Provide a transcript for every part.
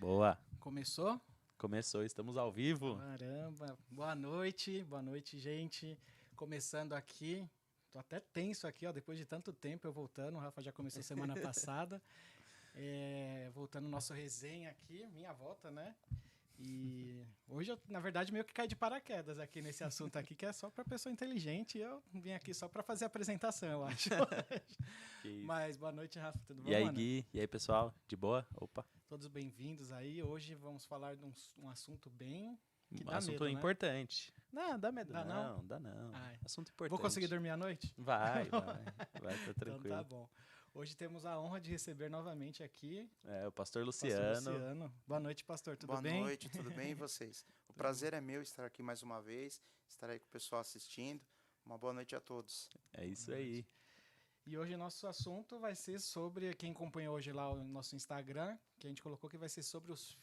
Boa. Começou? Começou, estamos ao vivo. Caramba, boa noite, gente. Começando aqui, tô até tenso aqui, ó, depois de tanto tempo eu voltando, o Rafa já começou semana passada. Voltando nosso resenha aqui, minha volta, né? E hoje eu, na verdade, meio que caí de paraquedas aqui nesse assunto aqui, que é só para pessoa inteligente, e eu vim aqui só para fazer a apresentação, eu acho. Mas boa noite, Rafa, tudo bom, E aí, mano? Gui? E aí, pessoal? De boa? Opa. Todos bem-vindos aí. Hoje vamos falar de um assunto bem que Um dá assunto medo, né? importante. Não, dá medo Dá não? não, dá não. Ai. Assunto importante. Vou conseguir dormir à noite? Vai, tá Então tranquilo. tá bom. Hoje temos a honra de receber novamente aqui É, o pastor o Luciano. pastor Luciano. Boa noite, pastor. Tudo bem? Boa noite, tudo bem? E vocês? O prazer é meu estar aqui mais uma vez, estar aí com o pessoal assistindo. Uma boa noite a todos. É isso aí. E hoje nosso assunto vai ser sobre, quem acompanhou hoje lá o nosso Instagram, que a gente colocou que vai ser sobre os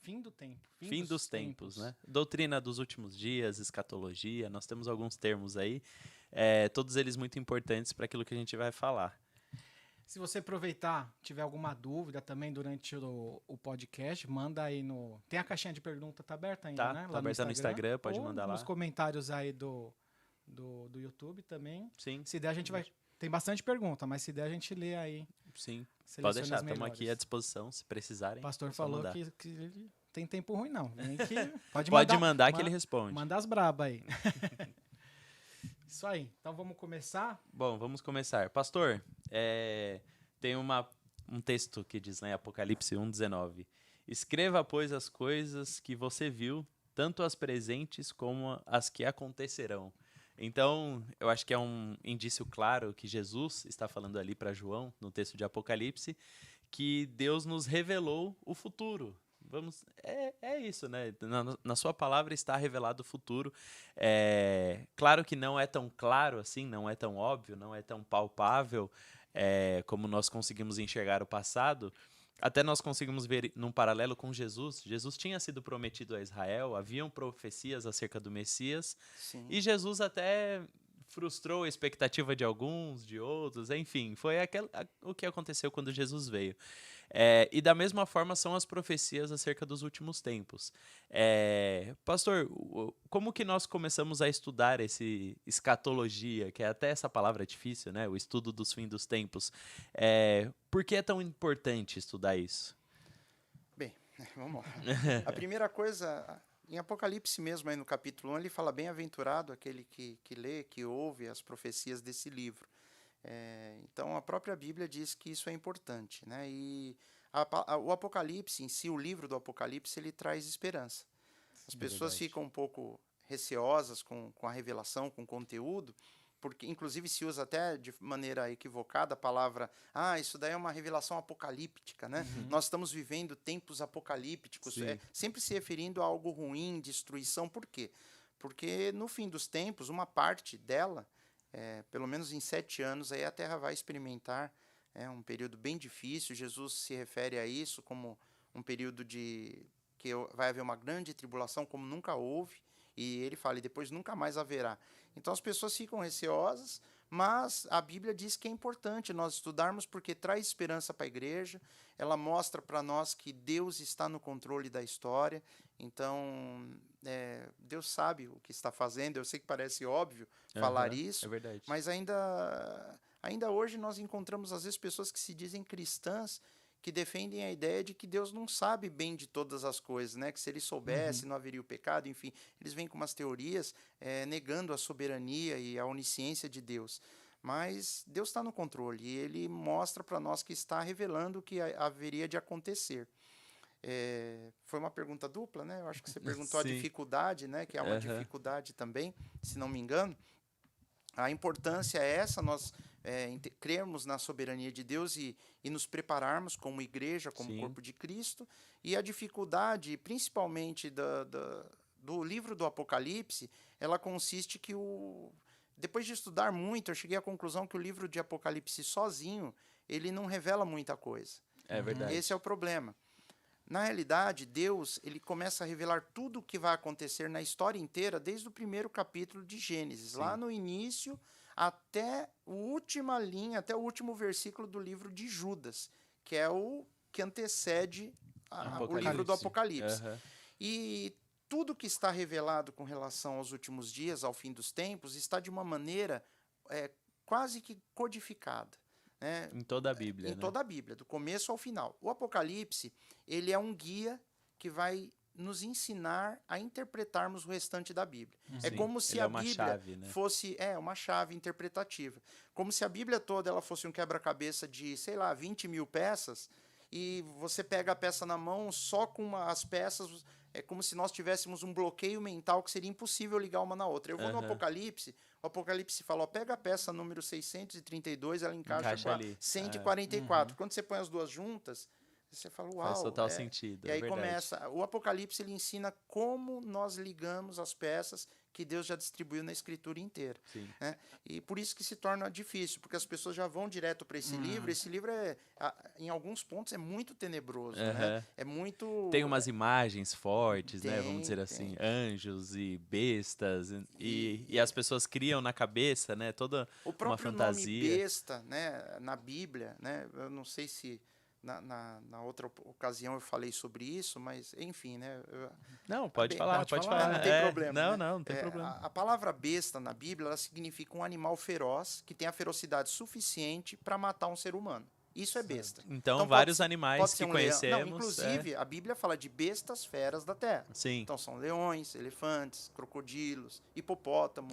fim do tempo. Fim dos tempos, né? Doutrina dos últimos dias, escatologia, nós temos alguns termos aí, todos eles muito importantes para aquilo que a gente vai falar. Se você aproveitar, tiver alguma dúvida também durante o podcast, manda aí no... Tem a caixinha de pergunta, tá aberta ainda, né? Tá aberta no Instagram, pode mandar lá. Nos comentários aí do YouTube também. Sim. Se der, a gente vai... Tem bastante pergunta, mas se der, a gente lê aí. Sim, seleciona pode deixar, as estamos melhores. aqui à disposição, se precisarem. O pastor é só falou mandar. que ele tem tempo ruim, não. Vem que Pode mandar que ele responde. Manda as brabas aí. Isso aí. Então vamos começar? Bom, vamos começar. Pastor, tem um texto que diz lá em Apocalipse 1:19. Escreva, pois, as coisas que você viu, tanto as presentes como as que acontecerão. Então, eu acho que é um indício claro que Jesus está falando ali para João, no texto de Apocalipse, que Deus nos revelou o futuro. É isso, né? Na sua palavra está revelado o futuro. Claro que não é tão claro assim, não é tão óbvio, não é tão palpável como nós conseguimos enxergar o passado. Até nós conseguimos ver num paralelo com Jesus. Jesus tinha sido prometido a Israel, haviam profecias acerca do Messias. Sim. E Jesus até frustrou a expectativa de alguns, de outros, enfim, foi o que aconteceu quando Jesus veio. E da mesma forma são as profecias acerca dos últimos tempos. Pastor, como que nós começamos a estudar esse escatologia, que é até essa palavra difícil, né? O estudo dos fins dos tempos. Por que é tão importante estudar isso? Bem, vamos lá. A primeira coisa, em Apocalipse mesmo, aí no capítulo 1, ele fala: bem-aventurado aquele que lê, que ouve as profecias desse livro. Então, a própria Bíblia diz que isso é importante, né? E o Apocalipse em si, o livro do Apocalipse, ele traz esperança. As pessoas ficam um pouco receosas com a revelação, com o conteúdo, porque inclusive se usa até de maneira equivocada a palavra, isso daí é uma revelação apocalíptica, né? Nós estamos vivendo tempos apocalípticos, sempre se referindo a algo ruim, destruição. Por quê? Porque no fim dos tempos, uma parte dela, pelo menos em 7 anos, aí a Terra vai experimentar um período bem difícil. Jesus se refere a isso como um período que vai haver uma grande tribulação, como nunca houve, e ele fala, e depois nunca mais haverá. Então as pessoas ficam receosas, mas a Bíblia diz que é importante nós estudarmos, porque traz esperança para a igreja, ela mostra para nós que Deus está no controle da história. Então, Deus sabe o que está fazendo. Eu sei que parece óbvio falar isso, é verdade. mas ainda hoje nós encontramos, às vezes, pessoas que se dizem cristãs, que defendem a ideia de que Deus não sabe bem de todas as coisas, né? Que se ele soubesse, não haveria o pecado, enfim. Eles vêm com umas teorias negando a soberania e a onisciência de Deus. Mas Deus está no controle e ele mostra para nós que está revelando o que haveria de acontecer. Foi uma pergunta dupla, né? Eu acho que você perguntou a dificuldade, né? Que é uma dificuldade também, se não me engano. A importância é essa, nós crermos na soberania de Deus e nos prepararmos como igreja, como corpo de Cristo. E a dificuldade, principalmente do livro do Apocalipse, ela consiste que depois de estudar muito, eu cheguei à conclusão que o livro de Apocalipse sozinho, ele não revela muita coisa. É verdade. Esse é o problema. Na realidade, Deus ele começa a revelar tudo o que vai acontecer na história inteira, desde o primeiro capítulo de Gênesis, lá no início, até a última linha, até o último versículo do livro de Judas, que é o que antecede o livro do Apocalipse. Aham. E tudo que está revelado com relação aos últimos dias, ao fim dos tempos, está de uma maneira quase que codificada. Né? Em toda a Bíblia, Em né? toda a Bíblia, do começo ao final. O Apocalipse, ele é um guia que vai nos ensinar a interpretarmos o restante da Bíblia. É Sim, como se ele a é uma Bíblia chave, né? fosse uma chave interpretativa. Como se a Bíblia toda ela fosse um quebra-cabeça de, sei lá, 20 mil peças, e você pega a peça na mão só com as peças, é como se nós tivéssemos um bloqueio mental que seria impossível ligar uma na outra. Eu vou no Apocalipse, o Apocalipse fala, ó, pega a peça número 632, ela encaixa com a ali. 144. Quando você põe as duas juntas, você fala, uau. Faz total sentido, E aí verdade. começa, o Apocalipse ele ensina como nós ligamos as peças que Deus já distribuiu na Escritura inteira. Sim. Né? E por isso que se torna difícil, porque as pessoas já vão direto para esse livro. Esse livro em alguns pontos é muito tenebroso, né? É muito... Tem umas imagens fortes, né? Tem, Vamos dizer assim, anjos e bestas, e as pessoas criam na cabeça, né? Toda o uma próprio fantasia. nome besta, né? Na Bíblia, né? Eu não sei se na outra ocasião eu falei sobre isso, mas enfim, né? Não, pode Bem, falar, pode falar. Não tem problema. Não tem problema. A palavra besta na Bíblia, ela significa um animal feroz que tem a ferocidade suficiente para matar um ser humano. Isso é besta. Então vários animais pode que ser um conhecemos. Não, inclusive, a Bíblia fala de bestas feras da terra. Sim. Então são leões, elefantes, crocodilos, hipopótamo,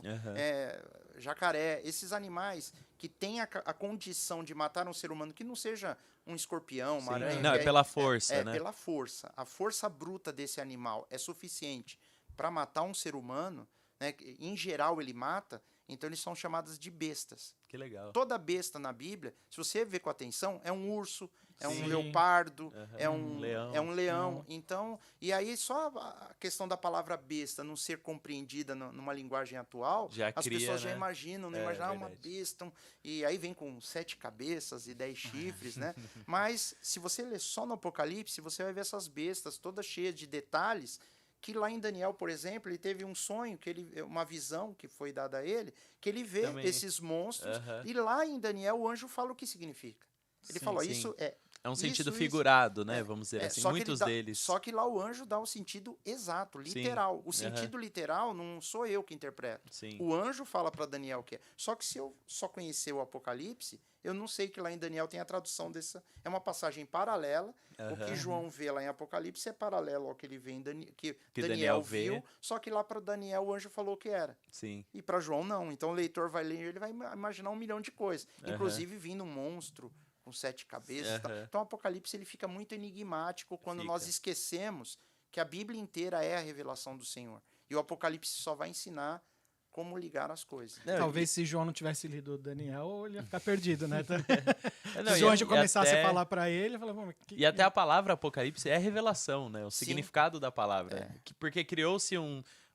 jacaré. Esses animais que têm a condição de matar um ser humano que não seja um escorpião, uma aranha. Não, é pela força, né? É pela força. A força bruta desse animal é suficiente para matar um ser humano, né? Em geral ele mata, então eles são chamados de bestas. Que legal. Toda besta na Bíblia, se você ver com atenção, é um urso, é um leopardo, é um leão. Então, e aí só a questão da palavra besta não ser compreendida numa linguagem atual, as pessoas já imaginam, uma besta, e aí vem com 7 cabeças e 10 chifres, né? Mas se você ler só no Apocalipse, você vai ver essas bestas todas cheias de detalhes, que lá em Daniel, por exemplo, ele teve um sonho, uma visão que foi dada a ele, que ele vê esses monstros, e lá em Daniel o anjo fala o que significa. Ele falou, isso é... É um sentido figurado, né? Vamos dizer assim, só muitos deles. Só que lá o anjo dá o sentido exato, literal. O sentido literal não sou eu que interpreto. Sim. O anjo fala para Daniel o que é. Só que se eu só conhecer o Apocalipse, eu não sei que lá em Daniel tem a tradução dessa. É uma passagem paralela. O que João vê lá em Apocalipse é paralelo ao que ele vê em que Daniel viu. Só que lá para Daniel o anjo falou o que era. Sim. E para João não. Então o leitor vai ler, ele vai imaginar 1 milhão de coisas. Inclusive vindo um monstro com 7 cabeças. Então o Apocalipse ele fica muito enigmático quando nós esquecemos que a Bíblia inteira é a revelação do Senhor. E o Apocalipse só vai ensinar como ligar as coisas. Talvez se João não tivesse lido Daniel, ele ia ficar perdido, né? Se o anjo começasse a falar para ele, falava... E até a palavra Apocalipse é revelação, né? O significado da palavra. Porque criou-se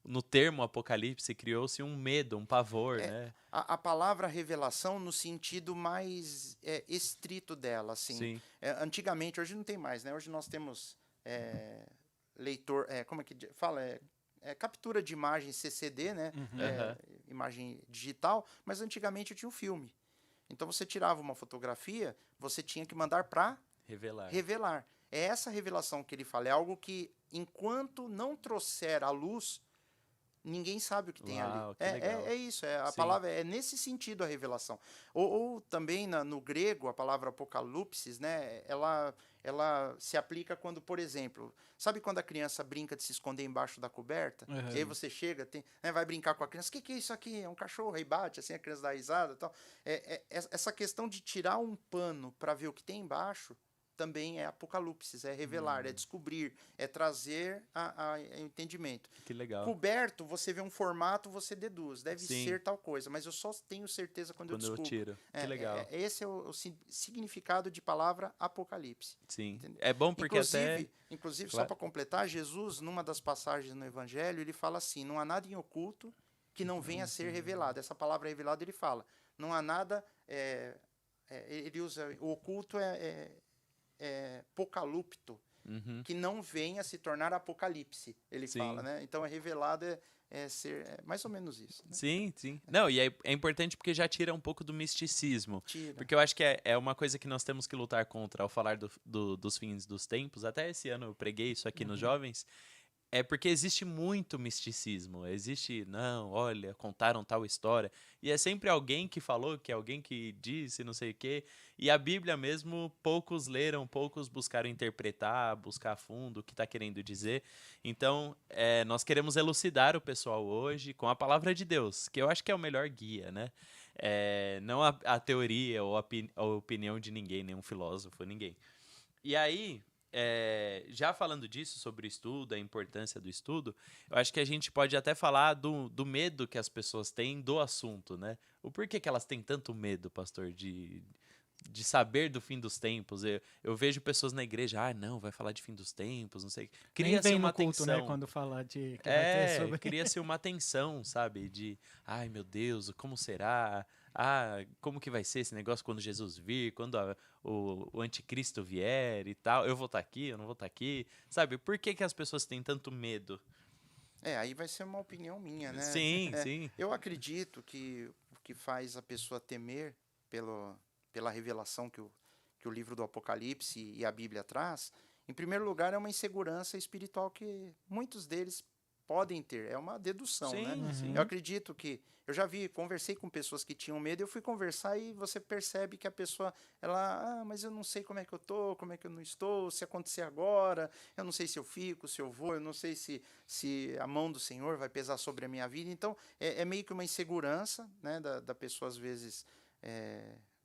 no termo Apocalipse, criou-se um medo, um pavor, né? A palavra revelação no sentido mais estrito dela, assim. Sim. Antigamente, hoje não tem mais, né? Hoje nós temos leitor... como é que fala? Captura de imagem CCD, né? Imagem digital, mas antigamente tinha um filme. Então você tirava uma fotografia, você tinha que mandar para revelar. É essa revelação que ele fala, é algo que enquanto não trouxer à luz, ninguém sabe o que tem ali. É isso, a palavra é nesse sentido a revelação. Ou também no grego, a palavra apocalipsis, né, ela se aplica quando, por exemplo, sabe quando a criança brinca de se esconder embaixo da coberta? E aí você chega, vai brincar com a criança, o que é isso aqui? É um cachorro, aí bate, assim, a criança dá risada e tal. Essa questão de tirar um pano para ver o que tem embaixo, também é apocalipse, é revelar, é descobrir, é trazer a entendimento. Que legal. Coberto, você vê um formato, você deduz, deve ser tal coisa, mas eu só tenho certeza quando eu descubro. Eu tiro. Que legal. Esse é o significado de palavra apocalipse. Sim. Entendeu? É bom porque Inclusive, só para completar, Jesus, numa das passagens no Evangelho, ele fala assim, não há nada em oculto que não venha a ser revelado. Essa palavra revelado, ele fala, não há nada... ele usa... O oculto é apocalipto, Uhum. que não venha a se tornar Apocalipse, ele Sim. fala, né? Então, revelado é mais ou menos isso. Né? Sim, sim. Não, e é importante porque já tira um pouco do misticismo. Tira. Porque eu acho que é uma coisa que nós temos que lutar contra ao falar dos fins dos tempos. Até esse ano eu preguei isso aqui nos jovens. É porque existe muito misticismo. Existe, não, olha, contaram tal história. E é sempre alguém que falou, que é alguém que disse, não sei o quê. E a Bíblia mesmo, poucos leram, poucos buscaram interpretar, buscar a fundo o que está querendo dizer. Então, nós queremos elucidar o pessoal hoje com a palavra de Deus, que eu acho que é o melhor guia, né? Não a teoria ou a opinião de ninguém, nenhum filósofo, ninguém. E aí, já falando disso, sobre o estudo, a importância do estudo, eu acho que a gente pode até falar do medo que as pessoas têm do assunto, né? O porquê que elas têm tanto medo, pastor, de saber do fim dos tempos. Eu vejo pessoas na igreja, não, vai falar de fim dos tempos, não sei. Nem Cria-se vem uma no culto, né? tensão. Quando falar de que vai ter sobre... Cria-se uma tensão, sabe? De, ai meu Deus, como será? Como que vai ser esse negócio quando Jesus vir, quando o anticristo vier e tal? Eu vou estar aqui, eu não vou estar aqui, sabe? Por que que as pessoas têm tanto medo? Aí vai ser uma opinião minha, né? Sim, sim. Eu acredito que o que faz a pessoa temer pela revelação que o livro do Apocalipse e a Bíblia traz, em primeiro lugar, é uma insegurança espiritual que muitos deles podem ter. É uma dedução, né? Sim, sim. Eu acredito que... Eu já conversei com pessoas que tinham medo, eu fui conversar e você percebe que a pessoa, mas eu não sei como é que eu tô, como é que eu não estou, se acontecer agora, eu não sei se eu fico, se eu vou, eu não sei se a mão do Senhor vai pesar sobre a minha vida. Então, é meio que uma insegurança, né, da pessoa, às vezes...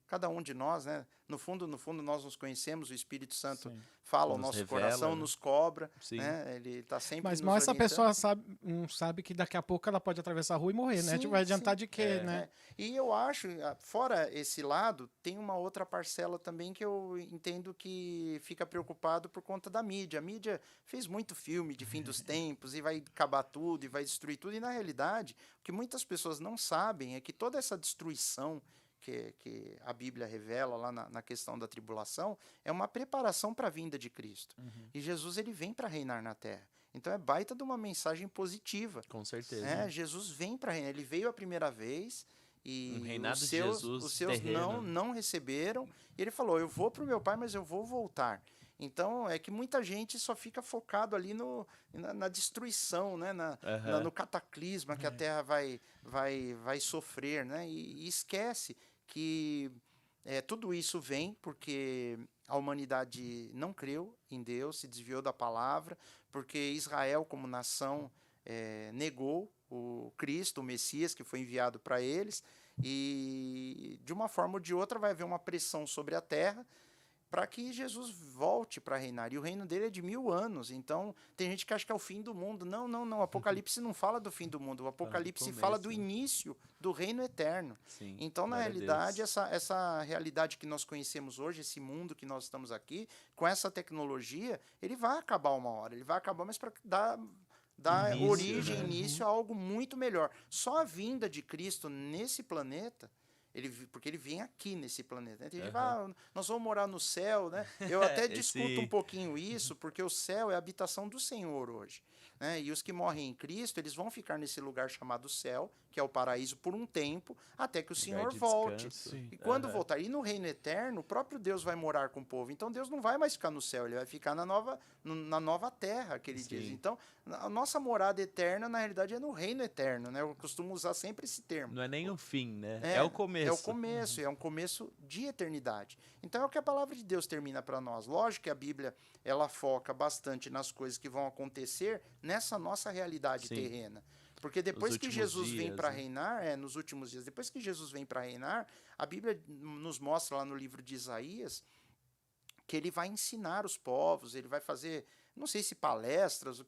cada um de nós, né? No fundo, nós nos conhecemos, o Espírito Santo fala ao nosso coração, né? nos cobra, Sim. né? Ele está sempre Mas nos mal essa orientando. pessoa não sabe que daqui a pouco ela pode atravessar a rua e morrer, né? Sim, Vai adiantar sim. de quê, né? E eu acho, fora esse lado, tem uma outra parcela também que eu entendo que fica preocupado por conta da mídia. A mídia fez muito filme de fim dos tempos e vai acabar tudo e vai destruir tudo. E na realidade, o que muitas pessoas não sabem é que toda essa destruição que a Bíblia revela lá na questão da tribulação é uma preparação para a vinda de Cristo. E Jesus, ele vem para reinar na terra. Então é baita de uma mensagem positiva. Com certeza. Jesus vem para reinar. Ele veio a primeira vez e reinado os de Jesus seus terreno. não receberam. E ele falou, eu vou para o meu Pai, mas eu vou voltar. Então, é que muita gente só fica focado ali na destruição, né? No cataclisma que a Terra vai sofrer, né? E esquece que tudo isso vem porque a humanidade não creu em Deus, se desviou da palavra, porque Israel, como nação, negou o Cristo, o Messias, que foi enviado para eles, e de uma forma ou de outra vai haver uma pressão sobre a terra para que Jesus volte para reinar. E o reino dele é de 1000 anos. Então, tem gente que acha que é o fim do mundo. Não. O Apocalipse não fala do fim do mundo. O Apocalipse fala do início do reino eterno. Sim, então, na realidade, essa realidade que nós conhecemos hoje, esse mundo que nós estamos aqui, com essa tecnologia, ele vai acabar uma hora. Ele vai acabar, mas para dar início a algo muito melhor. Só a vinda de Cristo nesse planeta... porque ele vem aqui nesse planeta. Tem gente que fala, nós vamos morar no céu, né? Eu até discuto um pouquinho isso, porque o céu é a habitação do Senhor hoje. Né? E os que morrem em Cristo, eles vão ficar nesse lugar chamado céu, que é o paraíso, por um tempo, até que o Senhor volte. E quando voltar, e no reino eterno, o próprio Deus vai morar com o povo. Então Deus não vai mais ficar no céu, ele vai ficar na nova terra, que ele diz. Então, a nossa morada eterna, na realidade, é no reino eterno. Né? Eu costumo usar sempre esse termo. Não é nem o fim, né? É o começo. É o começo, é um começo de eternidade. Então é o que a palavra de Deus termina para nós. Lógico que a Bíblia, ela foca bastante nas coisas que vão acontecer nessa nossa realidade terrena. Porque depois que Jesus vem para reinar, nos últimos dias, depois que Jesus vem para reinar, a Bíblia nos mostra lá no livro de Isaías que ele vai ensinar os povos, ele vai fazer... não sei se palestras,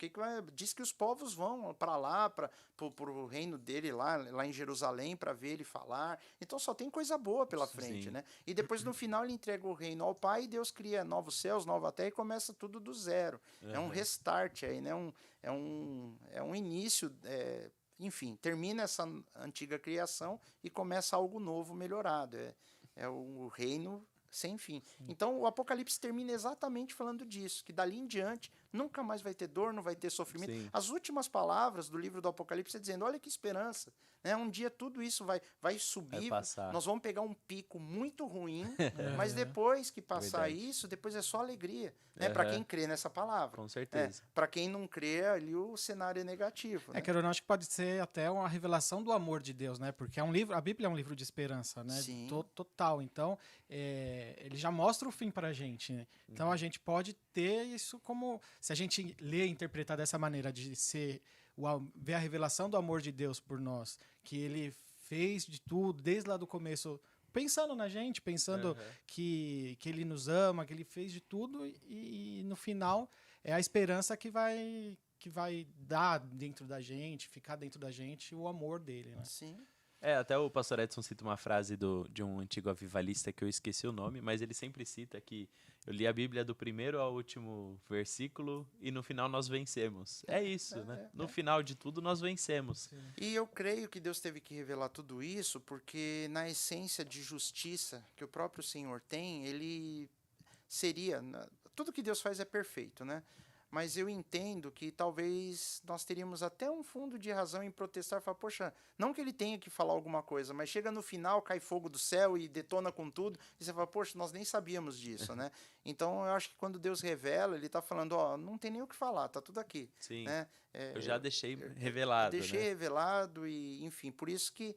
diz que os povos vão para lá, para o reino dele lá em Jerusalém, para ver ele falar. Então só tem coisa boa pela frente, né? E depois no final ele entrega o reino ao Pai e Deus cria novos céus, nova terra e começa tudo do zero. É um restart aí, né? É um início, enfim, termina essa antiga criação e começa algo novo, melhorado. É o reino sem fim. Então, o Apocalipse termina exatamente falando disso, que dali em diante nunca mais vai ter dor, não vai ter sofrimento. Sim. As últimas palavras do livro do Apocalipse é dizendo, olha que esperança, né? Um dia tudo isso vai subir, Vai passar. nós vamos pegar um pico muito ruim, mas depois que passar Verdade. isso, depois é só alegria, né? Para quem crê nessa palavra. Com certeza. Para quem não crê, ali o cenário é negativo. Né? Que eu acho que pode ser até uma revelação do amor de Deus, né? Porque é um livro, a Bíblia é um livro de esperança, né? Sim. Total. Então, ele já mostra o fim para a gente. Né? Então, a gente pode ter isso como, se a gente ler e interpretar dessa maneira de ser ver a revelação do amor de Deus por nós, que Ele fez de tudo desde lá do começo, pensando na gente, pensando que Ele nos ama, que Ele fez de tudo e no final é a esperança que vai dar dentro da gente, ficar dentro da gente o amor dele, né? Sim. Até o pastor Edson cita uma frase de um antigo avivalista que eu esqueci o nome, mas ele sempre cita que eu li a Bíblia do primeiro ao último versículo e no final nós vencemos. É isso, né? No final de tudo nós vencemos. Sim. E eu creio que Deus teve que revelar tudo isso porque na essência de justiça que o próprio Senhor tem, ele seria... Tudo que Deus faz é perfeito, né? Mas eu entendo que talvez nós teríamos até um fundo de razão em protestar e falar, poxa, não que ele tenha que falar alguma coisa, mas chega no final, cai fogo do céu e detona com tudo, e você fala, poxa, nós nem sabíamos disso, né? Então eu acho que quando Deus revela, ele está falando, ó, não tem nem o que falar, tá tudo aqui. Sim. Né? Eu já deixei revelado. Deixei né? revelado e, enfim, por isso que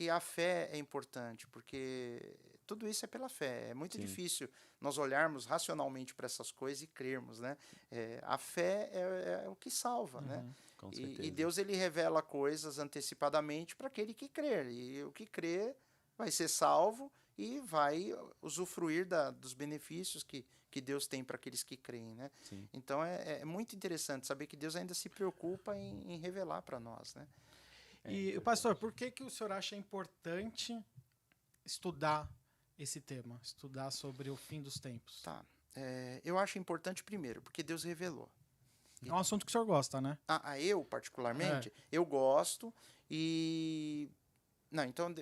a fé é importante, porque tudo isso é pela fé. É muito difícil nós olharmos racionalmente para essas coisas e crermos, né? A fé é o que salva, né? Com certeza. E Deus, ele revela coisas antecipadamente para aquele que crer. E o que crer vai ser salvo e vai usufruir dos benefícios que Deus tem para aqueles que creem, né? Sim. Então, é muito interessante saber que Deus ainda se preocupa em revelar para nós, né? E, pastor, por que o senhor acha importante estudar esse tema? Estudar sobre o fim dos tempos? Tá. Eu acho importante primeiro, porque Deus revelou. É um assunto que o senhor gosta, né? Eu, particularmente, eu gosto e... Não, então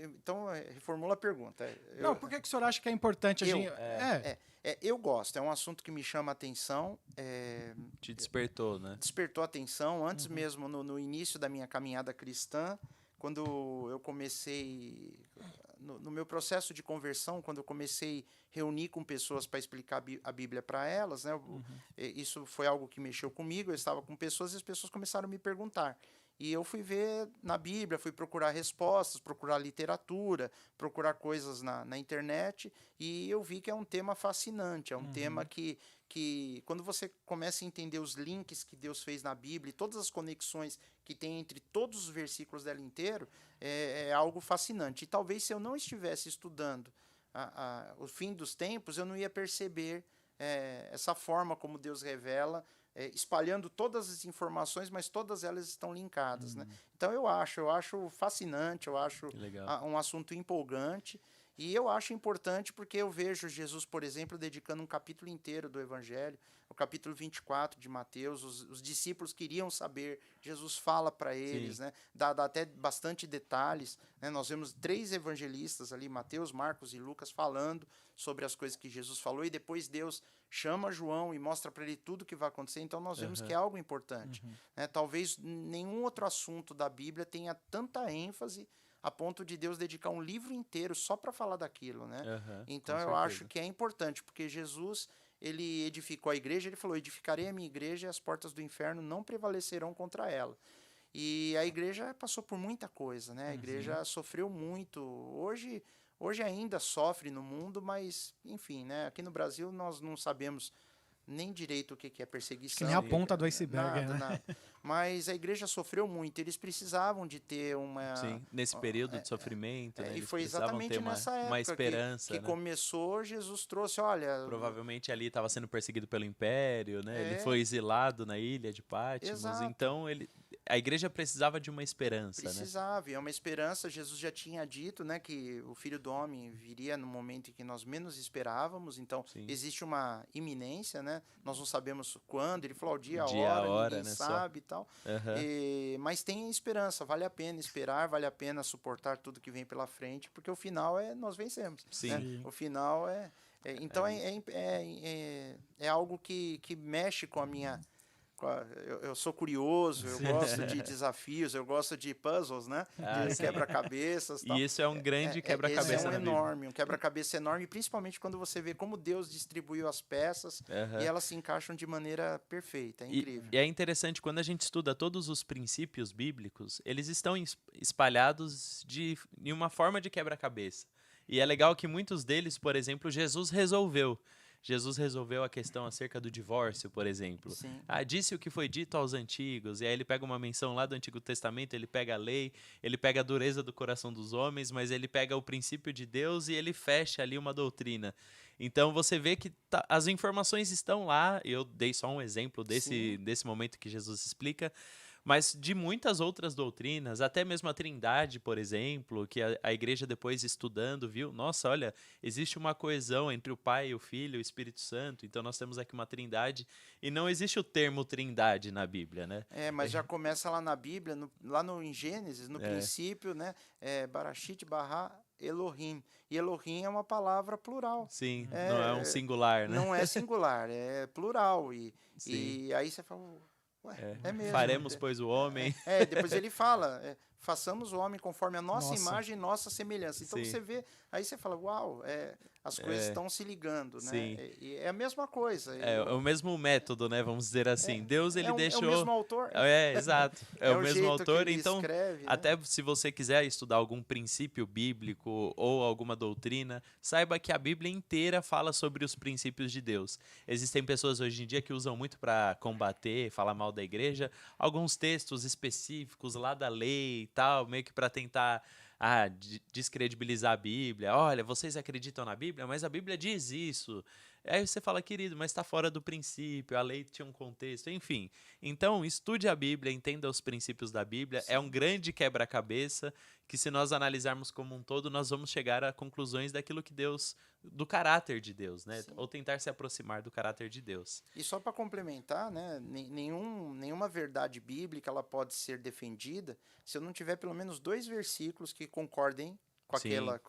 reformula a pergunta. Não, por que o senhor acha que é importante a gente... Eu gosto, é um assunto que me chama a atenção. Te despertou, né? Despertou a atenção antes mesmo no início da minha caminhada cristã, quando eu comecei... No meu processo de conversão, quando eu comecei a reunir com pessoas para explicar a Bíblia para elas, né, isso foi algo que mexeu comigo. Eu estava com pessoas e as pessoas começaram a me perguntar. E eu fui ver na Bíblia, fui procurar respostas, procurar literatura, procurar coisas na internet, e eu vi que é um tema fascinante, é um tema que quando você começa a entender os links que Deus fez na Bíblia e todas as conexões que tem entre todos os versículos dela inteiro, é algo fascinante. E talvez se eu não estivesse estudando o fim dos tempos, eu não ia perceber essa forma como Deus revela, espalhando todas as informações, mas todas elas estão linkadas. Né? Então eu acho fascinante, eu acho um assunto empolgante. E eu acho importante porque eu vejo Jesus, por exemplo, dedicando um capítulo inteiro do Evangelho, o capítulo 24 de Mateus. Os discípulos queriam saber, Jesus fala para eles, né? Dá até bastante detalhes. Né? Nós vemos 3 evangelistas ali, Mateus, Marcos e Lucas, falando sobre as coisas que Jesus falou, e depois Deus chama João e mostra para ele tudo o que vai acontecer. Então nós vemos que é algo importante. Né? Talvez nenhum outro assunto da Bíblia tenha tanta ênfase a ponto de Deus dedicar um livro inteiro só para falar daquilo, né? Então eu acho que é importante, porque Jesus, ele edificou a igreja, ele falou, edificarei a minha igreja e as portas do inferno não prevalecerão contra ela. E a igreja passou por muita coisa, né? A igreja sofreu muito. Hoje ainda sofre no mundo, mas, enfim, né? Aqui no Brasil nós não sabemos nem direito o que é perseguição. Que nem a ponta do iceberg, nada. Mas a igreja sofreu muito. Eles precisavam de ter uma... Sim, nesse período de sofrimento, né? E Eles foi exatamente ter nessa época uma esperança, que né? começou, Jesus trouxe, olha... Provavelmente ali estava sendo perseguido pelo Império, né? Ele foi exilado na ilha de Patmos. Exato. Então, a igreja precisava de uma esperança, Precisava, né? E é uma esperança. Jesus já tinha dito, né, que o Filho do Homem viria no momento em que nós menos esperávamos. Então, existe uma iminência, né? Nós não sabemos quando. Ele falou, o dia, a hora, ninguém sabe e tal. Mas tem esperança, vale a pena esperar, vale a pena suportar tudo que vem pela frente, porque o final nós vencemos. Sim. Né? O final Então é algo que mexe com a minha... Eu sou curioso, eu gosto de desafios, eu gosto de puzzles, né? De Sim. quebra-cabeças. E isso é um grande quebra-cabeça Esse é na Bíblia. um quebra-cabeça enorme, principalmente quando você vê como Deus distribuiu as peças e elas se encaixam de maneira perfeita, é incrível. E é interessante, quando a gente estuda todos os princípios bíblicos, eles estão espalhados em uma forma de quebra-cabeça. E é legal que muitos deles, por exemplo, Jesus resolveu. Jesus resolveu a questão acerca do divórcio, por exemplo. Sim. Disse o que foi dito aos antigos, e aí ele pega uma menção lá do Antigo Testamento, ele pega a lei, ele pega a dureza do coração dos homens, mas ele pega o princípio de Deus e ele fecha ali uma doutrina. Então você vê que as informações estão lá, eu dei só um exemplo desse momento que Jesus explica, mas de muitas outras doutrinas, até mesmo a Trindade, por exemplo, que a igreja depois estudando viu, nossa, olha, existe uma coesão entre o Pai, o Filho e o Espírito Santo, então nós temos aqui uma Trindade, e não existe o termo Trindade na Bíblia, né? Mas já começa lá na Bíblia, em Gênesis, no princípio, né? Barashit bara Elohim. E Elohim é uma palavra plural. Sim, não é um singular, né? Não é singular, é plural. E aí você fala, ué, é mesmo. Faremos, pois, o homem. Depois ele fala, façamos o homem conforme a nossa imagem e nossa semelhança. Então você vê, aí você fala, uau, as coisas estão se ligando, né? Sim. E é a mesma coisa. É o mesmo método, né? Vamos dizer assim. Deus, ele deixou... É o mesmo autor. Exato. É o mesmo autor. Então, escreve, até se você quiser estudar algum princípio bíblico ou alguma doutrina, saiba que a Bíblia inteira fala sobre os princípios de Deus. Existem pessoas hoje em dia que usam muito para combater, falar mal da igreja, alguns textos específicos lá da lei e tal, meio que para tentar... descredibilizar a Bíblia. Olha, vocês acreditam na Bíblia, mas a Bíblia diz isso. Aí você fala, querido, mas está fora do princípio, a lei tinha um contexto, enfim. Então, estude a Bíblia, entenda os princípios da Bíblia. Sim. É um grande quebra-cabeça que, se nós analisarmos como um todo, nós vamos chegar a conclusões daquilo que Deus, do caráter de Deus, né? Sim. Ou tentar se aproximar do caráter de Deus. E só para complementar, né? Nenhuma verdade bíblica ela pode ser defendida se eu não tiver pelo menos 2 versículos que concordem com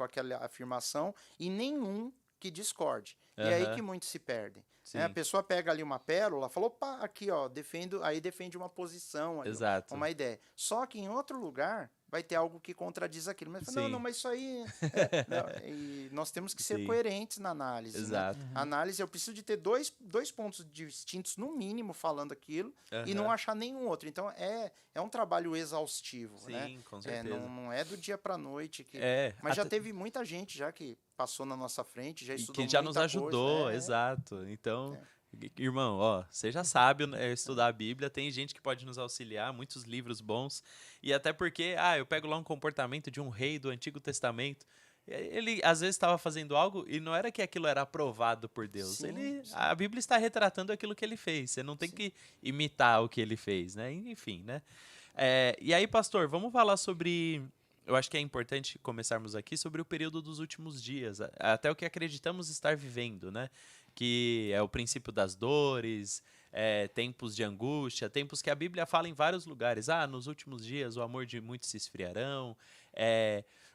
aquela afirmação e nenhum que discorde. E é aí que muitos se perdem. A pessoa pega ali uma pérola, falou, opa, aqui, ó, aí defende uma posição, ali, uma ideia. Só que em outro lugar vai ter algo que contradiz aquilo. Mas não, mas isso aí... e nós temos que ser coerentes na análise. Exato. Né? A análise, eu preciso de ter dois pontos distintos, no mínimo, falando aquilo, e não achar nenhum outro. Então, é um trabalho exaustivo. Sim, né? Com certeza. Não é do dia para a noite. Mas já teve muita gente já que passou na nossa frente, já estudou que já nos ajudou, coisa, exato. Então, irmão, ó, seja sábio, estudar a Bíblia, tem gente que pode nos auxiliar, muitos livros bons, e até porque, eu pego lá um comportamento de um rei do Antigo Testamento, ele às vezes estava fazendo algo e não era que aquilo era aprovado por Deus. Sim. A Bíblia está retratando aquilo que ele fez, você não tem que imitar o que ele fez, né? Enfim, né? E aí, pastor, vamos falar sobre... Eu acho que é importante começarmos aqui sobre o período dos últimos dias, até o que acreditamos estar vivendo, né? Que é o princípio das dores, tempos de angústia, tempos que a Bíblia fala em vários lugares. Nos últimos dias o amor de muitos se esfriarão.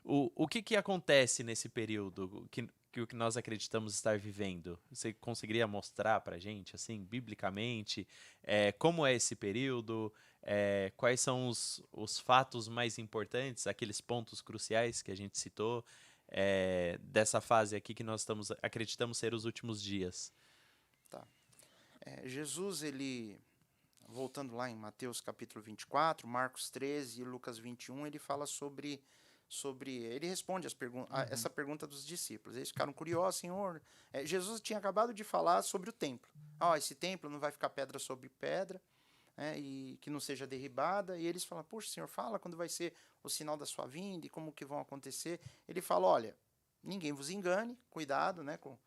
O que acontece nesse período que o que nós acreditamos estar vivendo? Você conseguiria mostrar para a gente, assim, biblicamente, como é esse período? Quais são os fatos mais importantes, aqueles pontos cruciais que a gente citou dessa fase aqui que nós acreditamos ser os últimos dias? Tá. Jesus, ele, voltando lá em Mateus capítulo 24, Marcos 13 e Lucas 21, ele fala sobre ele responde essa pergunta dos discípulos. Eles ficaram curiosos, Senhor. Jesus tinha acabado de falar sobre o templo. Esse templo não vai ficar pedra sobre pedra, e que não seja derribada. E eles falam, poxa, Senhor, fala quando vai ser o sinal da sua vinda e como que vão acontecer. Ele fala, olha, ninguém vos engane, cuidado, né, com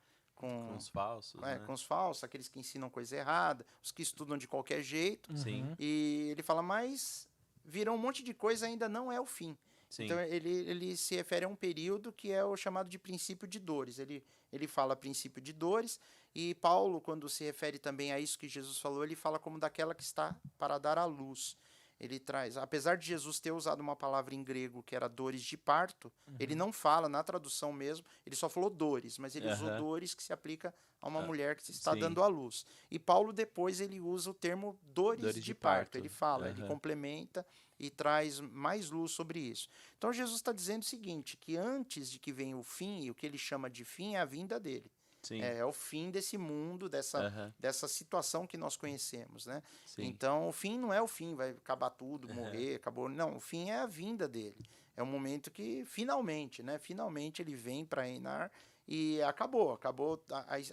os falsos, né? Com os falsos, aqueles que ensinam coisa errada, os que estudam de qualquer jeito. Sim. E ele fala, mas virão um monte de coisa, ainda não é o fim. Sim. Então, ele se refere a um período que é o chamado de princípio de dores. Ele fala princípio de dores, e Paulo, quando se refere também a isso que Jesus falou, ele fala como daquela que está para dar à luz. ele traz, apesar de Jesus ter usado uma palavra em grego que era dores de parto, ele não fala, na tradução mesmo, ele só falou dores, mas ele usou dores que se aplica a uma mulher que está dando à luz. E Paulo depois ele usa o termo dores de parto. Ele fala, ele complementa e traz mais luz sobre isso. Então Jesus está dizendo o seguinte, que antes de que venha o fim, e o que ele chama de fim é a vinda dele. Sim. É o fim desse mundo, dessa situação que nós conhecemos, né? Sim. Então, o fim não é o fim, vai acabar tudo, morrer, acabou. Não, o fim é a vinda dele. É um momento que, finalmente, né? Finalmente ele vem para reinar e acabou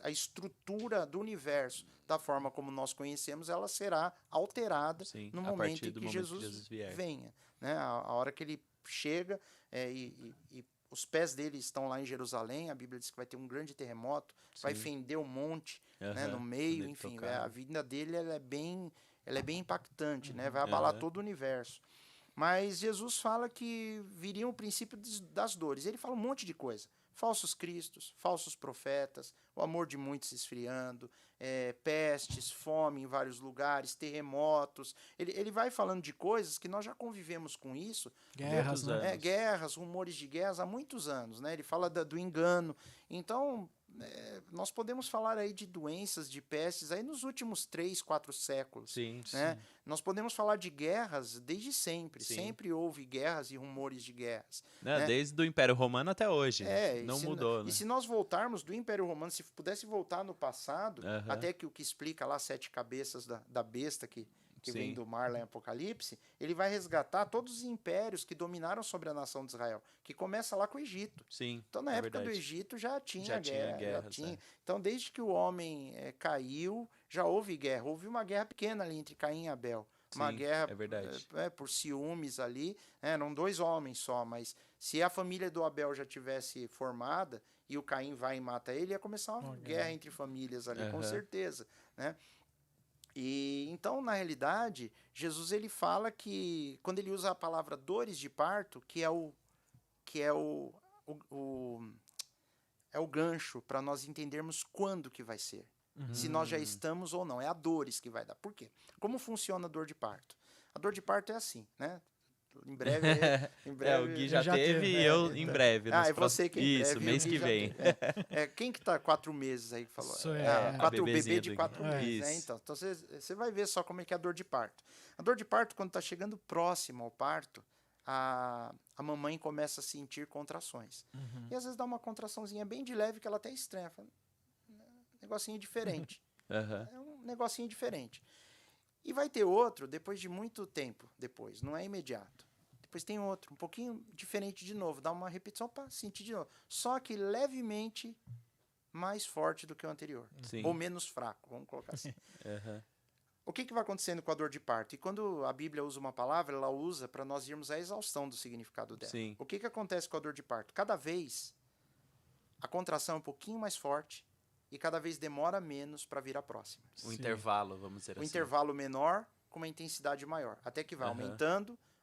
a estrutura do universo, da forma como nós conhecemos, ela será alterada no momento em que Jesus venha. Né? A hora que ele chega e os pés dele estão lá em Jerusalém, a Bíblia diz que vai ter um grande terremoto, vai fender um monte né, no meio, enfim, a vinda dele ela é bem impactante, né, vai abalar todo o universo. Mas Jesus fala que viria o princípio das dores. Ele fala um monte de coisa. Falsos cristos, falsos profetas, o amor de muitos se esfriando, pestes, fome em vários lugares, terremotos. Ele vai falando de coisas que nós já convivemos com isso. Guerras, né? Guerras, rumores de guerras há muitos anos. Né? Ele fala do engano. Então, nós podemos falar aí de doenças, de pestes, aí nos últimos 3, 4 séculos. Sim, né? sim. Nós podemos falar de guerras desde sempre. Sim. Sempre houve guerras e rumores de guerras. Não, né? Desde o Império Romano até hoje. Não mudou. Né? E se nós voltarmos do Império Romano, se pudesse voltar no passado, até que o que explica lá 7 cabeças da besta que vem do mar lá em Apocalipse, ele vai resgatar todos os impérios que dominaram sobre a nação de Israel, que começa lá com o Egito. Sim, então, na época do Egito já tinha guerra. Então, desde que o homem caiu, já houve guerra. Houve uma guerra pequena ali entre Caim e Abel. Uma guerra por ciúmes ali. Eram 2 homens só, mas se a família do Abel já tivesse formada e o Caim vai e mata ele, ia começar uma guerra entre famílias ali, com certeza. Né? E então, na realidade, Jesus ele fala que, quando ele usa a palavra dores de parto, que é o gancho para nós entendermos quando que vai ser. Se nós já estamos ou não. É a dores que vai dar. Por quê? Como funciona a dor de parto? A dor de parto é assim, né? Em breve... o Gui já teve e eu em breve. É você que em breve. Isso, mês que vem. Quem que tá 4 meses aí que falou? Bebê de 4 meses. Então você vai ver só como é que é a dor de parto. A dor de parto, quando está chegando próximo ao parto, a mamãe começa a sentir contrações. E às vezes dá uma contraçãozinha bem de leve que ela até estranha. Fala, negocinho diferente. É um negocinho diferente. E vai ter outro depois de muito tempo depois, não é imediato. Depois tem outro, um pouquinho diferente de novo, dá uma repetição para sentir de novo. Só que levemente mais forte do que o anterior. Ou menos fraco, vamos colocar assim. O que vai acontecendo com a dor de parto? E quando a Bíblia usa uma palavra, ela usa para nós irmos à exaustão do significado dela. Sim. O que acontece com a dor de parto? Cada vez a contração é um pouquinho mais forte, e cada vez demora menos para vir a próxima. O intervalo, vamos dizer assim. O intervalo menor com uma intensidade maior. Até que vai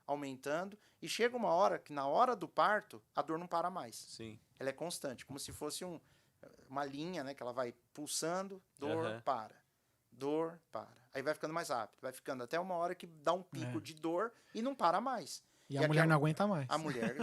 aumentando, e chega uma hora que na hora do parto, a dor não para mais. Sim. Ela é constante, como se fosse uma linha, né, que ela vai pulsando, dor, para. Aí vai ficando mais rápido, vai ficando até uma hora que dá um pico de dor e não para mais. E a mulher não aguenta mais. A mulher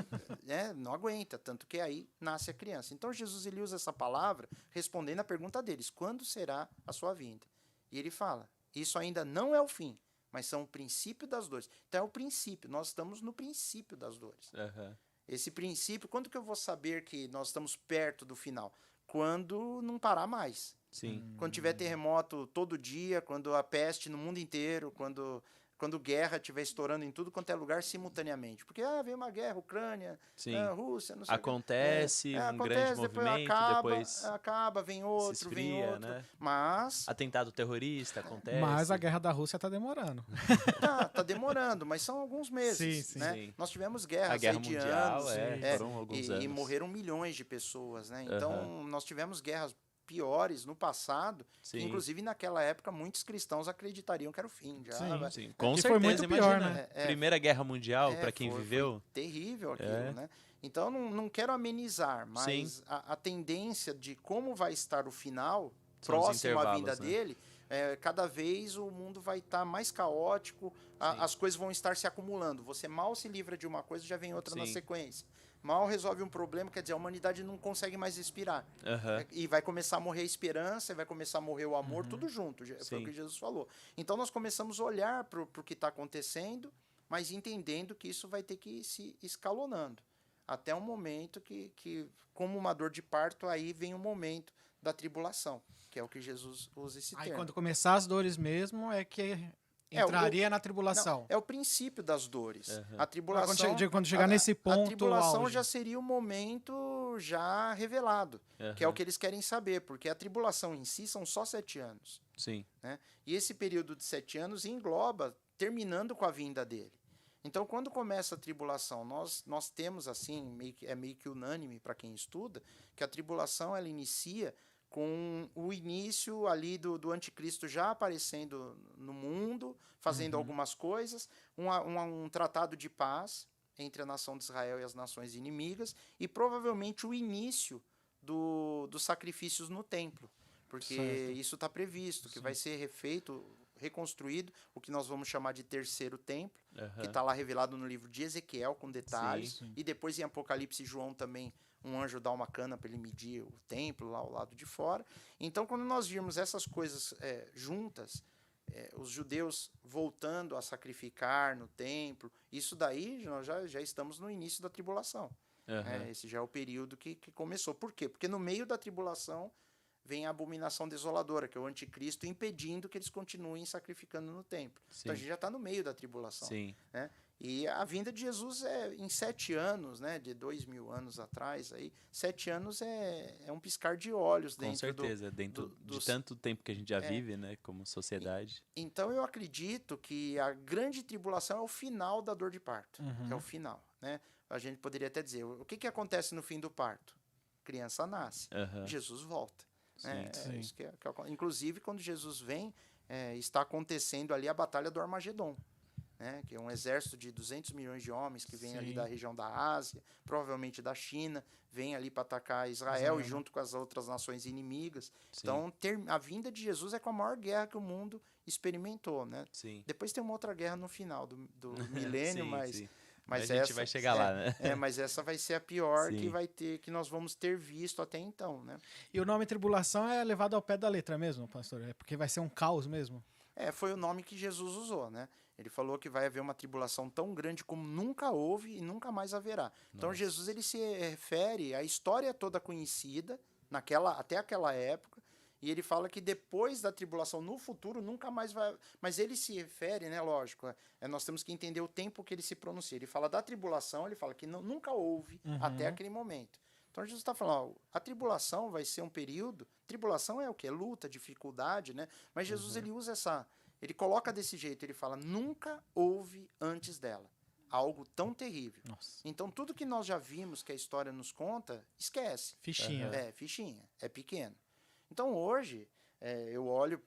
não aguenta, tanto que aí nasce a criança. Então, Jesus ele usa essa palavra respondendo a pergunta deles, quando será a sua vinda? E ele fala, isso ainda não é o fim, mas são o princípio das dores. Então, é o princípio, nós estamos no princípio das dores. Esse princípio, quando que eu vou saber que nós estamos perto do final? Quando não parar mais. Sim. Quando tiver terremoto todo dia, quando a peste no mundo inteiro, quando guerra estiver estourando em tudo quanto é lugar simultaneamente. Porque vem uma guerra, Ucrânia, Rússia, não sei acontece um grande movimento, depois acaba, vem outro, se esfria, né? Mas... atentado terrorista acontece. Mas a guerra da Rússia está demorando. Tá demorando, mas são alguns meses. Sim. Né? Sim. Nós tivemos guerras a guerra de mundial, anos. Foram alguns anos. E morreram milhões de pessoas. Né? Então, nós tivemos guerras piores no passado, que, inclusive naquela época muitos cristãos acreditariam que era o fim. Sim. Com certeza, foi muito pior, né? Primeira Guerra Mundial, para quem viveu. Foi terrível aquilo, né? Então, não quero amenizar, mas a tendência de como vai estar o final, próximo à vida dele, cada vez o mundo vai estar mais caótico, as coisas vão estar se acumulando. Você mal se livra de uma coisa, já vem outra na sequência. Mal resolve um problema, quer dizer, a humanidade não consegue mais respirar. E vai começar a morrer a esperança, vai começar a morrer o amor, tudo junto. Foi o que Jesus falou. Então nós começamos a olhar para o que está acontecendo, mas entendendo que isso vai ter que ir se escalonando. Até um momento que, como uma dor de parto, aí vem o momento da tribulação, que é o que Jesus usa esse termo. Aí quando começar as dores mesmo, é que entraria na tribulação. Não, é o princípio das dores. A tribulação... Quando chegar nesse ponto... A tribulação auge. já seria o momento já revelado, que é o que eles querem saber, porque a tribulação em si são só 7 anos. Sim. Né? E esse período de 7 anos engloba terminando com a vinda dele. Então, quando começa a tribulação, nós temos, assim, meio que unânime para quem estuda, que a tribulação ela inicia com o início ali do anticristo já aparecendo no mundo, fazendo algumas coisas, um tratado de paz entre a nação de Israel e as nações inimigas, e provavelmente o início dos sacrifícios no templo, porque isso está previsto, que vai ser reconstruído, o que nós vamos chamar de terceiro templo, que está lá revelado no livro de Ezequiel, com detalhes, e depois em Apocalipse João também, um anjo dá uma cana para ele medir o templo lá ao lado de fora. Então, quando nós virmos essas coisas juntas, os judeus voltando a sacrificar no templo, isso daí nós já estamos no início da tribulação. Esse já é o período que começou. Por quê? Porque no meio da tribulação vem a abominação desoladora, que é o anticristo, impedindo que eles continuem sacrificando no templo. Então a gente já está no meio da tribulação. Né? E a vinda de Jesus em 7 anos, né, de 2000 anos atrás, 7 anos é um piscar de olhos dentro. Com certeza, dentro de tanto tempo que a gente já vive, né, como sociedade. Então eu acredito que a grande tribulação é o final da dor de parto. É o final. Né? A gente poderia até dizer, o que acontece no fim do parto? A criança nasce, Jesus volta. Isso que inclusive, quando Jesus vem, está acontecendo ali a Batalha do Armagedon. Né, que é um exército de 200 milhões de homens que vem ali da região da Ásia, provavelmente da China, vem ali para atacar Israel e junto com as outras nações inimigas. Então, a vinda de Jesus é com a maior guerra que o mundo experimentou. Né? Depois tem uma outra guerra no final do milênio, mas a gente vai chegar lá, né? Mas essa vai ser a pior que nós vamos ter visto até então. Né? E o nome tribulação é levado ao pé da letra mesmo, pastor? É porque vai ser um caos mesmo? Foi o nome que Jesus usou, né? Ele falou que vai haver uma tribulação tão grande como nunca houve e nunca mais haverá. Então Jesus ele se refere à história toda conhecida até aquela época, e ele fala que depois da tribulação no futuro nunca mais vai. Mas ele se refere, né? Lógico, nós temos que entender o tempo que ele se pronuncia. Ele fala da tribulação, ele fala que nunca houve até aquele momento. Então Jesus está falando, a tribulação vai ser um período. Tribulação é o quê? Luta, dificuldade, né? Mas Jesus ele usa ele coloca desse jeito, ele fala, nunca houve antes dela algo tão terrível. Então tudo que nós já vimos que a história nos conta, esquece. Fichinha. Fichinha, é pequeno. Então hoje, eu olho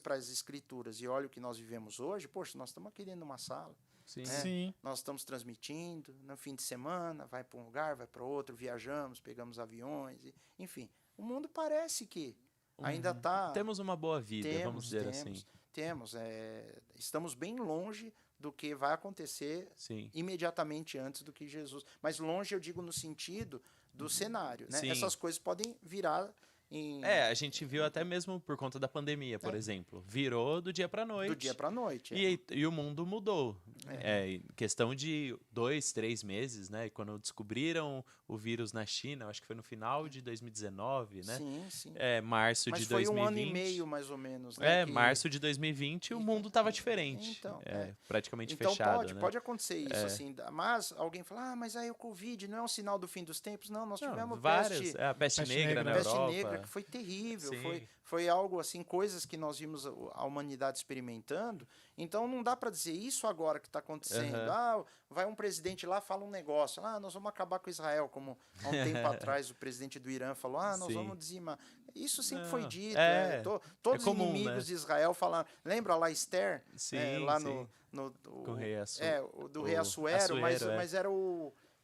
para as escrituras e olho o que nós vivemos hoje, poxa, nós estamos aqui dentro de uma sala. Nós estamos transmitindo, no fim de semana, vai para um lugar, vai para outro, viajamos, pegamos aviões, enfim. O mundo parece que ainda está... Temos uma boa vida, vamos dizer assim. Estamos bem longe do que vai acontecer imediatamente antes do que Jesus. Mas longe eu digo no sentido do cenário. Né? Essas coisas podem virar... a gente viu até mesmo por conta da pandemia, por exemplo. Virou do dia para noite. Do dia para noite. E o mundo mudou. Em questão de 2, 3 meses, né? Quando descobriram o vírus na China, acho que foi no final de 2019, né? Sim. Março de 2020. Mas foi 1 ano e meio, mais ou menos. Né? Março de 2020 o mundo estava diferente. Então, praticamente fechado. Então pode acontecer isso, assim. Mas alguém fala, mas aí o Covid não é um sinal do fim dos tempos. Não, nós tivemos a peste negra na Europa. Peste negra, que foi terrível. Foi algo assim, coisas que nós vimos a humanidade experimentando. Então não dá para dizer isso agora que está acontecendo. Vai um presidente lá, fala um negócio. Nós vamos acabar com Israel, como há um tempo atrás o presidente do Irã falou, nós vamos dizimar. Isso sempre foi dito. Todos os inimigos de Israel falaram. Lembra lá Esther? Lá no com o rei Assuero. do rei Assuero, mas era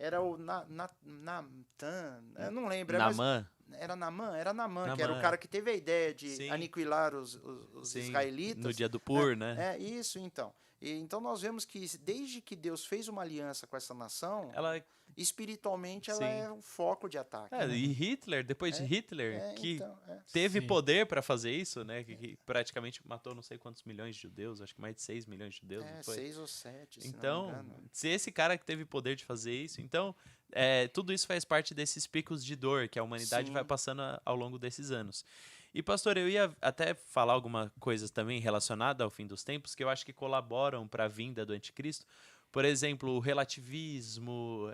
era o Natan, eu não lembro. Naamã? Era Naamã, que era o Naamã, cara que teve a ideia de Sim. aniquilar os Sim, israelitas. no dia do Pur, né? Isso, então. Então nós vemos que desde que Deus fez uma aliança com essa nação, Ela, espiritualmente ela sim. é um foco de ataque. né? E Hitler, depois de Hitler, que Então, teve Sim. poder para fazer isso, né? Que praticamente matou não sei quantos milhões de judeus, acho que mais de 6 milhões de judeus, não foi? 6 ou 7, se não me Então, engano. se esse cara que teve poder de fazer isso, então, tudo isso faz parte desses picos de dor que a humanidade Sim. vai passando ao longo desses anos. E, pastor, eu ia até falar alguma coisa também relacionada ao fim dos tempos que eu acho que colaboram para a vinda do anticristo. Por exemplo, o relativismo,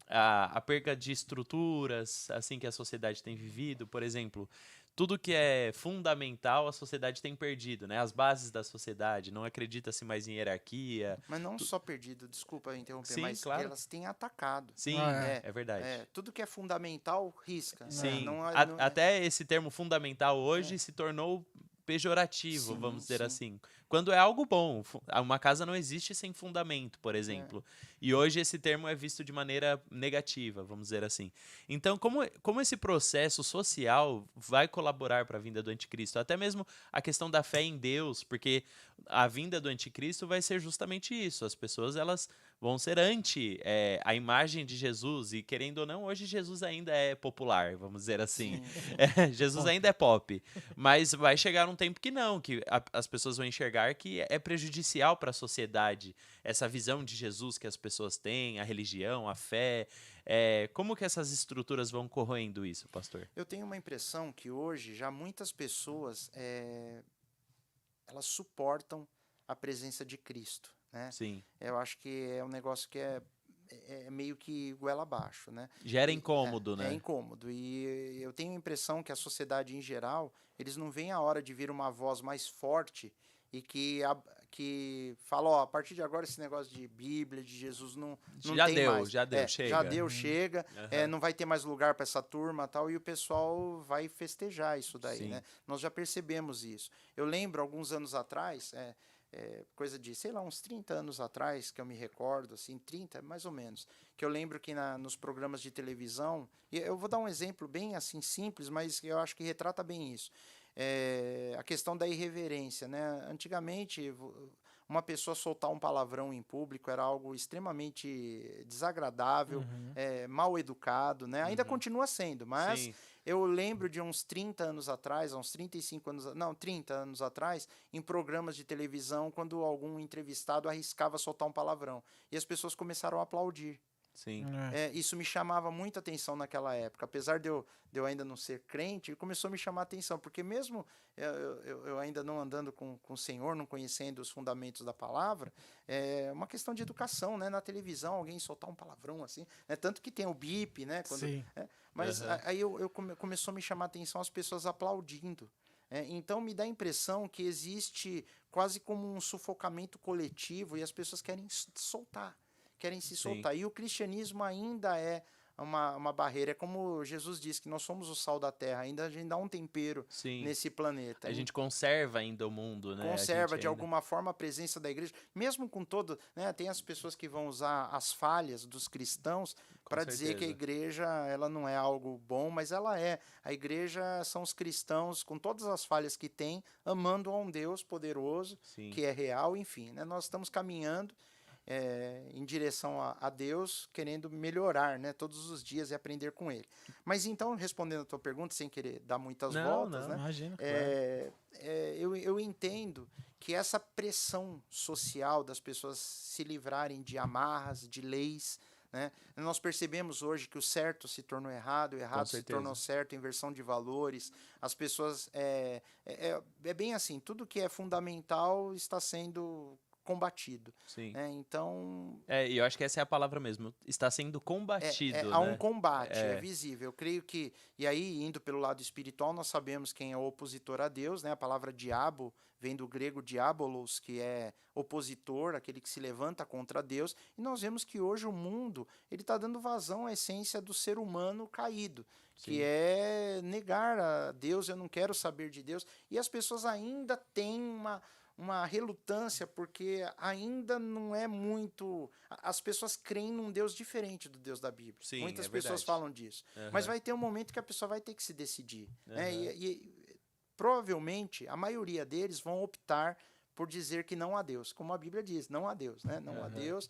a perda de estruturas assim que a sociedade tem vivido. Por exemplo, tudo que é fundamental a sociedade tem perdido, né? As bases da sociedade, não acredita-se mais em hierarquia. Mas não só perdido, desculpa interromper, Sim, mas claro. elas têm atacado. Sim, Ah, é verdade. Tudo que é fundamental, risca. Sim, Não, até esse termo fundamental hoje se tornou pejorativo, Sim, vamos dizer sim. assim. Quando é algo bom, uma casa não existe sem fundamento, por exemplo. E hoje esse termo é visto de maneira negativa, vamos dizer assim. Então, como esse processo social vai colaborar para a vinda do anticristo? Até mesmo a questão da fé em Deus, porque a vinda do anticristo vai ser justamente isso. As pessoas elas vão ser anti a imagem de Jesus e, querendo ou não, hoje Jesus ainda é popular, vamos dizer assim. Jesus ainda é pop, mas vai chegar um tempo que não, que as pessoas vão enxergar que é prejudicial para a sociedade essa visão de Jesus que as pessoas têm, a religião, a fé. Como que essas estruturas vão corroendo isso, pastor? Eu tenho uma impressão que hoje já muitas pessoas elas suportam a presença de Cristo, né? Sim. Eu acho que é um negócio que é meio que goela abaixo, né? Gera incômodo, né? É incômodo. E eu tenho a impressão que a sociedade em geral, eles não veem a hora de vir uma voz mais forte e que fala, ó, a partir de agora esse negócio de Bíblia, de Jesus não Já tem deu, mais. já deu, chega. Já deu, chega. Aham. Não vai ter mais lugar para essa turma tal, e o pessoal vai festejar isso daí, Sim. né? Nós já percebemos isso. Eu lembro, alguns anos atrás, coisa de, sei lá, uns 30 anos atrás, que eu me recordo, assim, 30, mais ou menos, que eu lembro que nos programas de televisão, e eu vou dar um exemplo bem, assim, simples, mas eu acho que retrata bem isso. A questão da irreverência, né? Antigamente, uma pessoa soltar um palavrão em público era algo extremamente desagradável, mal educado, né? Ainda continua sendo, mas Sim. eu lembro de uns 30 anos atrás, uns 35 anos, não, 30 anos atrás, em programas de televisão, quando algum entrevistado arriscava soltar um palavrão. E as pessoas começaram a aplaudir. Sim. Isso me chamava muita atenção naquela época. Apesar de eu ainda não ser crente, começou a me chamar a atenção, porque mesmo eu ainda não andando com o Senhor, não conhecendo os fundamentos da palavra, é uma questão de educação, né? Na televisão, alguém soltar um palavrão assim, né? Tanto que tem o bip, né? Sim. Mas aí começou a me chamar a atenção as pessoas aplaudindo. Então me dá a impressão que existe quase como um sufocamento coletivo e as pessoas querem soltar. Querem se soltar. E o cristianismo ainda é uma barreira. É como Jesus disse, que nós somos o sal da terra. Ainda a gente dá um tempero nesse planeta. A gente conserva ainda o mundo, né? Conserva de alguma forma a presença da igreja. Mesmo com todo... Né, tem as pessoas que vão usar as falhas dos cristãos para dizer que a igreja ela não é algo bom, mas ela é. A igreja são os cristãos, com todas as falhas que tem, amando a um Deus poderoso, que é real, enfim. Né, nós estamos caminhando em direção a Deus, querendo melhorar, né, todos os dias e aprender com Ele. Mas então, respondendo a tua pergunta, sem querer dar muitas voltas, né, imagina, claro. Eu entendo que essa pressão social das pessoas se livrarem de amarras, de leis, né, nós percebemos hoje que o certo se tornou errado, o errado se tornou certo, inversão de valores, as pessoas... É bem assim, tudo que é fundamental está sendo combatido. Sim. Então... E eu acho que essa é a palavra mesmo. Está sendo combatido, há um combate, é visível. Eu creio que... E aí, indo pelo lado espiritual, nós sabemos quem é o opositor a Deus, né? A palavra diabo vem do grego diabolos, que é opositor, aquele que se levanta contra Deus. E nós vemos que hoje o mundo ele está dando vazão à essência do ser humano caído, que é negar a Deus, eu não quero saber de Deus. E as pessoas ainda têm uma relutância, porque ainda não é muito... As pessoas creem num Deus diferente do Deus da Bíblia. Sim, Muitas é pessoas verdade. falam disso. Mas vai ter um momento que a pessoa vai ter que se decidir. Né? E provavelmente, a maioria deles vão optar por dizer que não há Deus. Como a Bíblia diz, não há Deus. Né? Não há Deus.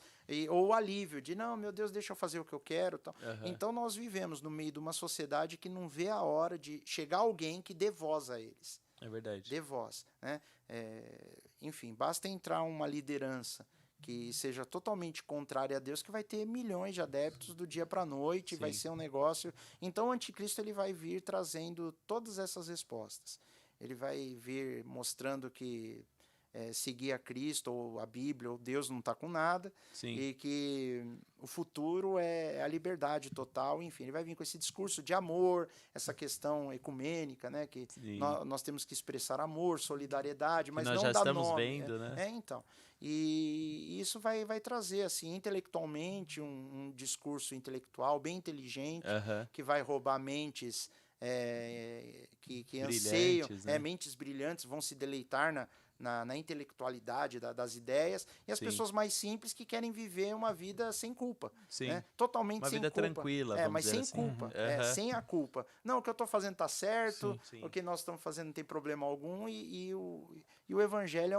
Ou o alívio de, não, meu Deus, deixa eu fazer o que eu quero. Tal. Então, nós vivemos no meio de uma sociedade que não vê a hora de chegar alguém que dê voz a eles. É verdade. Dê voz. Né? Enfim, basta entrar uma liderança que seja totalmente contrária a Deus, que vai ter milhões de adeptos do dia para a noite, vai ser um negócio... Então, o anticristo ele vai vir trazendo todas essas respostas. Ele vai vir mostrando que seguir a Cristo, ou a Bíblia, ou Deus não está com nada, e que o futuro é a liberdade total, enfim, ele vai vir com esse discurso de amor, essa questão ecumênica, né, que nós temos que expressar amor, solidariedade, mas nós não já dá estamos nome. Vendo, né? Então, e isso vai trazer, assim, intelectualmente, um discurso intelectual bem inteligente, que vai roubar mentes que anseiam, né? mentes brilhantes vão se deleitar na intelectualidade das ideias, e as pessoas mais simples que querem viver uma vida sem culpa. Né? Totalmente uma sem vida culpa. tranquila, mas sem assim. culpa. Sem a culpa. Não, o que eu estou fazendo está certo, o que nós estamos fazendo não tem problema algum, e o evangelho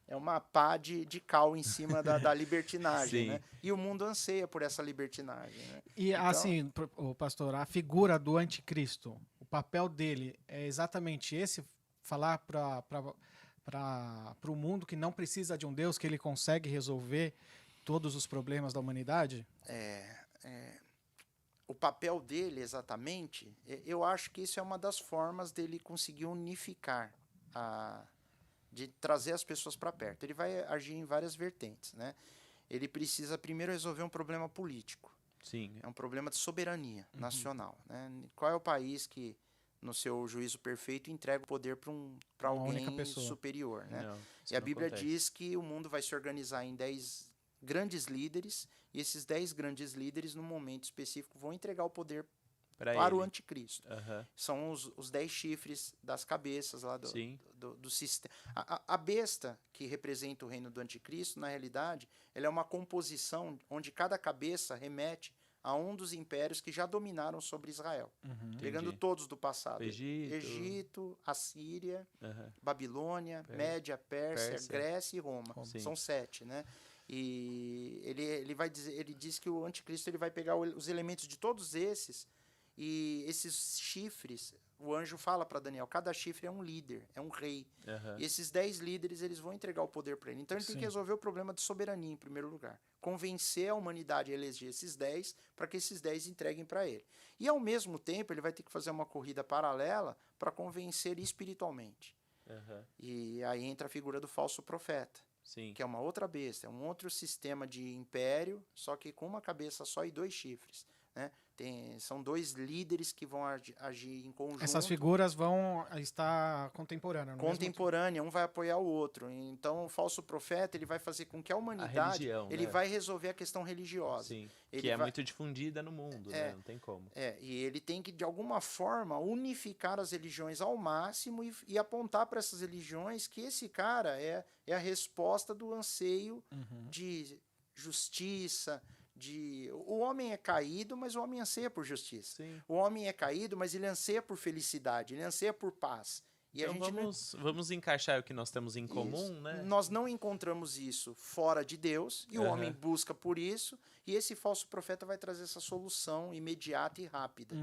é uma pá de cal em cima da libertinagem. Né? E o mundo anseia por essa libertinagem. Né? E então, assim, pastor, a figura do anticristo, o papel dele é exatamente esse? Falar para o mundo que não precisa de um Deus, que ele consegue resolver todos os problemas da humanidade? O papel dele, exatamente, eu acho que isso é uma das formas dele conseguir unificar, de trazer as pessoas para perto. Ele vai agir em várias vertentes. Né? Ele precisa primeiro resolver um problema político. É um problema de soberania nacional. Né? Qual é o país que, no seu juízo perfeito, entrega o poder para alguém superior? Né? Não, e a Bíblia diz que o mundo vai se organizar em 10 grandes líderes, e esses 10 grandes líderes, num momento específico, vão entregar o poder para o anticristo. São os 10 chifres das cabeças lá do sistema. A besta, que representa o reino do anticristo, na realidade, ela é uma composição onde cada cabeça remete a um dos impérios que já dominaram sobre Israel. Pegando todos do passado. Egito, Assíria, Babilônia, Média, Pérsia, Grécia e Roma. São 7, né? E ele diz que o anticristo ele vai pegar os elementos de todos esses, e esses chifres, o anjo fala para Daniel, cada chifre é um líder, é um rei. E esses 10 líderes, eles vão entregar o poder para ele. Então ele tem que resolver o problema de soberania em primeiro lugar. Convencer a humanidade a eleger esses 10 para que esses 10 entreguem para ele. E ao mesmo tempo ele vai ter que fazer uma corrida paralela para convencer espiritualmente. E aí entra a figura do falso profeta. Que é uma outra besta, é um outro sistema de império, só que com uma cabeça só e 2 chifres. Né? São 2 líderes que vão agir em conjunto. Essas figuras vão estar contemporâneas. Contemporânea, um vai apoiar o outro. Então, o falso profeta ele vai fazer com que a humanidade ele vai resolver a questão religiosa. Que é muito difundida no mundo, né? Não tem como. E ele tem que, de alguma forma, unificar as religiões ao máximo e apontar para essas religiões que esse cara é a resposta do anseio de justiça. O homem é caído, mas o homem anseia por justiça. O homem é caído, mas ele anseia por felicidade, ele anseia por paz. E então a gente vamos encaixar o que nós temos em comum, né? Nós não encontramos isso fora de Deus, e o homem busca por isso, e esse falso profeta vai trazer essa solução imediata e rápida.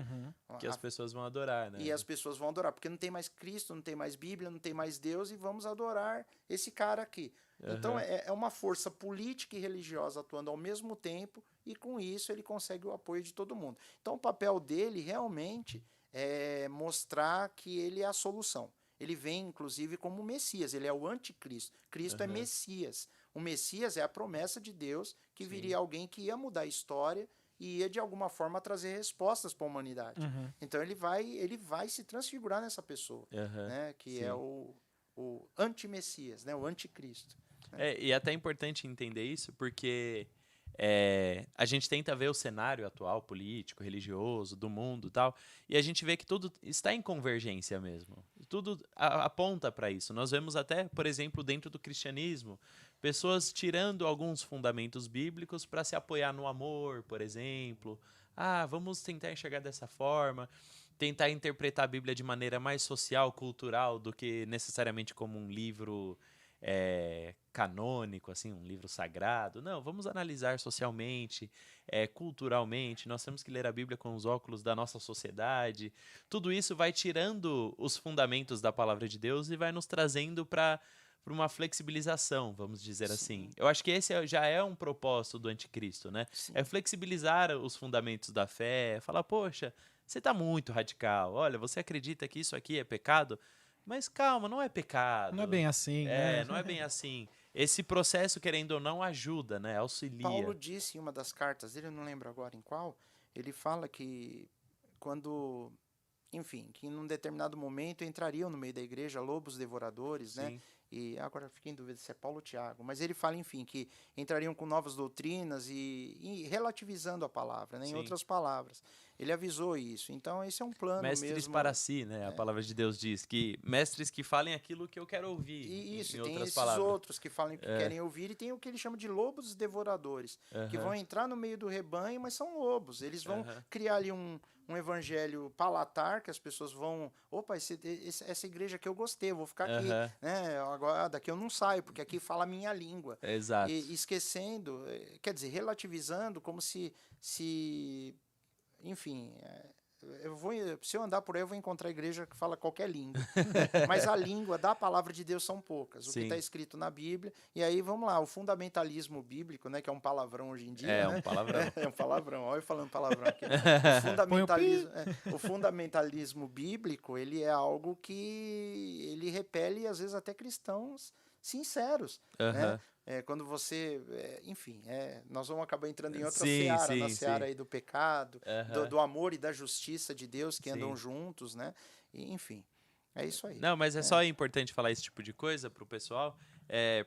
Que as pessoas vão adorar, né? E as pessoas vão adorar, porque não tem mais Cristo, não tem mais Bíblia, não tem mais Deus, e vamos adorar esse cara aqui. Então é uma força política e religiosa atuando ao mesmo tempo, e com isso ele consegue o apoio de todo mundo. Então o papel dele realmente é mostrar que ele é a solução. Ele vem, inclusive, como Messias, ele é o anticristo. Cristo é Messias. O Messias é a promessa de Deus que viria alguém que ia mudar a história e ia, de alguma forma, trazer respostas para a humanidade. Então ele vai se transfigurar nessa pessoa, né, que é o anti-Messias, né, o anticristo. E é até importante entender isso, porque A gente tenta ver o cenário atual, político, religioso, do mundo e tal, e a gente vê que tudo está em convergência mesmo. Tudo aponta para isso. Nós vemos até, por exemplo, dentro do cristianismo, pessoas tirando alguns fundamentos bíblicos para se apoiar no amor, por exemplo. Vamos tentar enxergar dessa forma, tentar interpretar a Bíblia de maneira mais social, cultural, do que necessariamente como um livro canônico, assim, um livro sagrado. Não, vamos analisar socialmente, culturalmente. Nós temos que ler a Bíblia com os óculos da nossa sociedade. Tudo isso vai tirando os fundamentos da palavra de Deus e vai nos trazendo para uma flexibilização, vamos dizer assim. Eu acho que esse já é um propósito do anticristo, né? Sim. É flexibilizar os fundamentos da fé, falar, poxa, você está muito radical. Olha, você acredita que isso aqui é pecado? Mas calma, não é pecado. Não é bem assim, né? Não é bem assim. Esse processo, querendo ou não, ajuda, né? Auxilia. Paulo disse em uma das cartas dele, eu não lembro agora em qual, ele fala que quando, enfim, que em um determinado momento entrariam no meio da igreja lobos devoradores, Sim. né? E agora fiquei em dúvida se é Paulo ou Tiago, mas ele fala, enfim, que entrariam com novas doutrinas e relativizando a palavra, né? Em Sim. outras palavras. Ele avisou isso. Então, esse é um plano Mestres mesmo. para si, né? A palavra de Deus diz que mestres que falem aquilo que eu quero ouvir. E isso, em tem outras esses palavras. outros que falam que querem ouvir, e tem o que ele chama de lobos devoradores, que vão entrar no meio do rebanho, mas são lobos. Eles vão criar ali um evangelho palatar, que as pessoas vão, opa, essa igreja aqui eu gostei, eu vou ficar aqui, né? Agora, daqui eu não saio, porque aqui fala a minha língua. Exato. E esquecendo, quer dizer, relativizando como se enfim, se eu andar por aí, eu vou encontrar igreja que fala qualquer língua. Mas a língua da palavra de Deus são poucas. O que está escrito na Bíblia. E aí, vamos lá, o fundamentalismo bíblico, né, que é um palavrão hoje em dia. Um palavrão. É um palavrão. Olha eu falando palavrão aqui. O fundamentalismo bíblico, ele é algo que ele repele, às vezes, até cristãos sinceros, né? Quando você, enfim, nós vamos acabar entrando em outra seara, na seara aí do pecado, do amor e da justiça de Deus que andam juntos, né? E, enfim, é isso aí. Não, mas é só importante falar esse tipo de coisa pro pessoal,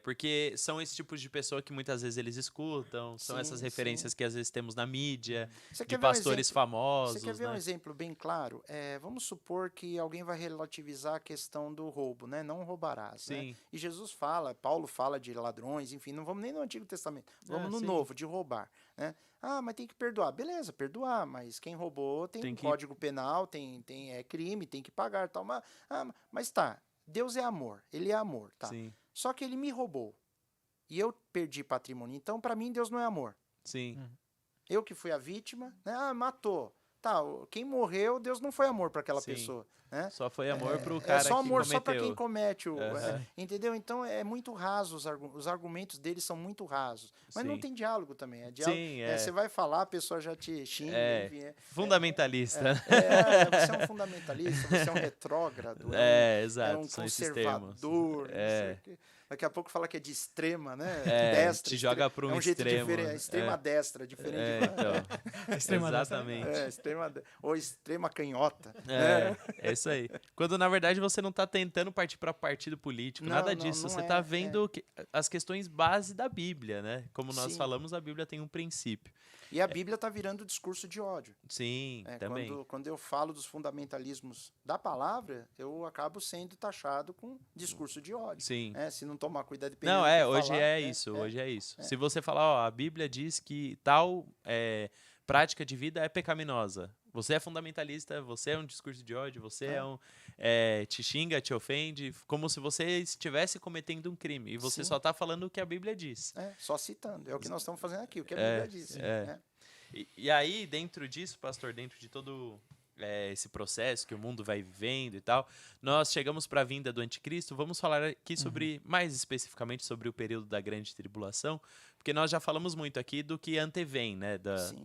porque são esses tipos de pessoa que muitas vezes eles escutam, são essas referências que às vezes temos na mídia, de pastores famosos. Você quer ver um exemplo bem claro? Vamos supor que alguém vai relativizar a questão do roubo, né? Não roubarás, né? E Jesus fala, Paulo fala de ladrões, enfim, não vamos nem no Antigo Testamento, vamos no Novo, de roubar, né? Mas tem que perdoar. Beleza, perdoar, mas quem roubou tem código penal, é crime, tem que pagar, tal. Mas tá, Deus é amor, ele é amor, tá? Sim. Só que ele me roubou e eu perdi patrimônio. Então, para mim, Deus não é amor. Sim. Eu que fui a vítima, né? Matou. Tá, quem morreu, Deus não foi amor para aquela pessoa. Né? Só foi amor pro cara que cometeu. É só amor só para quem comete. Entendeu? Então, é muito raso, os argumentos deles são muito rasos. Mas não tem diálogo também. Você vai falar, a pessoa já te xinga. Enfim, fundamentalista. Você é um fundamentalista, você é um retrógrado. Exato. É um conservador. Daqui a pouco fala que é de extrema, né? Destra. Te joga para um jeito extremo. Diferente, extrema destra, diferente de... Extrema exatamente. Ou extrema canhota. É isso aí. Quando, na verdade, você não está tentando partir para partido político, nada disso. Você está vendo as questões base da Bíblia, né? Como nós falamos, a Bíblia tem um princípio. E a Bíblia está virando discurso de ódio. Sim, também. Quando eu falo dos fundamentalismos da palavra, eu acabo sendo taxado com discurso de ódio. Sim. Se não tomar cuidado... Não, hoje é isso. Se você falar, a Bíblia diz que tal prática de vida é pecaminosa. Você é fundamentalista, você é um discurso de ódio, você te xinga, te ofende, como se você estivesse cometendo um crime. E você só está falando o que a Bíblia diz. Só citando. É o que nós estamos fazendo aqui, o que a Bíblia diz. E aí, dentro disso, pastor, dentro de todo esse processo que o mundo vai vivendo e tal, nós chegamos para a vinda do anticristo. Vamos falar aqui sobre, mais especificamente, sobre o período da grande tribulação, porque nós já falamos muito aqui do que antevém, né,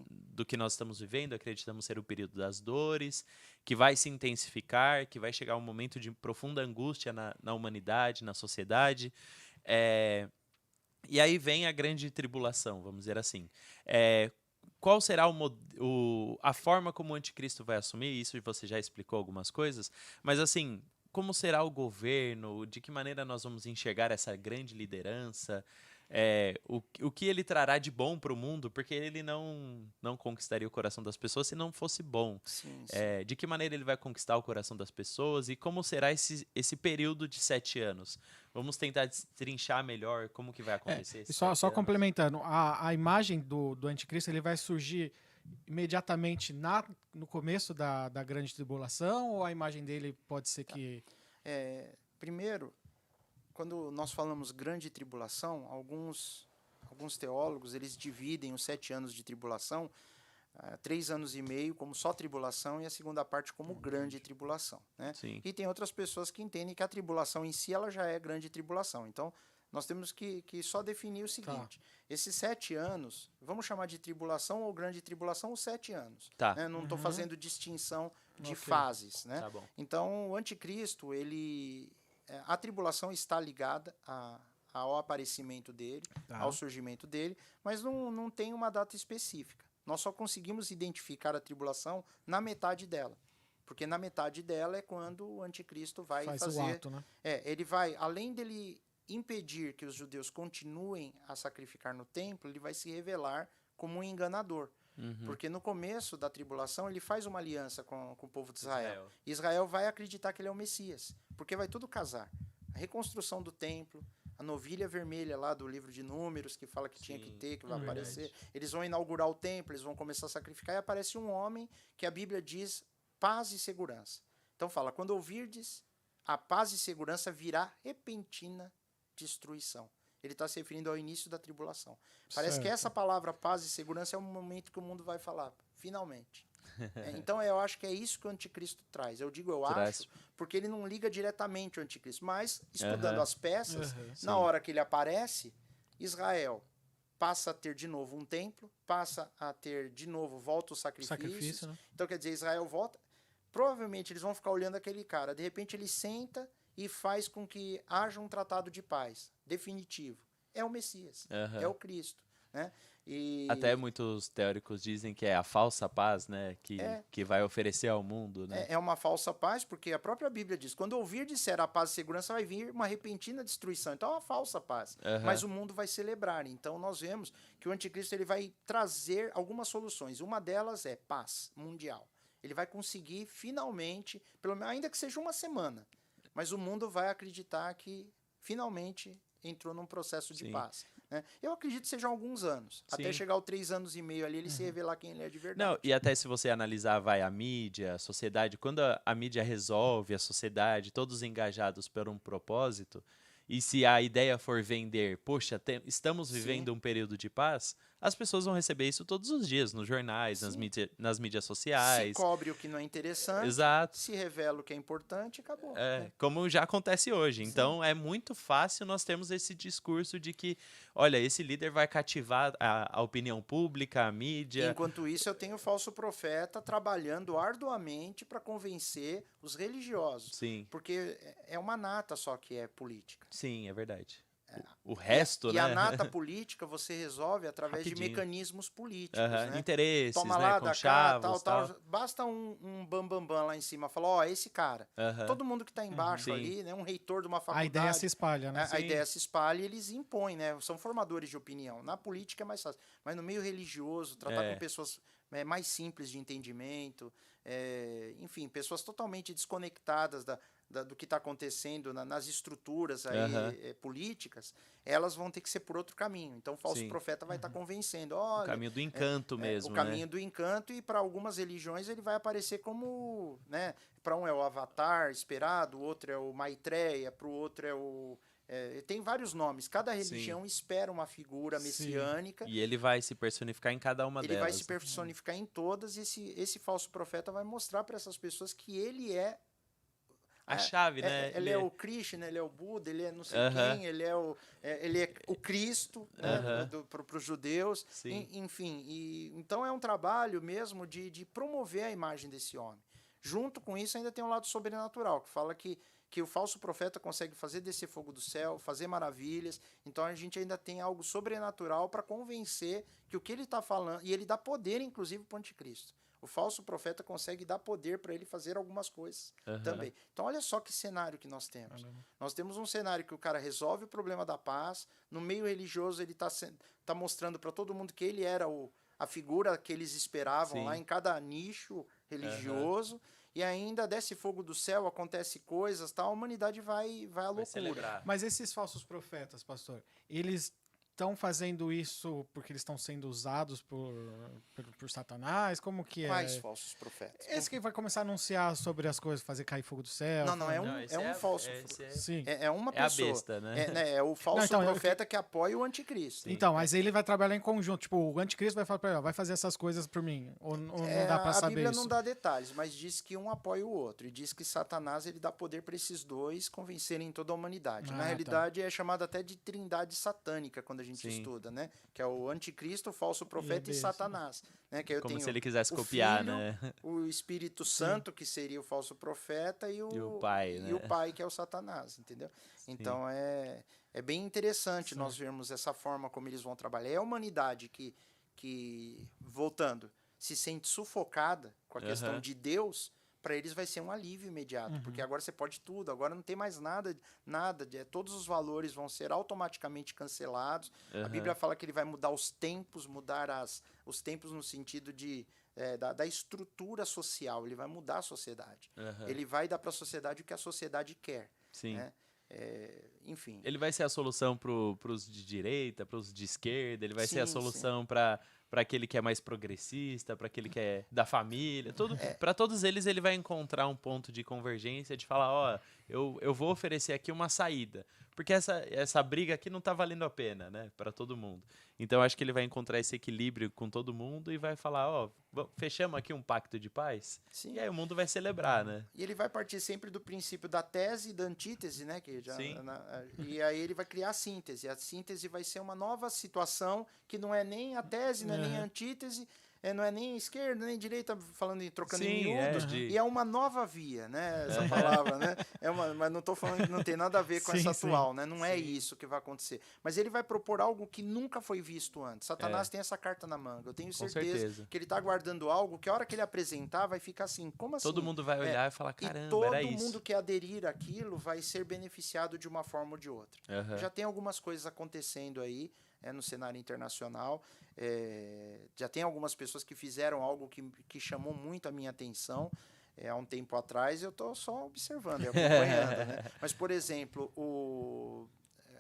do que nós estamos vivendo. Acreditamos ser o período das dores, que vai se intensificar, que vai chegar um momento de profunda angústia na humanidade, na sociedade. E aí vem a grande tribulação, vamos dizer assim. Qual será a forma como o anticristo vai assumir? Isso você já explicou algumas coisas, mas assim, como será o governo? De que maneira nós vamos enxergar essa grande liderança? o que ele trará de bom para o mundo, porque ele não conquistaria o coração das pessoas se não fosse bom. Sim, sim. De que maneira ele vai conquistar o coração das pessoas e como será esse período de 7 anos? Vamos tentar destrinchar melhor como que vai acontecer E esses só 7 anos. complementando, a imagem do anticristo ele vai surgir imediatamente no começo da grande tribulação, ou a imagem dele pode ser que... Primeiro, quando nós falamos grande tribulação, alguns teólogos eles dividem os 7 anos de tribulação, 3 anos e meio como só tribulação e a segunda parte como grande tribulação, né? Sim. E tem outras pessoas que entendem que a tribulação em si ela já é grande tribulação. Então, nós temos que só definir o seguinte: esses 7 anos, vamos chamar de tribulação ou grande tribulação os 7 anos. Tá. Né? Não estou fazendo distinção de Ok. fases, né? Tá bom. Então, o anticristo, a tribulação está ligada ao aparecimento dele, Tá. ao surgimento dele, mas não tem uma data específica. Nós só conseguimos identificar a tribulação na metade dela. Porque na metade dela é quando o anticristo vai Faz fazer... o ato, né? Ele vai, além dele impedir que os judeus continuem a sacrificar no templo, ele vai se revelar como um enganador. Porque no começo da tribulação ele faz uma aliança com o povo de Israel. Israel vai acreditar que ele é o Messias, porque vai tudo casar. A reconstrução do templo, a novilha vermelha lá do livro de Números, que fala que tinha que ter, que vai aparecer. Eles vão inaugurar o templo, eles vão começar a sacrificar, e aparece um homem que a Bíblia diz paz e segurança. Então fala, quando ouvirdes, a paz e segurança virá repentina destruição. Ele está se referindo ao início da tribulação. Parece que essa palavra paz e segurança é o momento que o mundo vai falar, finalmente. Então eu acho que é isso que o anticristo traz. Eu acho, porque ele não liga diretamente ao anticristo, mas estudando as peças, na hora que ele aparece, Israel passa a ter de novo um templo, passa a ter de novo, volta os sacrifícios. Né? Então quer dizer, Israel volta. Provavelmente eles vão ficar olhando aquele cara. De repente ele senta e faz com que haja um tratado de paz definitivo. É o Messias, é o Cristo, né? E até muitos teóricos dizem que é a falsa paz, né, que vai oferecer ao mundo, né? É uma falsa paz, porque a própria Bíblia diz, quando ouvir disser a paz e segurança, vai vir uma repentina destruição. Então é uma falsa paz, mas o mundo vai celebrar. Então nós vemos que o anticristo ele vai trazer algumas soluções. Uma delas é paz mundial. Ele vai conseguir finalmente, pelo menos ainda que seja uma semana, mas o mundo vai acreditar que finalmente entrou num processo de paz. Né? Eu acredito que sejam alguns anos, até chegar aos 3 anos e meio ali, ele se revelar quem ele é de verdade. Não, e até se você analisar, a mídia, a sociedade, quando a mídia resolve, a sociedade, todos engajados por um propósito, e se a ideia for vender, poxa, estamos vivendo um período de paz, as pessoas vão receber isso todos os dias, nos jornais, nas mídias sociais. Se cobre o que não é interessante, Exato. se revela o que é importante e acabou. Como já acontece hoje. Então, é muito fácil nós termos esse discurso de que, olha, esse líder vai cativar a opinião pública, a mídia. Enquanto isso, eu tenho o falso profeta trabalhando arduamente para convencer os religiosos. Sim. Porque é uma nata só que é política. Sim, é verdade. O resto, e né? a nata política você resolve através de mecanismos políticos, né? Interesses, toma né? lá, dá cá, tal. Basta um bambambam lá em cima, falar, ó, esse cara. Todo mundo que está embaixo ali, né? Um reitor de uma faculdade. A ideia se espalha, né? A ideia se espalha e eles impõem, né? São formadores de opinião. Na política é mais fácil. Mas no meio religioso, tratar com pessoas mais simples de entendimento, enfim, pessoas totalmente desconectadas do que está acontecendo nas estruturas aí, políticas, elas vão ter que ser por outro caminho. Então o falso profeta vai estar convencendo. Olha, o caminho do encanto mesmo. O caminho do encanto, e para algumas religiões ele vai aparecer como, né? Para um é o Avatar esperado, o outro é o Maitreya, para o outro é o... tem vários nomes. Cada religião espera uma figura messiânica. E ele vai se personificar em cada uma delas. Ele vai se personificar em todas, e esse falso profeta vai mostrar para essas pessoas que ele é a chave, né? Ele é o Krishna, ele é o Buda, ele é não sei quem, ele é o Cristo, né, para os judeus. Enfim, então é um trabalho mesmo de promover a imagem desse homem. Junto com isso ainda tem um lado sobrenatural, que fala que o falso profeta consegue fazer descer fogo do céu, fazer maravilhas. Então a gente ainda tem algo sobrenatural para convencer que o que ele está falando, e ele dá poder inclusive para o anticristo. O falso profeta consegue dar poder para ele fazer algumas coisas também. Então, olha só que cenário que nós temos. Nós temos um cenário que o cara resolve o problema da paz, no meio religioso ele tá mostrando para todo mundo que ele era a figura que eles esperavam lá em cada nicho religioso, e ainda desce fogo do céu, acontece coisas, tal, a humanidade vai à loucura. Celebrar. Mas esses falsos profetas, pastor, eles estão fazendo isso porque eles estão sendo usados por Satanás? Como que é? Quais falsos profetas? Esse que vai começar a anunciar sobre as coisas, fazer cair fogo do céu. Não, é um falso. Sim. É uma É a pessoa. besta, né? É o falso profeta que apoia o anticristo. Então, mas ele vai trabalhar em conjunto. Tipo, o anticristo vai falar pra ele, ó, vai fazer essas coisas por mim. Ou não dá pra saber A Bíblia isso? não dá detalhes, mas diz que um apoia o outro. E diz que Satanás ele dá poder para esses dois convencerem toda a uma Na realidade, é chamado até de trindade satânica quando a gente estuda, né? Que é o anticristo, o falso profeta e Satanás. Né? Que eu Como tenho se ele quisesse o copiar, filho, né? o Espírito Santo, que seria o falso profeta, e o pai, né? E o pai, que é o Satanás, entendeu? Sim. Então, é bem interessante nós vermos essa forma como eles vão trabalhar. É a humanidade que voltando, se sente sufocada com a questão de Deus, para eles vai ser um alívio imediato, porque agora você pode tudo, agora não tem mais nada, todos os valores vão ser automaticamente cancelados. A Bíblia fala que ele vai mudar os tempos, os tempos no sentido da estrutura social, ele vai mudar a sociedade. Ele vai dar para a sociedade o que a sociedade quer. Sim. Né? Enfim. Ele vai ser a solução para os de direita, para os de esquerda, ele vai ser a solução para aquele que é mais progressista, para aquele que é da família, para todos eles ele vai encontrar um ponto de convergência, de falar, ó, eu vou oferecer aqui uma saída, porque essa briga aqui não tá valendo a pena, né, para todo mundo. Então acho que ele vai encontrar esse equilíbrio com todo mundo e vai falar, ó, fechamos aqui um pacto de paz. Sim. E aí o mundo vai celebrar, né? E ele vai partir sempre do princípio da tese e da antítese, né? E aí ele vai criar a síntese. A síntese vai ser uma nova situação que não é nem a tese, não é nem a antítese, não é nem esquerda, nem direita, trocando em miúdos. E é uma nova via, né? Essa palavra, né? Mas não estou falando que não tem nada a ver com essa atual, né? Não é isso que vai acontecer. Mas ele vai propor algo que nunca foi visto antes. Satanás tem essa carta na manga. Eu tenho certeza que ele está guardando algo que a hora que ele apresentar vai ficar assim, como assim? Todo mundo vai olhar e falar, caramba, todo era isso. mundo que aderir àquilo vai ser beneficiado de uma forma ou de outra. Já tem algumas coisas acontecendo aí, no cenário internacional. Já tem algumas pessoas que fizeram algo que chamou muito a minha atenção há um tempo atrás, eu estou só observando e acompanhando. Né? Mas, por exemplo,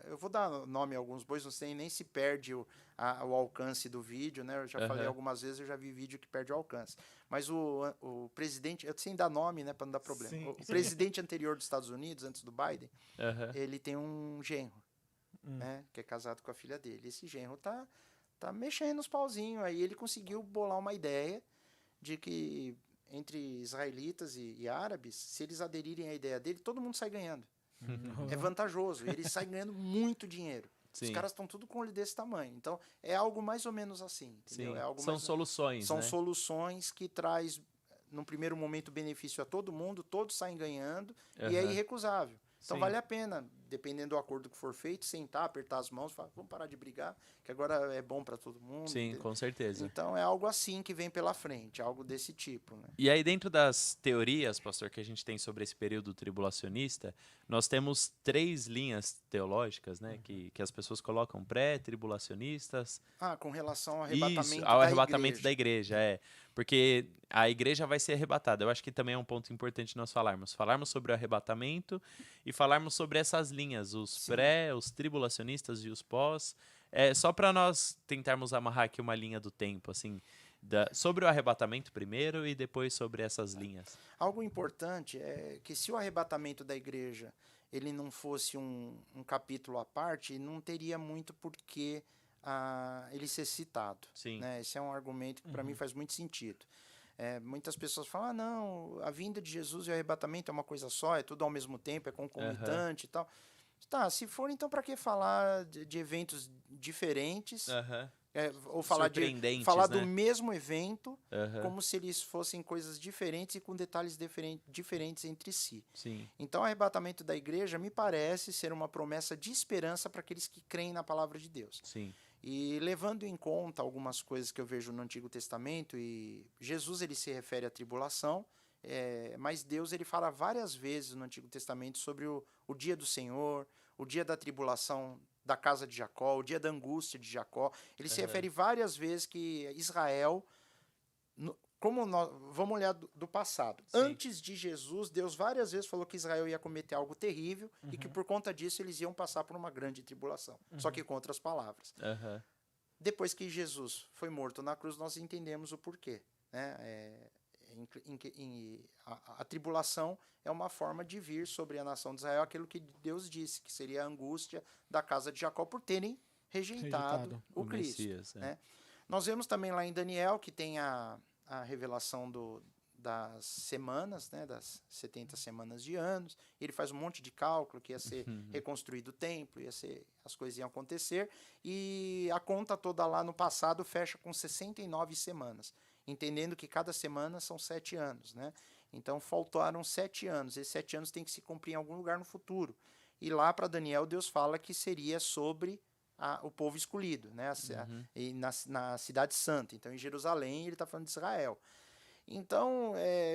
eu vou dar nome a alguns bois, não sei nem se perde o alcance do vídeo, né? Eu já falei algumas vezes, eu já vi vídeo que perde o alcance. Mas o presidente, eu sem dar nome, né, para não dar problema. O presidente anterior dos Estados Unidos, antes do Biden, ele tem um genro. Né, que é casado com a filha dele. Esse genro tá mexendo os pauzinhos. Aí ele conseguiu bolar uma ideia de que entre israelitas e árabes, se eles aderirem à ideia dele, todo mundo sai ganhando. É vantajoso. Ele sai ganhando muito dinheiro. Sim. Os caras estão tudo com olho desse tamanho. Então, é algo mais ou menos assim. Entendeu? São soluções. São soluções que traz, num primeiro momento, benefício a todo mundo, todos saem ganhando, e é irrecusável. Então vale a pena, dependendo do acordo que for feito, sentar, apertar as mãos, falar, vamos parar de brigar, que agora é bom para todo mundo. Sim, entendeu? Com certeza. Então é algo assim que vem pela frente, algo desse tipo. Né? E aí dentro das teorias, pastor, que a gente tem sobre esse período tribulacionista, nós temos 3 linhas teológicas, né, que as pessoas colocam: pré-tribulacionistas. Com relação ao arrebatamento ao arrebatamento da igreja, porque a igreja vai ser arrebatada. Eu acho que também é um ponto importante nós falarmos sobre o arrebatamento e falarmos sobre essas linhas, os pré, os tribulacionistas e os pós, só para nós tentarmos amarrar aqui uma linha do tempo, assim, sobre o arrebatamento primeiro e depois sobre essas linhas. Algo importante é que se o arrebatamento da igreja ele não fosse um capítulo à parte, não teria muito porquê ele ser citado. Sim. Né? Esse é um argumento que para mim faz muito sentido. Muitas pessoas falam, não, a vinda de Jesus e o arrebatamento é uma coisa só, é tudo ao mesmo tempo, é concomitante e tal. Tá, se for, então para que falar de eventos diferentes? Ou falar do mesmo evento, como se eles fossem coisas diferentes e com detalhes diferentes entre si. Sim. Então, o arrebatamento da igreja me parece ser uma promessa de esperança para aqueles que creem na palavra de Deus. Sim. E levando em conta algumas coisas que eu vejo no Antigo Testamento, e Jesus ele se refere à tribulação, mas Deus ele fala várias vezes no Antigo Testamento sobre o dia do Senhor, o dia da tribulação da casa de Jacó, o dia da angústia de Jacó. Ele se refere várias vezes que Israel, vamos olhar do passado. Sim. Antes de Jesus, Deus várias vezes falou que Israel ia cometer algo terrível e que por conta disso eles iam passar por uma grande tribulação. Só que com outras palavras. Depois que Jesus foi morto na cruz, nós entendemos o porquê, né? A tribulação é uma forma de vir sobre a nação de Israel aquilo que Deus disse, que seria a angústia da casa de Jacó por terem rejeitado o Cristo. Messias, né? Nós vemos também lá em Daniel que tem a revelação das semanas, né, das 70 semanas de anos. Ele faz um monte de cálculo que ia ser reconstruído o templo, as coisas iam acontecer, e a conta toda lá no passado fecha com 69 semanas, entendendo que cada semana são 7 anos. Né? Então faltaram 7 anos. Esses 7 anos têm que se cumprir em algum lugar no futuro. E lá para Daniel, Deus fala que seria sobre o povo escolhido, né? E na cidade santa. Então, em Jerusalém, ele está falando de Israel. Então,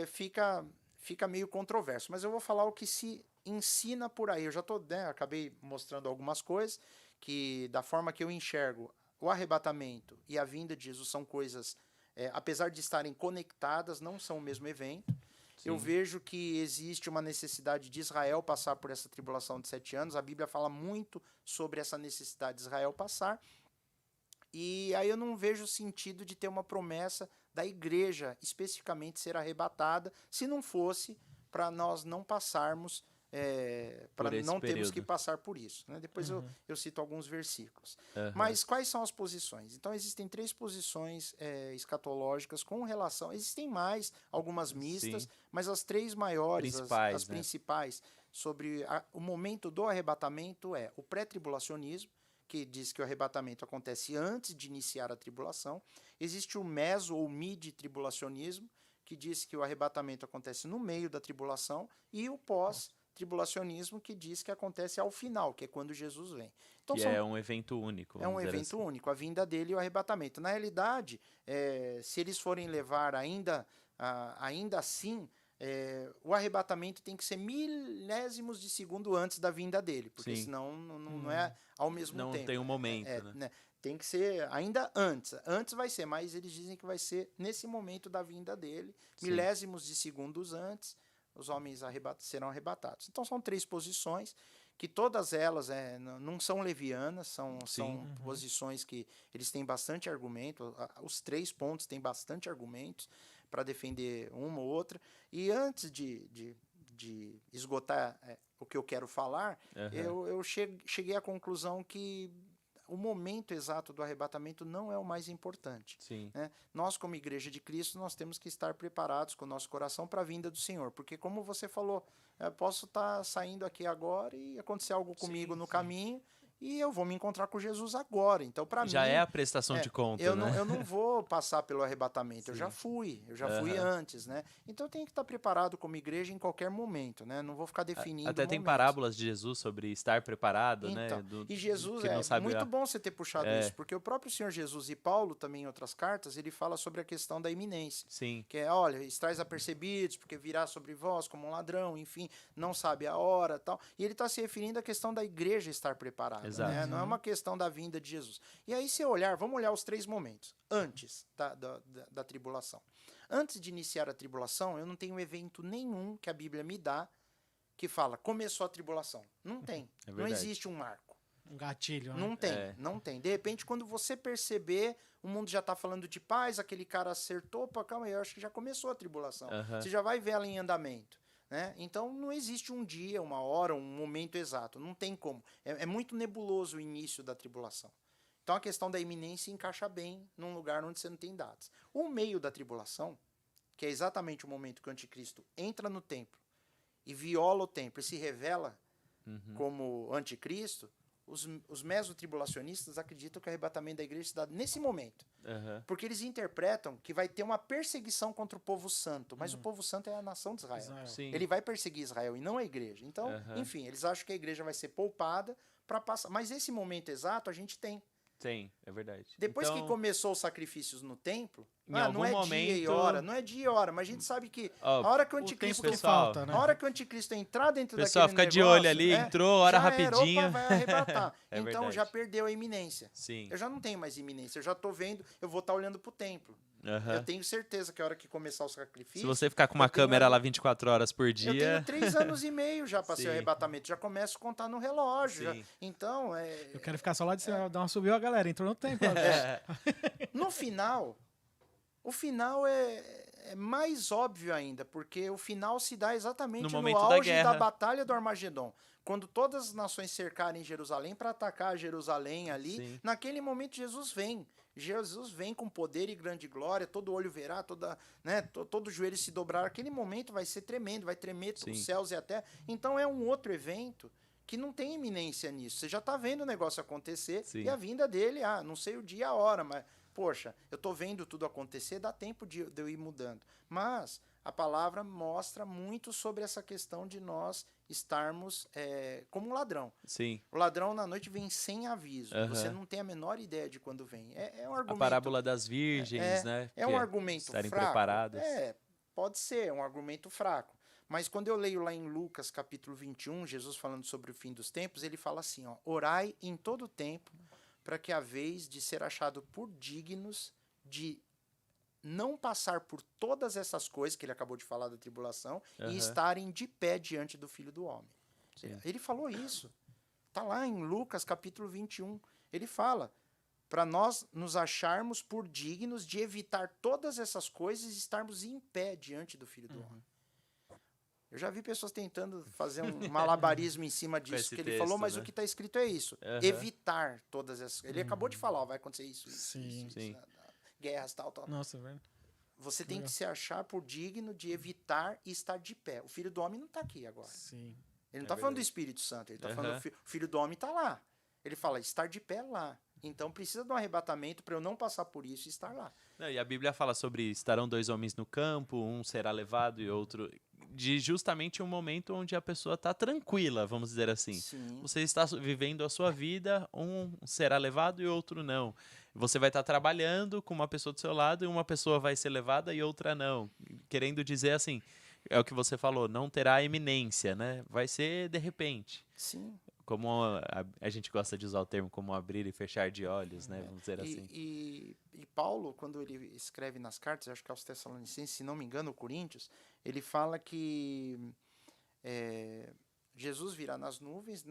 fica meio controverso. Mas eu vou falar o que se ensina por aí. Eu já acabei mostrando algumas coisas, que da forma que eu enxergo o arrebatamento e a vinda de Jesus são coisas, apesar de estarem conectadas, não são o mesmo evento. Sim. Eu vejo que existe uma necessidade de Israel passar por essa tribulação de 7 anos. A Bíblia fala muito sobre essa necessidade de Israel passar. E aí eu não vejo sentido de ter uma promessa da igreja especificamente ser arrebatada, se não fosse para nós não passarmos, para não termos que passar por isso. Né? Depois eu cito alguns versículos. Mas quais são as posições? Então existem 3 posições escatológicas com relação... Existem mais, algumas mistas, sim, mas as 3 maiores, as principais, sobre o momento do arrebatamento é o pré-tribulacionismo, que diz que o arrebatamento acontece antes de iniciar a tribulação. Existe o meso ou mid-tribulacionismo, que diz que o arrebatamento acontece no meio da tribulação, e o pós-tribulacionismo, que diz que acontece ao final, que é quando Jesus vem. Então, que é um evento único. É um evento único, a vinda dele e o arrebatamento. Na realidade, se eles forem levar ainda assim... o arrebatamento tem que ser milésimos de segundo antes da vinda dele, porque sim, senão não é ao mesmo tempo. Não tem um momento, né? Tem que ser ainda antes. Antes vai ser, mas eles dizem que vai ser nesse momento da vinda dele, sim, milésimos de segundos antes, os homens serão arrebatados. Então são 3 posições, que todas elas não são levianas, são posições que eles têm bastante argumento, os 3 pontos têm bastante argumentos para defender uma ou outra. E antes de esgotar o que eu quero falar, eu cheguei à conclusão que o momento exato do arrebatamento não é o mais importante. Sim. Né? Nós, como Igreja de Cristo, nós temos que estar preparados com o nosso coração para a vinda do Senhor. Porque, como você falou, eu posso estar saindo aqui agora e acontecer algo comigo no caminho, e eu vou me encontrar com Jesus agora. Então, para mim... Já é a prestação de conta, eu não vou passar pelo arrebatamento. Sim. Eu já fui antes, né? Então, eu tenho que estar preparado como igreja em qualquer momento, né? Não vou ficar definindo Até tem parábolas de Jesus sobre estar preparado, então, né? E Jesus, muito bom você ter puxado isso, porque o próprio Senhor Jesus e Paulo, também em outras cartas, ele fala sobre a questão da iminência. Sim. Que olha, estáis apercebidos, porque virá sobre vós como um ladrão, enfim, não sabe a hora, tal. E ele está se referindo à questão da igreja estar preparada. Né? Não é uma questão da vinda de Jesus. E aí, vamos olhar os 3 momentos antes da tribulação. Antes de iniciar a tribulação, eu não tenho evento nenhum que a Bíblia me dá que fala, começou a tribulação. Não tem. Não existe um marco. Um gatilho, né? Não tem, não tem. De repente, quando você perceber, o mundo já está falando de paz, aquele cara acertou, calma aí, eu acho que já começou a tribulação. Você já vai ver ela em andamento. Né? Então não existe um dia, uma hora, um momento exato, não tem como. É muito nebuloso o início da tribulação. Então a questão da iminência encaixa bem num lugar onde você não tem datas. O meio da tribulação, que é exatamente o momento que o anticristo entra no templo e viola o templo e se revela como anticristo, os mesotribulacionistas acreditam que o arrebatamento da igreja se dá nesse momento. Porque eles interpretam que vai ter uma perseguição contra o povo santo, mas o povo santo é a nação de Israel. Ele vai perseguir Israel e não a igreja. Então, enfim, eles acham que a igreja vai ser poupada para passar. Mas esse momento exato a gente tem. Sim, é verdade. Depois que Então, começou os sacrifícios no templo, em não algum é dia e momento- hora, não é dia e hora, mas a gente sabe que ó, a hora que o O tempo anticristo, que pessoal, falta, né? a hora que o anticristo entrar dentro pessoal, daquele fica de negócio, olho ali, entrou, hora já era, rapidinho. opa, vai arrebatar. É Então verdade. já perdeu a iminência. Sim. Eu já não tenho mais iminência, eu já tô vendo, eu vou estar olhando pro templo. Aham. Eu tenho certeza que a hora que começar o sacrifício... Se você ficar com uma eu tenho câmera ali- lá 24 horas por Eu tenho dia. 3 anos e meio já para ser o Sim. arrebatamento. Já começo a contar no relógio. Sim. Então, Eu quero ficar só lá de cima, dar uma subiu a galera, entrou no tempo agora. no final, o final é mais óbvio ainda, porque o final se dá exatamente No no momento da auge guerra. da Batalha do Armagedon. Quando todas as nações cercarem Jerusalém para atacar Jerusalém ali, Sim. naquele momento Jesus vem. Jesus vem com poder e grande glória, todo olho verá, todo joelho se dobrar. Aquele momento vai ser tremendo, vai tremer Sim. os céus e a terra. Então é um outro evento que não tem iminência nisso. Você já está vendo o negócio acontecer Sim. e a vinda dele, não sei o dia e a hora, mas, poxa, eu estou vendo tudo acontecer, dá tempo de eu ir mudando. Mas a palavra mostra muito sobre essa questão de nós estarmos como um ladrão. Sim. O ladrão na noite vem sem aviso. Aham. Você não tem a menor ideia de quando vem. É um A argumento. parábola das virgens, né? É um Que argumento estarem fraco. preparadas. Pode ser um argumento fraco. Mas quando eu leio lá em Lucas, capítulo 21, Jesus falando sobre o fim dos tempos, ele fala assim, orai em todo tempo, para que a vez de ser achado por dignos de não passar por todas essas coisas que ele acabou de falar da tribulação Aham. e estarem de pé diante do Filho do Homem. Sim. Ele falou isso. Está lá em Lucas, capítulo 21. Ele fala, para nós nos acharmos por dignos de evitar todas essas coisas e estarmos em pé diante do Filho do Homem. Eu já vi pessoas tentando fazer um malabarismo em cima disso esse que ele texto, falou, mas né? o que está escrito é isso. Aham. Evitar todas essas... Ele acabou de falar, vai acontecer isso, Sim. Sim. guerras, tal. Nossa, velho. Você tem Legal. que se achar por digno de evitar e estar de pé. O Filho do Homem não está aqui agora. Sim. Ele não está falando do Espírito Santo, ele está falando Aham. o Filho do Homem está lá. Ele fala, estar de pé lá. Então precisa de um arrebatamento para eu não passar por isso e estar lá. Não, e a Bíblia fala sobre estarão 2 homens no campo, um será levado e outro... De justamente um momento onde a pessoa está tranquila, vamos dizer assim. Sim. Você está vivendo a sua vida, um será levado e outro não. Você vai estar trabalhando com uma pessoa do seu lado e uma pessoa vai ser levada e outra não. Querendo dizer assim, é o que você falou, não terá eminência, né? Vai ser de repente. Sim. Como a gente gosta de usar o termo como abrir e fechar de olhos, né? Vamos dizer assim. E Paulo, quando ele escreve nas cartas, acho que aos Tessalonicenses, se não me engano, Coríntios, ele fala que Jesus virá nas nuvens,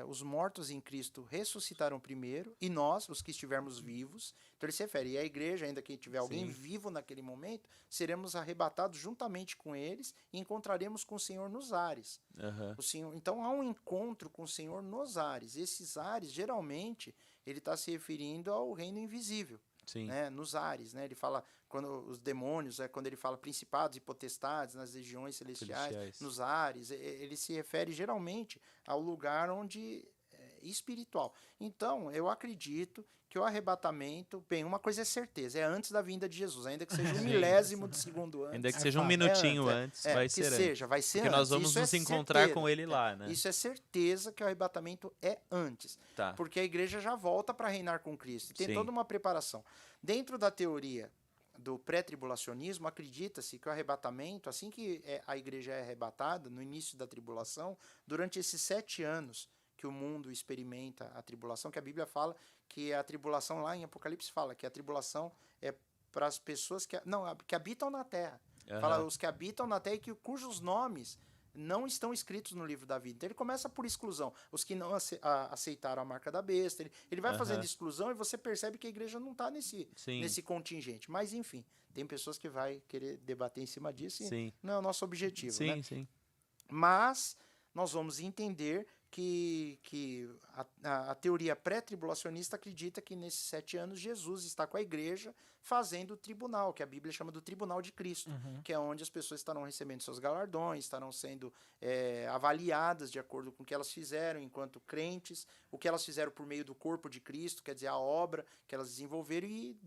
os mortos em Cristo ressuscitarão primeiro, e nós, os que estivermos vivos, então ele se refere, e a igreja, ainda que tiver alguém Sim. vivo naquele momento, seremos arrebatados juntamente com eles e encontraremos com o Senhor nos ares. Aham. O Senhor, então há um encontro com o Senhor nos ares. Esses ares, geralmente, ele está se referindo ao reino invisível, Sim. né? Nos ares. Né? Ele fala, quando os demônios, quando ele fala principados e potestades nas regiões celestiais, nos ares, ele se refere geralmente ao lugar onde espiritual. Então, eu acredito que o arrebatamento, bem, uma coisa é certeza, é antes da vinda de Jesus, ainda que seja um milésimo de segundo antes. Ainda que É seja um fato. minutinho antes, vai que ser antes. seja, vai ser Porque antes. nós vamos Isso nos é encontrar certeiro. com ele lá, né? Isso é certeza que o arrebatamento é antes. Tá. Porque a igreja já volta para reinar com Cristo. E tem Sim. toda uma preparação. Dentro da teoria do pré-tribulacionismo, acredita-se que o arrebatamento, assim que a igreja é arrebatada, no início da tribulação, durante esses 7 anos que o mundo experimenta a tribulação, que a Bíblia fala que a tribulação, lá em Apocalipse fala que a tribulação é para as pessoas que habitam na terra. Aham. Fala os que habitam na terra e cujos nomes não estão escritos no livro da vida. Então ele começa por exclusão. Os que não aceitaram a marca da besta. Ele vai Aham. fazendo exclusão e você percebe que a igreja não está Sim. nesse contingente. Mas, enfim, tem pessoas que vai querer debater em cima disso e Sim. não é o nosso objetivo. Sim, Né? sim. Mas nós vamos entender que a teoria pré-tribulacionista acredita que nesses 7 anos Jesus está com a igreja fazendo o tribunal, que a Bíblia chama do tribunal de Cristo, que é onde as pessoas estarão recebendo seus galardões, estarão sendo avaliadas de acordo com o que elas fizeram enquanto crentes, o que elas fizeram por meio do corpo de Cristo, quer dizer, a obra que elas desenvolveram, e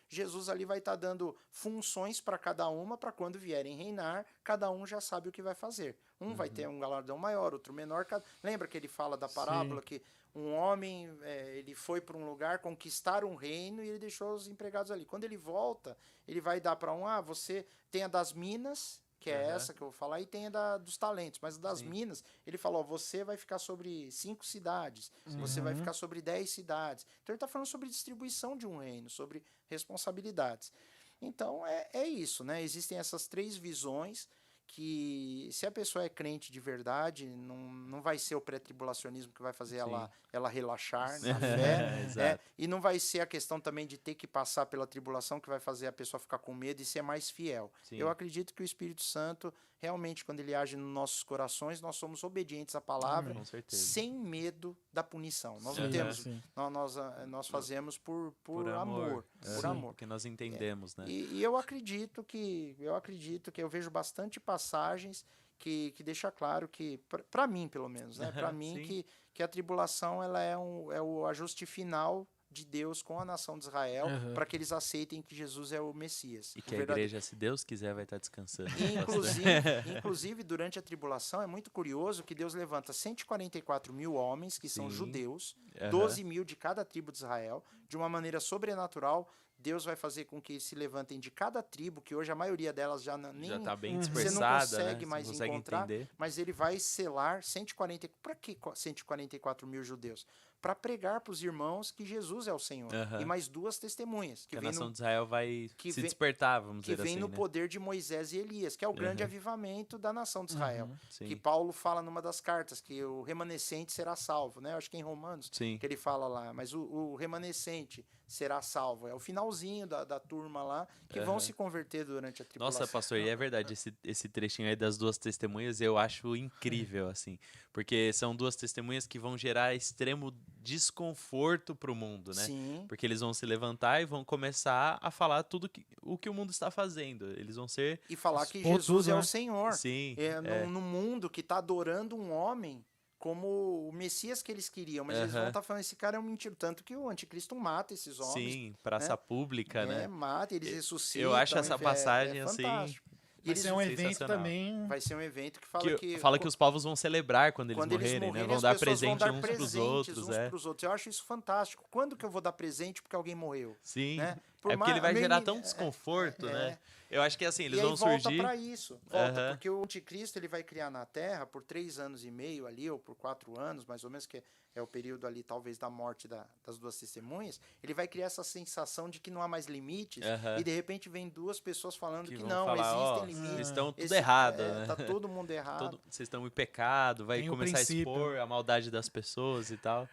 Jesus ali vai estar dando funções para cada uma, para quando vierem reinar, cada um já sabe o que vai fazer. Um vai ter um galardão maior, outro menor. Lembra que ele fala da parábola que um homem, ele foi para um lugar conquistar um reino e ele deixou os empregados ali. Quando ele volta, ele vai dar para você tem a das minas, que é essa que eu vou falar, e tem a dos talentos. Mas das minas, ele falou, você vai ficar sobre 5 cidades, você vai ficar sobre 10 cidades. Então ele está falando sobre distribuição de um reino, sobre responsabilidades. Então é isso, né? Existem essas 3 visões que, se a pessoa é crente de verdade, não vai ser o pré-tribulacionismo que vai fazer ela relaxar na fé. E não vai ser a questão também de ter que passar pela tribulação que vai fazer a pessoa ficar com medo e ser mais fiel. Sim. Eu acredito que o Espírito Santo, realmente, quando ele age nos nossos corações, nós somos obedientes à palavra, sem medo da punição. Nós não temos, nós fazemos por amor. Por amor. Porque nós entendemos, né? E eu acredito que eu vejo bastante passagens que deixa claro que, para mim pelo menos, né? Para mim que a tribulação ela é o ajuste final de Deus com a nação de Israel, para que eles aceitem que Jesus é o Messias. E que a igreja, se Deus quiser, vai estar descansando. Inclusive, durante a tribulação, é muito curioso que Deus levanta 144 mil homens, que são judeus, 12 mil de cada tribo de Israel, de uma maneira sobrenatural. Deus vai fazer com que se levantem de cada tribo, que hoje a maioria delas já está bem dispersada, você não consegue mais encontrar, mas ele vai selar 140. Para que 144 mil judeus? Para pregar para os irmãos que Jesus é o Senhor. E mais 2 testemunhas. Que a nação de Israel vai se despertar, vamos dizer assim. Que vem no poder de Moisés e Elias, que é o grande avivamento da nação de Israel. Que Paulo fala numa das cartas, que o remanescente será salvo, né? Eu acho que é em Romanos, que ele fala lá. Mas o remanescente será salvo. É o finalzinho da turma lá, que vão se converter durante a tribulação. Nossa, pastor, e é verdade, esse trechinho aí das 2 testemunhas eu acho incrível, assim. Porque são 2 testemunhas que vão gerar extremo desconforto para o mundo, né? Sim. Porque eles vão se levantar e vão começar a falar tudo o que o mundo está fazendo. Eles vão ser... E falar que Jesus é o Senhor. Sim. No mundo que está adorando um homem como o Messias que eles queriam, mas eles vão estar falando, esse cara é um mentira, tanto que o anticristo mata esses homens. Sim, praça pública, né? Mata, eles ressuscitam. Eu acho essa passagem assim... Vai ser um evento também. Vai ser um evento que fala que os povos vão celebrar quando eles morrerem, né? Vão dar presente uns pros outros. Eu acho isso fantástico. Quando que eu vou dar presente porque alguém morreu? Sim. Né? Porque ele vai gerar tão desconforto, né? Eu acho que assim, eles vão surgir... volta para isso. Porque o anticristo ele vai criar na Terra por 3 anos e meio ali, ou por 4 anos, mais ou menos, que é o período ali, talvez, da morte das 2 testemunhas. Ele vai criar essa sensação de que não há mais limites, e de repente vem 2 pessoas falando que não, existem limites. Vocês estão tudo errado, né? Tá todo mundo errado. Vocês estão em pecado, vai começar a expor a maldade das pessoas e tal.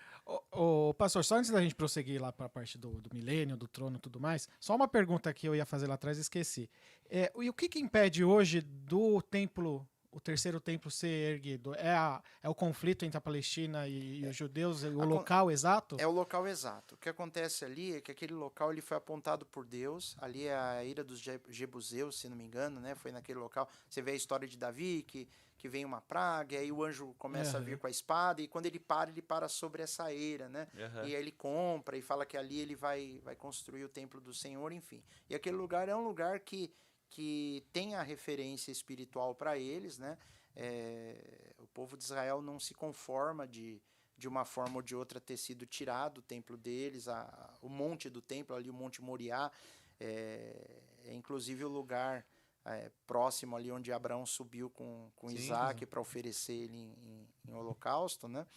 Pastor, só antes da gente prosseguir lá para a parte do milênio, do trono e tudo mais, só uma pergunta que eu ia fazer lá atrás e esqueci. E o que impede hoje do templo, o terceiro templo ser erguido? É o conflito entre a Palestina e os judeus, o local exato? É o local exato. O que acontece ali é que aquele local ele foi apontado por Deus, ali é a ira dos Jebuseus, se não me engano, né? Foi naquele local. Você vê a história de Davi, que vem uma praga, e aí o anjo começa a vir com a espada, e quando ele para sobre essa eira, né? E aí ele compra e fala que ali ele vai construir o templo do Senhor, enfim. E aquele lugar é um lugar que tem a referência espiritual para eles, né? O povo de Israel não se conforma de uma forma ou de outra ter sido tirado o templo deles, o monte do templo ali, o Monte Moriá, inclusive o lugar próximo ali onde Abraão subiu com Isaac para oferecer ele em holocausto, né?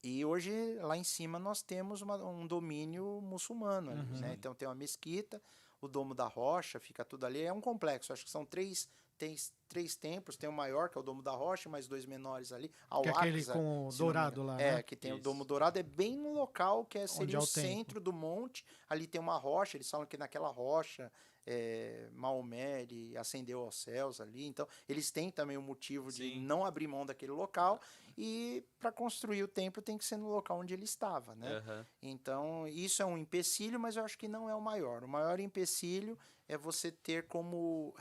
E hoje, lá em cima, nós temos um domínio muçulmano, né? Então tem uma mesquita, o Domo da Rocha, fica tudo ali, é um complexo, acho que são três templos, tem o maior, que é o Domo da Rocha, mais 2 menores ali, que é aquele com o dourado lá, né? Que tem o Domo Dourado, é bem no local que seria o centro do monte, ali tem uma rocha, eles falam que naquela rocha Maomé ele ascendeu aos céus ali, então eles têm também o motivo de não abrir mão daquele local, e para construir o templo tem que ser no local onde ele estava, né? Então isso é um empecilho, mas eu acho que não é o maior empecilho é você ter como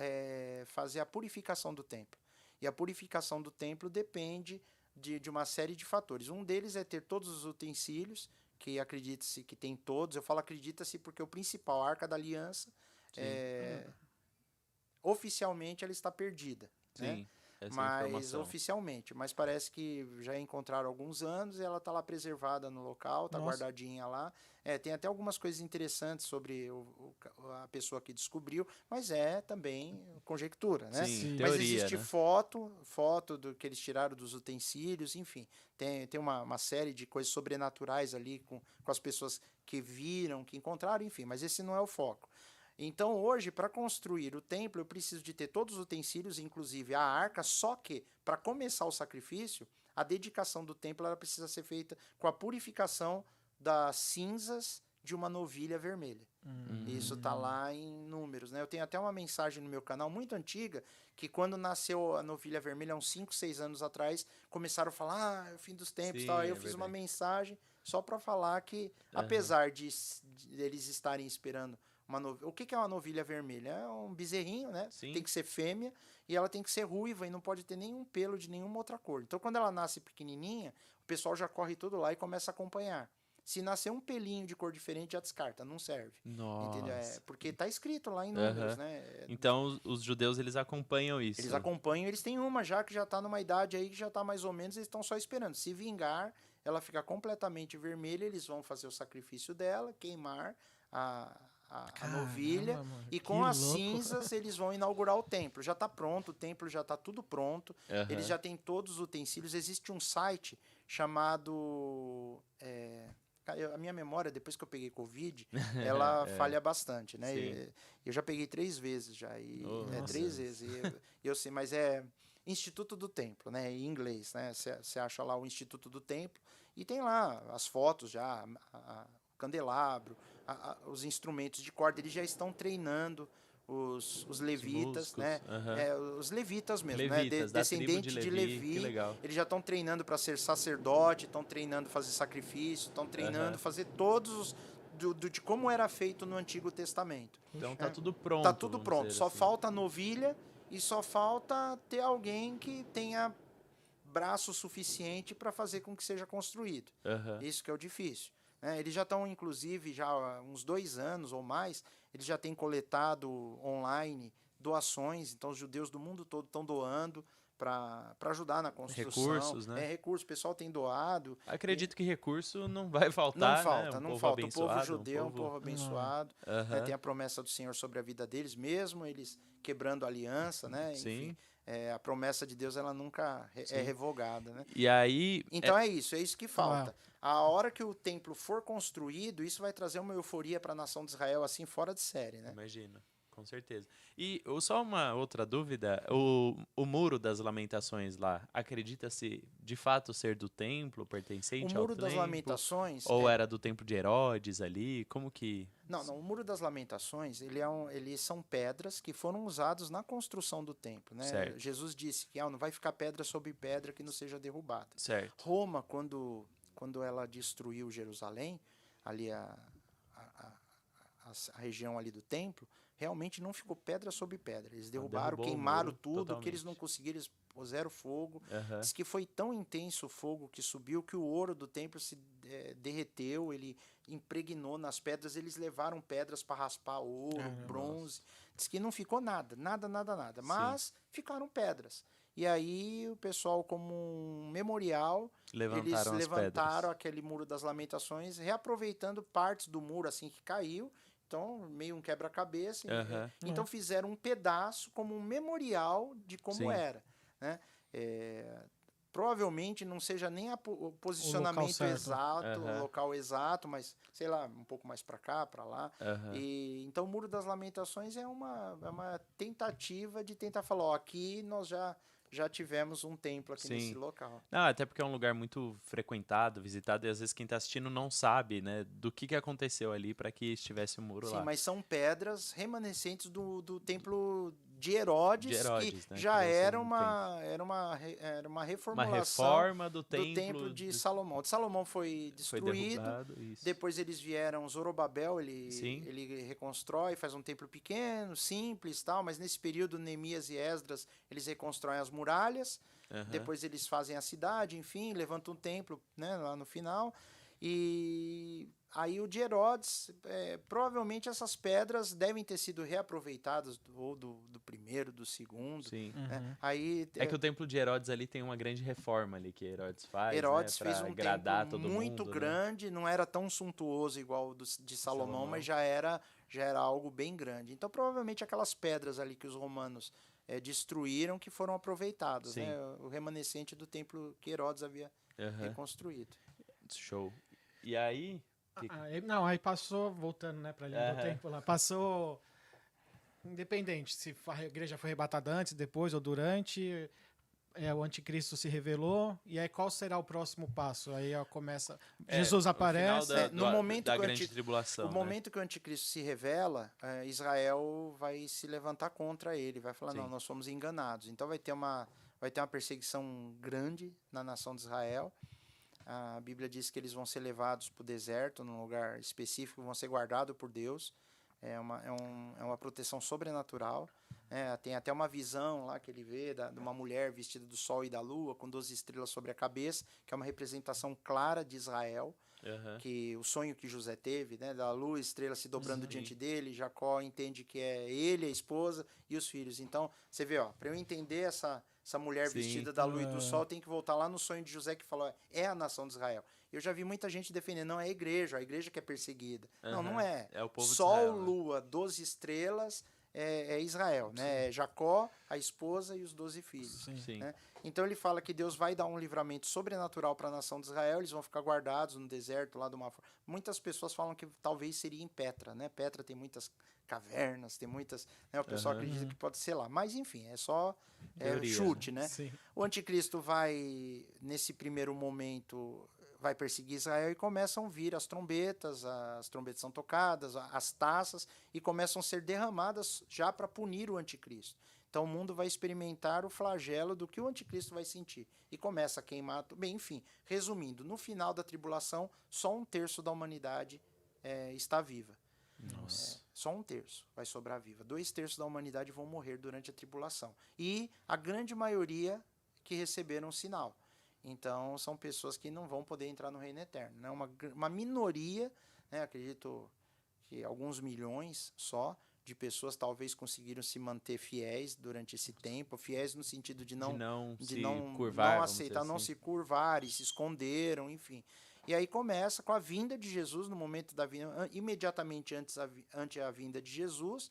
fazer a purificação do templo, e a purificação do templo depende de uma série de fatores. Um deles é ter todos os utensílios, que acredita-se que tem todos. Eu falo acredita-se porque o principal, a Arca da Aliança, oficialmente ela está perdida, né? Sim, essa Mas informação. oficialmente, mas parece que já encontraram há alguns anos e ela está lá preservada no local, está Nossa. guardadinha lá. Tem até algumas coisas interessantes sobre a pessoa que descobriu, mas é também conjectura, né? Sim, Sim. Mas teoria, existe né? foto do que eles tiraram dos utensílios, enfim, tem uma série de coisas sobrenaturais ali com as pessoas que viram, que encontraram, enfim, mas esse não é o foco. Então, hoje, para construir o templo, eu preciso de ter todos os utensílios, inclusive a arca, só que, para começar o sacrifício, a dedicação do templo ela precisa ser feita com a purificação das cinzas de uma novilha vermelha. Isso está lá em Números, né? Eu tenho até uma mensagem no meu canal muito antiga, que quando nasceu a novilha vermelha, há uns 5, 6 anos atrás, começaram a falar, é o fim dos tempos e tal. Aí eu é fiz uma verdade. mensagem só para falar que, Aham. apesar de eles estarem esperando o que é uma novilha vermelha? É um bezerrinho, né? Sim. Tem que ser fêmea e ela tem que ser ruiva e não pode ter nenhum pelo de nenhuma outra cor. Então, quando ela nasce pequenininha, o pessoal já corre tudo lá e começa a acompanhar. Se nascer um pelinho de cor diferente, já descarta, não serve. Entendeu? Nossa. Porque está escrito lá em Números, Aham. né? Então, os judeus, eles acompanham isso. Eles acompanham, eles têm uma já que já está numa idade aí que já está mais ou menos, eles estão só esperando. Se vingar, ela fica completamente vermelha, eles vão fazer o sacrifício dela, queimar a novilha, mano, e que com as louco. cinzas eles vão inaugurar o templo. Já está pronto, o templo já está tudo pronto, Aham. eles já têm todos os utensílios. Existe um site chamado... a minha memória, depois que eu peguei Covid, ela falha bastante, né? Sim. Eu já peguei 3 vezes já, e Oh, meu 3 Deus. vezes. E eu sei, mas é Instituto do Templo, né? Em inglês, né? Você acha lá o Instituto do Templo e tem lá as fotos já, o candelabro, os instrumentos de corda. Eles já estão treinando os levitas, músicos, né? aham. Os levitas mesmo, Levitas, né? da tribo de Descendente de Levi, que Levi. legal. Eles já estão treinando para ser sacerdote, estão treinando fazer sacrifício, estão treinando Aham. fazer todos os de como era feito no Antigo Testamento. Então tá tudo Tá pronto, tudo vamos pronto, dizer só assim. falta a novilha e só falta ter alguém que tenha braço suficiente para fazer com que seja construído. Aham. Isso que é o difícil. Né? Eles já estão, inclusive, já há uns 2 anos ou mais, eles já têm coletado online doações, então os judeus do mundo todo estão doando para ajudar na construção. Recursos, né? Recursos, o pessoal tem doado. Acredito que recurso não vai Não faltar, né? falta, Um não povo falta. O abençoado, povo judeu é um povo abençoado. Né? Aham. Tem a promessa do Senhor sobre a vida deles, mesmo eles quebrando a aliança, né? Sim. Enfim, a promessa de Deus ela nunca é revogada, né? E aí, Então é isso que falta. A hora que o templo for construído, isso vai trazer uma euforia para a nação de Israel assim fora de série, né? imagino, com certeza. E só uma outra dúvida, o Muro das Lamentações lá, acredita-se de fato ser do templo, O pertencente ao Muro das templo? Lamentações Ou era do templo de Herodes ali? Como que... Não, o Muro das Lamentações, eles são pedras que foram usados na construção do templo, né? Certo. Jesus disse que não vai ficar pedra sobre pedra que não seja derrubada. Certo. Roma, quando ela destruiu Jerusalém, ali a região ali do templo, realmente não ficou pedra sobre pedra. Eles derrubaram, derrubou o queimaram muro tudo, que eles totalmente. não conseguiram, eles puseram fogo. Aham. Diz que foi tão intenso o fogo que subiu que o ouro do templo se derreteu, ele impregnou nas pedras, eles levaram pedras para raspar ouro, bronze. Diz que não ficou nada, mas ficaram pedras. E aí o pessoal, como um memorial, eles levantaram aquele Muro das Lamentações, reaproveitando partes do muro assim que caiu. Então, meio um quebra-cabeça. Então, fizeram um pedaço como um memorial de como era. Né? Provavelmente não seja nem o posicionamento exato, o local exato, mas, sei lá, um pouco mais para cá, para lá. Então, o Muro das Lamentações é uma tentativa de tentar falar, ó, aqui nós já tivemos um templo aqui nesse local. Não, até porque é um lugar muito frequentado, visitado, e às vezes quem está assistindo não sabe, né, do que aconteceu ali para que estivesse o muro lá. Sim, mas são pedras remanescentes do templo de Herodes, que né, já que era uma reformulação uma reforma do templo de Salomão. O de Salomão foi destruído, depois eles vieram, Zorobabel, ele reconstrói, faz um templo pequeno, simples, tal, mas nesse período Neemias e Esdras, eles reconstroem as muralhas, depois eles fazem a cidade, enfim, levantam um templo, né, lá no final. E aí o de Herodes, provavelmente essas pedras devem ter sido reaproveitadas ou do primeiro, do segundo. Sim. Né? Aí, É que o templo de Herodes ali tem uma grande reforma ali que Herodes faz, Herodes né? fez Pra um agradar templo todo muito mundo, né? grande, não era tão suntuoso igual o de Salomão, mas já era algo bem grande. Então, provavelmente aquelas pedras ali que os romanos destruíram que foram aproveitadas, né? O remanescente do templo que Herodes havia reconstruído. Show. E aí... Aí passou, voltando, né, pra linha do tempo lá, passou, independente se a igreja foi arrebatada antes, depois ou durante, o anticristo se revelou, e aí qual será o próximo passo? Aí começa, Jesus aparece... No momento da que grande tribulação, o momento que o anticristo se revela, Israel vai se levantar contra ele, vai falar, não, nós fomos enganados. Então vai ter uma perseguição grande na nação de Israel. A Bíblia diz que eles vão ser levados para o deserto, num lugar específico, vão ser guardados por Deus. É uma proteção sobrenatural. Tem até uma visão lá que ele vê de uma mulher vestida do sol e da lua, com 12 estrelas sobre a cabeça, que é uma representação clara de Israel. Que o sonho que José teve, né, da lua e estrela se dobrando diante dele, Jacó entende que é ele, a esposa e os filhos. Então, você vê, para eu entender essa mulher vestida da lua e do sol, tem que voltar lá no sonho de José que falou, é a nação de Israel. Eu já vi muita gente defendendo, não, é a igreja que é perseguida. Não é. É o povo de Sol, Israel, né? lua, 12 estrelas é Israel, né? É Jacó, a esposa e os 12 filhos. Sim. Né? Então ele fala que Deus vai dar um livramento sobrenatural para a nação de Israel, eles vão ficar guardados no deserto lá de uma forma. Muitas pessoas falam que talvez seria em Petra, né? Petra tem muitas cavernas, tem muitas, né? O pessoal acredita que pode ser lá, mas enfim, é só chute, né? O anticristo vai nesse primeiro momento vai perseguir Israel e começam a vir as trombetas são tocadas, as taças e começam a ser derramadas já para punir o anticristo. Então o mundo vai experimentar o flagelo do que o anticristo vai sentir. E começa a queimar... Bem, enfim, resumindo, no final da tribulação, só 1/3 da humanidade está viva. Nossa. Só 1/3 vai sobrar viva. 2/3 da humanidade vão morrer durante a tribulação. E a grande maioria que receberam o sinal. Então, são pessoas que não vão poder entrar no reino eterno. Né? Uma minoria, né? Acredito que alguns milhões só, de pessoas talvez conseguiram se manter fiéis durante esse tempo, fiéis no sentido de não curvar, não aceitar, assim. não se curvar e se esconderam, enfim. E aí começa com a vinda de Jesus, no momento da vinda, imediatamente ante a vinda de Jesus,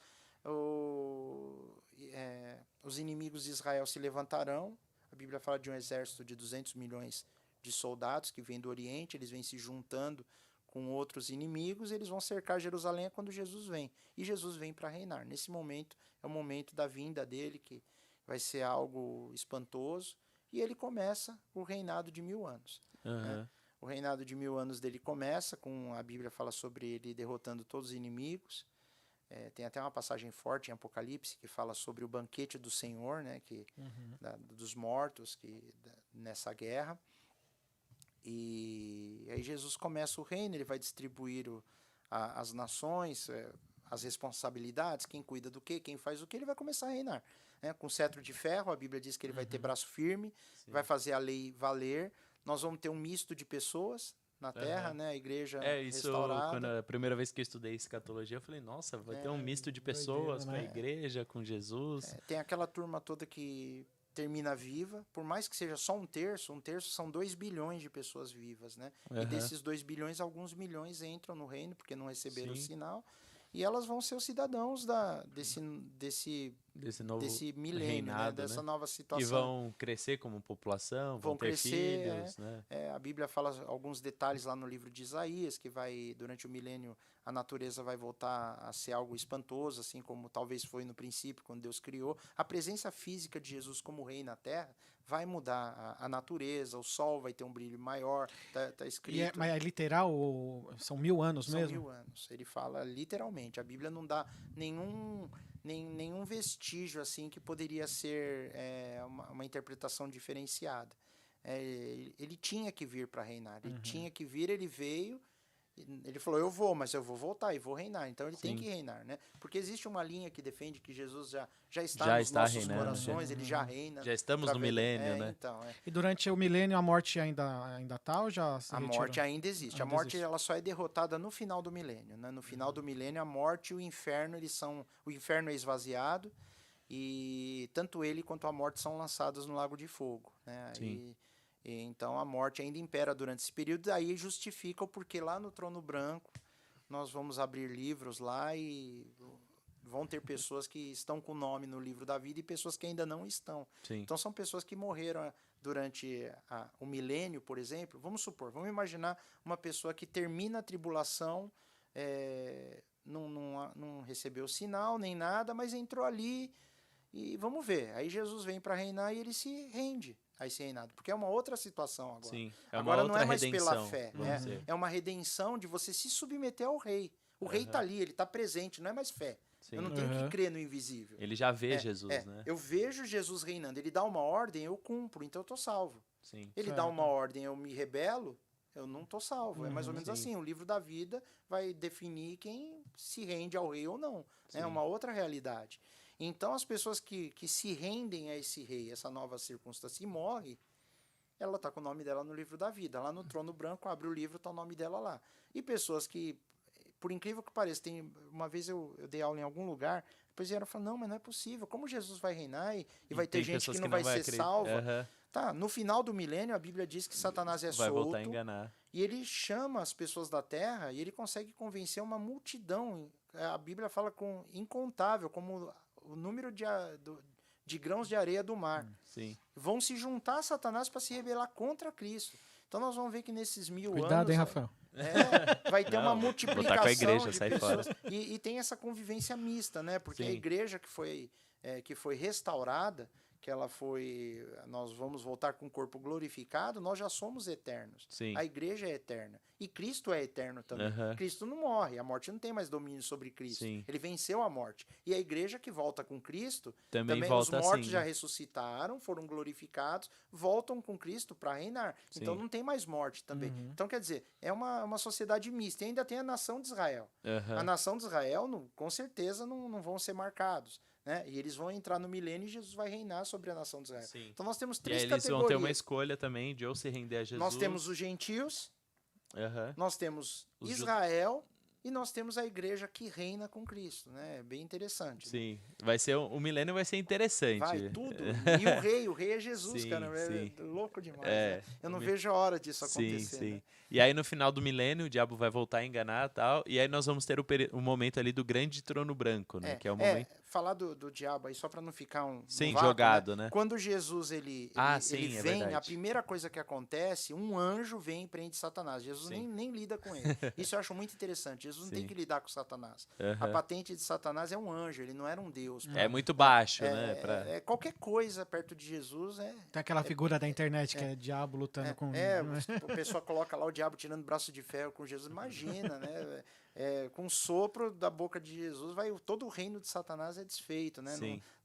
os inimigos de Israel se levantarão. A Bíblia fala de um exército de 200 milhões de soldados que vêm do Oriente, eles vêm se juntando com outros inimigos, eles vão cercar Jerusalém quando Jesus vem. E Jesus vem para reinar. Nesse momento, é o momento da vinda dele, que vai ser algo espantoso. E ele começa o reinado de 1000 anos. Né? O reinado de 1000 anos dele começa com, a Bíblia fala sobre ele derrotando todos os inimigos. Tem até uma passagem forte em Apocalipse que fala sobre o banquete do Senhor, né, dos mortos nessa guerra. E aí Jesus começa o reino, ele vai distribuir as nações, as responsabilidades, quem cuida do quê, quem faz o quê, ele vai começar a reinar. Né? Com cetro de ferro, a Bíblia diz que ele vai ter braço firme, vai fazer a lei valer. Nós vamos ter um misto de pessoas na Terra, né? A igreja restaurada. Quando a primeira vez que eu estudei escatologia, eu falei, nossa, vai ter um misto de pessoas com a igreja, com Jesus. Tem aquela turma toda que termina viva, por mais que seja só 1/3 são 2 bilhões de pessoas vivas, né? E desses 2 bilhões, alguns milhões entram no reino, porque não receberam o sinal, e elas vão ser os cidadãos desse milênio, reinado, né? Dessa né? nova situação. E vão crescer como população, vão ter crescer, filhos, né? A Bíblia fala alguns detalhes lá no livro de Isaías, que durante o milênio, a natureza vai voltar a ser algo espantoso, assim como talvez foi no princípio, quando Deus criou. A presença física de Jesus como rei na Terra vai mudar a natureza, o sol vai ter um brilho maior, tá escrito... Mas é literal ou são 1000 anos mesmo? São 1000 anos, ele fala literalmente. A Bíblia não dá nenhum vestígio assim que poderia ser uma interpretação diferenciada. Ele tinha que vir para reinar, ele tinha que vir, ele veio, Ele falou, eu vou, mas eu vou voltar e vou reinar. Então ele tem Sim. que reinar, né? Porque existe uma linha que defende que Jesus já está Já nos está nossos reinando, corações, ele já reina. Já estamos no através- milênio, né? Então, E durante o milênio a morte ainda tá ou já se a retirou? morte ainda existe. A Ainda morte existe. ela só é derrotada no final do milênio, né? No final do milênio a morte e o inferno o inferno é esvaziado e tanto ele quanto a morte são lançados no lago de fogo, né? Sim. E então a morte ainda impera durante esse período, aí justifica o porquê lá no trono branco nós vamos abrir livros lá e vão ter pessoas que estão com o nome no livro da vida e pessoas que ainda não estão. Sim. Então são pessoas que morreram durante o milênio, por exemplo. Vamos imaginar uma pessoa que termina a tribulação, não recebeu sinal nem nada, mas entrou ali e vamos ver. Aí Jesus vem para reinar e ele se rende a esse reinado, porque é uma outra situação agora. Sim. É uma Agora não outra é mais redenção, pela fé, vamos dizer. é uma redenção de você se submeter ao rei. O rei está ali, ele está presente, não é mais fé. Sim. Eu não tenho que crer no invisível. Ele já vê Jesus, né? Eu vejo Jesus reinando. Ele dá uma ordem, eu cumpro, então eu estou salvo. Sim. Ele dá uma ordem, eu me rebelo, eu não estou salvo. É mais ou menos sim. assim. O livro da vida vai definir quem se rende ao rei ou não. É Sim. uma outra realidade. Então, as pessoas que se rendem a esse rei, essa nova circunstância, e morre, ela está com o nome dela no livro da vida. Lá no trono branco, abre o livro, está o nome dela lá. E pessoas que, por incrível que pareça, uma vez eu dei aula em algum lugar, depois vieram falar, não, mas não é possível. Como Jesus vai reinar e vai ter gente que não vai ser salva? Tá, no final do milênio, a Bíblia diz que Satanás é vai solto. voltar a enganar. E ele chama as pessoas da terra e ele consegue convencer uma multidão. A Bíblia fala com incontável, como o número de grãos de areia do mar. Sim. Vão se juntar a Satanás para se rebelar contra Cristo. Então nós vamos ver que nesses 1000 anos... Cuidado, hein, Rafael? Vai ter uma multiplicação botar com a igreja, de sai pessoas. fora. E tem essa convivência mista, né? Porque Sim. a igreja que foi restaurada, nós vamos voltar com o corpo glorificado, nós já somos eternos. Sim. A igreja é eterna. E Cristo é eterno também. Cristo não morre, a morte não tem mais domínio sobre Cristo. Sim. Ele venceu a morte. E a igreja que volta com Cristo, Também os volta mortos assim, já né? ressuscitaram, foram glorificados, voltam com Cristo para reinar. Então Sim. não tem mais morte também. Então, quer dizer, é uma sociedade mista. E ainda tem a nação de Israel. A nação de Israel, com certeza, não vão ser marcados. Né? E eles vão entrar no milênio e Jesus vai reinar sobre a nação de Israel. Sim. Então nós temos E aí três eles categorias. vão ter uma escolha também de ou se render a Jesus. Nós temos os gentios, nós temos Os Israel e nós temos a igreja que reina com Cristo. Né? É bem interessante. Sim, vai ser o milênio vai ser interessante. Vai, tudo. E o rei é Jesus, Sim, cara. sim. É louco demais. É, né? Eu não vejo a hora disso acontecer. Sim. Né? E aí no final do milênio o diabo vai voltar a enganar e tal. E aí nós vamos ter o momento ali do grande trono branco, né? Que é o momento. Falar do diabo aí, só para não ficar um Sim, vácuo, jogado, né? Quando Jesus ele sim, vem, é verdade. a primeira coisa que acontece, um anjo vem e prende Satanás. Jesus nem lida com ele. Isso eu acho muito interessante. Jesus não tem que lidar com Satanás. A patente de Satanás é um anjo, ele não era um Deus. É muito baixo, né? Qualquer coisa perto de Jesus Tem aquela figura da internet que é diabo lutando com... A pessoa coloca lá o diabo tirando braço de ferro com Jesus. Imagina, né? Com o sopro da boca de Jesus, todo o reino de Satanás é desfeito, né?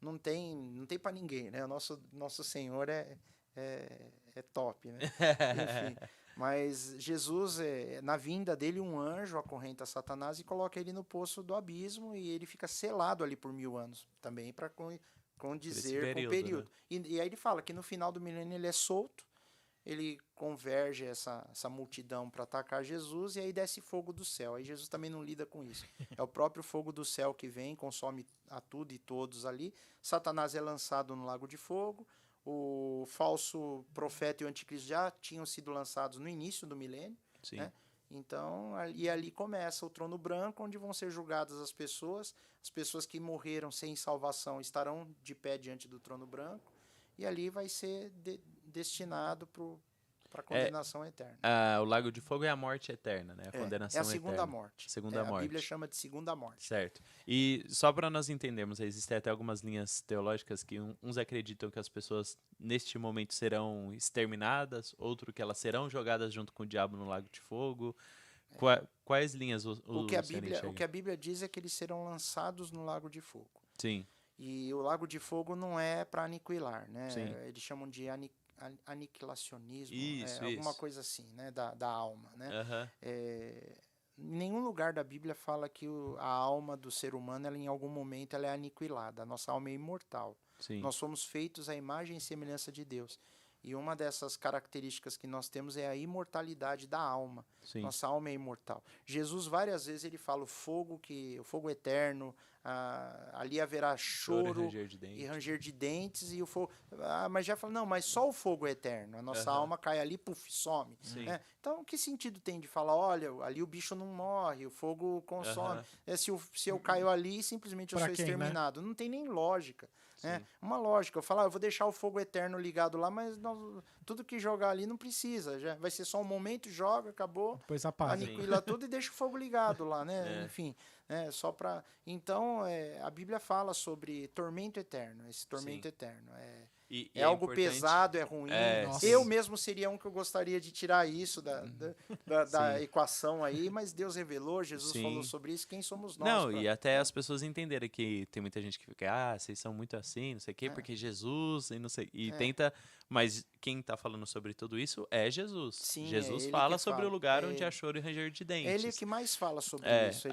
Não tem para ninguém, né? O nosso Senhor é top, né? Enfim, mas Jesus, na vinda dele, um anjo acorrenta Satanás e coloca ele no poço do abismo e ele fica selado ali por 1000 anos, também para condizer com o período. Né? E aí ele fala que no final do milênio ele é solto, ele converge essa multidão para atacar Jesus e aí desce fogo do céu. Aí Jesus também não lida com isso. É o próprio fogo do céu que vem, consome a tudo e todos ali. Satanás é lançado no lago de fogo. O falso profeta e o anticristo já tinham sido lançados no início do milênio. Sim. Né? Então, ali começa o trono branco, onde vão ser julgadas as pessoas. As pessoas que morreram sem salvação estarão de pé diante do trono branco. E ali vai ser destinado para a condenação eterna. O lago de fogo é a morte eterna, né? A condenação eterna. É a segunda morte. Segunda morte. A Bíblia chama de segunda morte. Certo. E só para nós entendermos, existem até algumas linhas teológicas que uns acreditam que as pessoas neste momento serão exterminadas, outro que elas serão jogadas junto com o diabo no lago de fogo. Quais linhas o que a Bíblia diz é que eles serão lançados no lago de fogo. Sim. E o lago de fogo não é para aniquilar, né? Sim. Eles chamam de aniquilacionismo, Isso. alguma coisa assim, né? Da alma, né? em nenhum lugar da Bíblia fala que a alma do ser humano, ela, em algum momento, ela é aniquilada. A nossa alma é imortal. Sim. Nós somos feitos à imagem e semelhança de Deus. E uma dessas características que nós temos é a imortalidade da alma. Sim. Nossa alma é imortal. Jesus, várias vezes, ele fala o fogo eterno, ali haverá choro e ranger de dentes, e o fogo. Mas já fala, não, mas só o fogo é eterno. A nossa alma cai ali, puf, some. Né? Então, que sentido tem de falar, olha, ali o bicho não morre, o fogo consome. Se eu caio ali, simplesmente eu sou exterminado. Né? Não tem nem lógica. Uma lógica, eu falo, eu vou deixar o fogo eterno ligado lá, mas tudo que jogar ali não precisa, já vai ser só um momento, joga, acabou, depois apaga, aniquila tudo e deixa o fogo ligado lá, né? Enfim, só para. Então, a Bíblia fala sobre tormento eterno, esse tormento eterno. É algo importante. Pesado, é ruim. Eu mesmo seria um que eu gostaria de tirar isso da equação aí, mas Deus revelou, Jesus falou sobre isso, quem somos nós? Não, e até as pessoas entenderem que tem muita gente que fica, vocês são muito assim, não sei o quê, porque Jesus, e não sei, e tenta, mas quem tá falando sobre tudo isso é Jesus. Sim, Jesus fala sobre o lugar onde há choro e ranger de dentes. Ele é que mais fala sobre isso.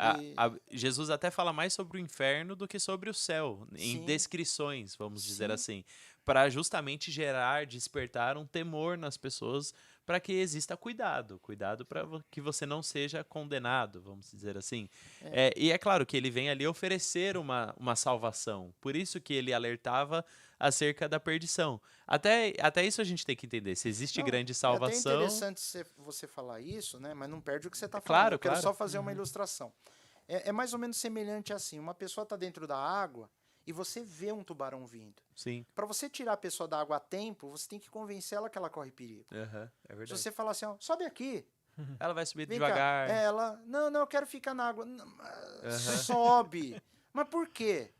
Jesus até fala mais sobre o inferno do que sobre o céu, em descrições, vamos dizer assim, para justamente despertar um temor nas pessoas, para que exista cuidado para que você não seja condenado, vamos dizer assim. E é claro que ele vem ali oferecer uma salvação, por isso que ele alertava acerca da perdição. Até isso a gente tem que entender, se existe grande salvação... É até interessante você falar isso, né? Mas não perde o que você está falando. Claro, eu quero só fazer uma ilustração. É mais ou menos semelhante assim, uma pessoa está dentro da água e você vê um tubarão vindo. Sim. Para você tirar a pessoa da água a tempo, você tem que convencer ela que ela corre perigo. É verdade. Se você falar assim, ó, sobe aqui. Ela vai subir devagar. Ela, não, eu quero ficar na água. Não, sobe. Mas por quê?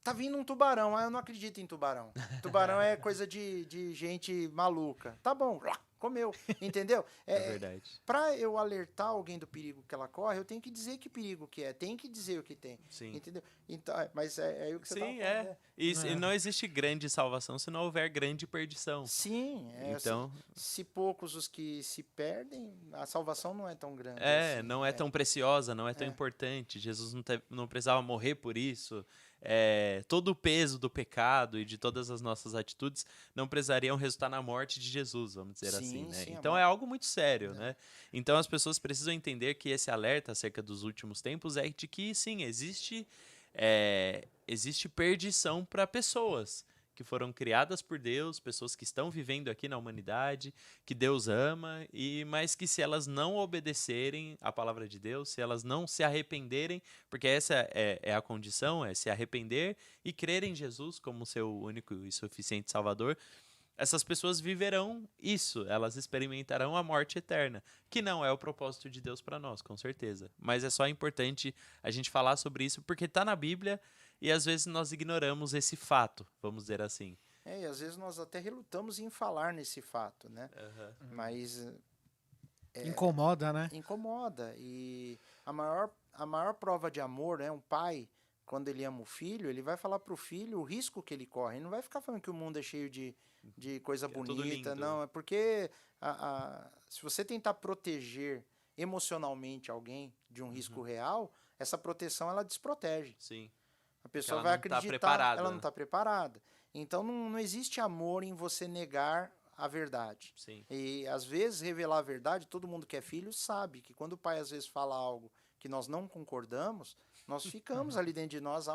Tá vindo um tubarão. Eu não acredito em tubarão. Tubarão é coisa de gente maluca. Tá bom, comeu, entendeu? É verdade. Para eu alertar alguém do perigo que ela corre, eu tenho que dizer que perigo que é, tem que dizer o que tem, entendeu? Então, mas é o que você Sim, tá falando. E não existe grande salvação se não houver grande perdição. Sim, então, se poucos os que se perdem, a salvação não é tão grande. Não é tão preciosa, não é tão importante. Jesus não precisava morrer por isso. Todo o peso do pecado e de todas as nossas atitudes não precisariam resultar na morte de Jesus, vamos dizer assim, né? Então é algo muito sério, né? Então as pessoas precisam entender que esse alerta acerca dos últimos tempos é de que sim, existe perdição para pessoas que foram criadas por Deus, pessoas que estão vivendo aqui na humanidade, que Deus ama, mas que se elas não obedecerem à palavra de Deus, se elas não se arrependerem, porque essa é a condição, é se arrepender e crer em Jesus como seu único e suficiente Salvador, essas pessoas viverão isso, elas experimentarão a morte eterna, que não é o propósito de Deus para nós, com certeza. Mas é só importante a gente falar sobre isso, porque está na Bíblia e às vezes nós ignoramos esse fato, vamos dizer assim. E às vezes nós até relutamos em falar nesse fato, né? Mas... incomoda, né? Incomoda. E a maior prova de amor, né? Um pai, quando ele ama o filho, ele vai falar pro filho o risco que ele corre. Ele não vai ficar falando que o mundo é cheio de coisa bonita, não. É porque se você tentar proteger emocionalmente alguém de um risco real, essa proteção, ela desprotege. Sim. A pessoa vai acreditar, ela não está preparada. Então, não existe amor em você negar a verdade. Sim. E, às vezes, revelar a verdade, todo mundo que é filho sabe que quando o pai, às vezes, fala algo que nós não concordamos, nós ficamos ali dentro de nós,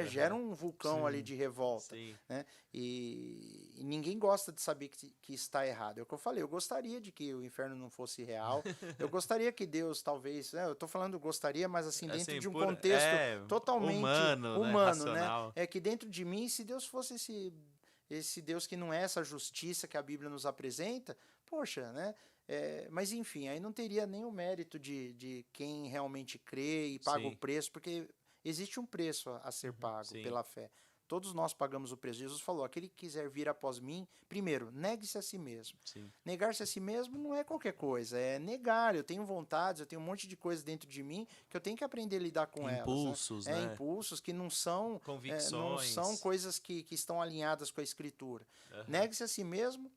gera um vulcão ali de revolta. Né? E ninguém gosta de saber que está errado. É o que eu falei, eu gostaria de que o inferno não fosse real, eu gostaria que Deus talvez, eu estou falando gostaria, mas assim, dentro de um contexto totalmente humano, né? É que dentro de mim, se Deus fosse esse Deus que não é essa justiça que a Bíblia nos apresenta, poxa, né? Mas enfim, aí não teria nem o mérito de quem realmente crê e paga o preço, porque existe um preço a ser pago pela fé. Todos nós pagamos o preço. Jesus falou, aquele que quiser vir após mim, primeiro, negue-se a si mesmo. Negar-se a si mesmo não é qualquer coisa, é negar. Eu tenho vontades, eu tenho um monte de coisas dentro de mim que eu tenho que aprender a lidar com impulsos, elas. Né? Impulsos que não são convicções. Não são coisas que estão alinhadas com a Escritura. Negue-se a si mesmo,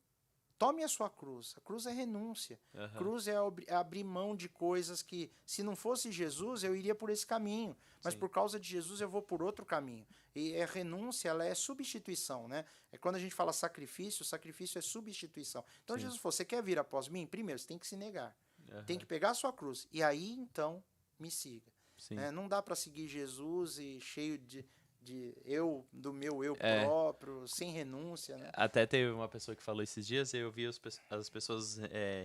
Tome a sua cruz. A cruz é renúncia. Aham. Cruz é abrir mão de coisas que, se não fosse Jesus, eu iria por esse caminho. Mas Sim. por causa de Jesus, eu vou por outro caminho. E a renúncia, ela é substituição, né? É quando a gente fala sacrifício, o sacrifício é substituição. Então, Sim. Jesus falou, você quer vir após mim? Primeiro, você tem que se negar. Tem Aham. que pegar a sua cruz. E aí, então, me siga. Sim. Né? Não dá para seguir Jesus e cheio de do meu eu É. próprio, sem renúncia, né? Até teve uma pessoa que falou esses dias e eu vi as pessoas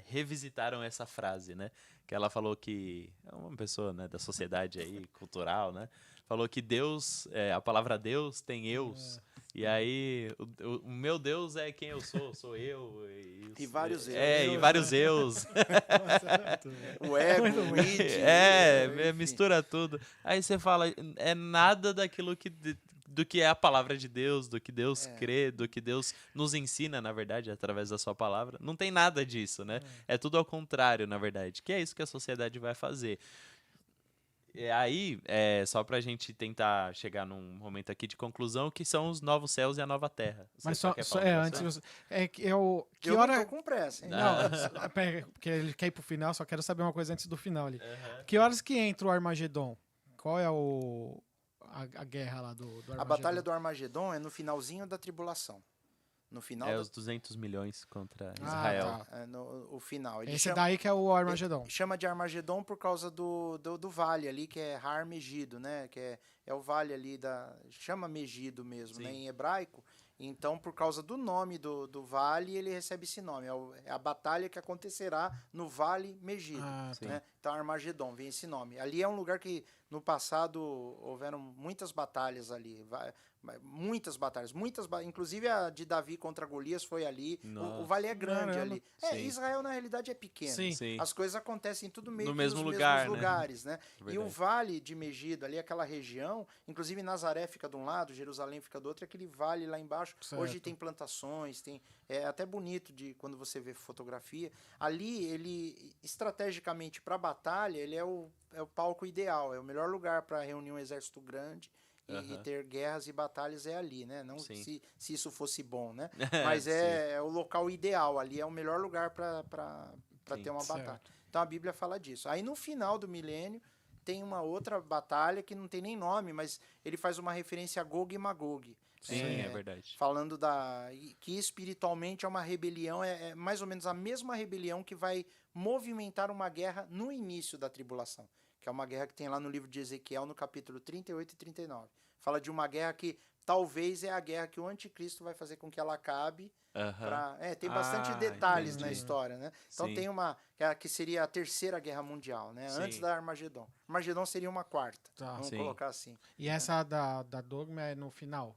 revisitaram essa frase, né? Que ela falou que é uma pessoa, né, da sociedade aí, cultural, né? Falou que Deus, a palavra Deus tem eus. E aí, o meu Deus é quem eu sou eu. E vários eus. E vários eus. O ego, o id. Enfim. Mistura tudo. Aí você fala, é nada daquilo do que é a palavra de Deus, do que Deus crê, do que Deus nos ensina, na verdade, através da sua palavra. Não tem nada disso, né? É tudo ao contrário, na verdade. Que é isso que a sociedade vai fazer. E aí, só pra gente tentar chegar num momento aqui de conclusão, que são os novos céus e a nova terra. Você Mas quer falar um antes negócio? que Eu não hora... tô com pressa, hein? Não, pera, porque ele quer ir pro final, só quero saber uma coisa antes do final ali. Aham. Que horas que entra o Armagedon? Qual é a guerra lá do Armagedon? A batalha do Armagedon é no finalzinho da tribulação. No final É da- os 200 milhões contra Ah, Israel. tá. o final. Ele Esse daí que é o Armagedon. chama de Armagedon por causa do vale ali, que é Har Megido, né? Que é o vale ali chama Megido mesmo, Sim. né? Em hebraico. Então, por causa do nome do vale, ele recebe esse nome. É a batalha que acontecerá no Vale Megido. Ah, Sim. Né? Então, Armagedon, vem esse nome. Ali é um lugar que, no passado, houveram muitas batalhas ali. Muitas batalhas. Inclusive, a de Davi contra Golias foi ali. Nossa. O vale é grande Caramba. ali. Sim. Israel, na realidade, é pequeno. Sim. Sim. As coisas acontecem tudo meio No que mesmo nos lugar, mesmos né? lugares, né? E o Verdade. vale de Megido, ali, aquela região, inclusive Nazaré fica de um lado, Jerusalém fica do outro, e aquele vale lá embaixo. Certo. Hoje tem plantações, é até bonito quando você vê fotografia. Ali, ele, estrategicamente para a batalha, ele é o palco ideal, é o melhor lugar para reunir um exército grande. E Aham. ter guerras e batalhas é ali, né? Não Sim. se isso fosse bom, né? Mas é o local ideal, ali é o melhor lugar para Sim. ter uma Certo. batalha. Então a Bíblia fala disso. Aí no final do milênio tem uma outra batalha que não tem nem nome, mas ele faz uma referência a Gog e Magog. Sim, é verdade. Falando que espiritualmente é uma rebelião, é mais ou menos a mesma rebelião que vai movimentar uma guerra no início da tribulação, que é uma guerra que tem lá no livro de Ezequiel, no capítulo 38 e 39. Fala de uma guerra que talvez é a guerra que o anticristo vai fazer com que ela acabe. Aham. Tem bastante Ah, detalhes na entendi. história, né? Então Sim. tem que seria a terceira guerra mundial, né? Sim. Antes da Armagedon. Armagedon seria uma quarta, Tá. vamos Sim. colocar assim. E essa da Dogma é no final,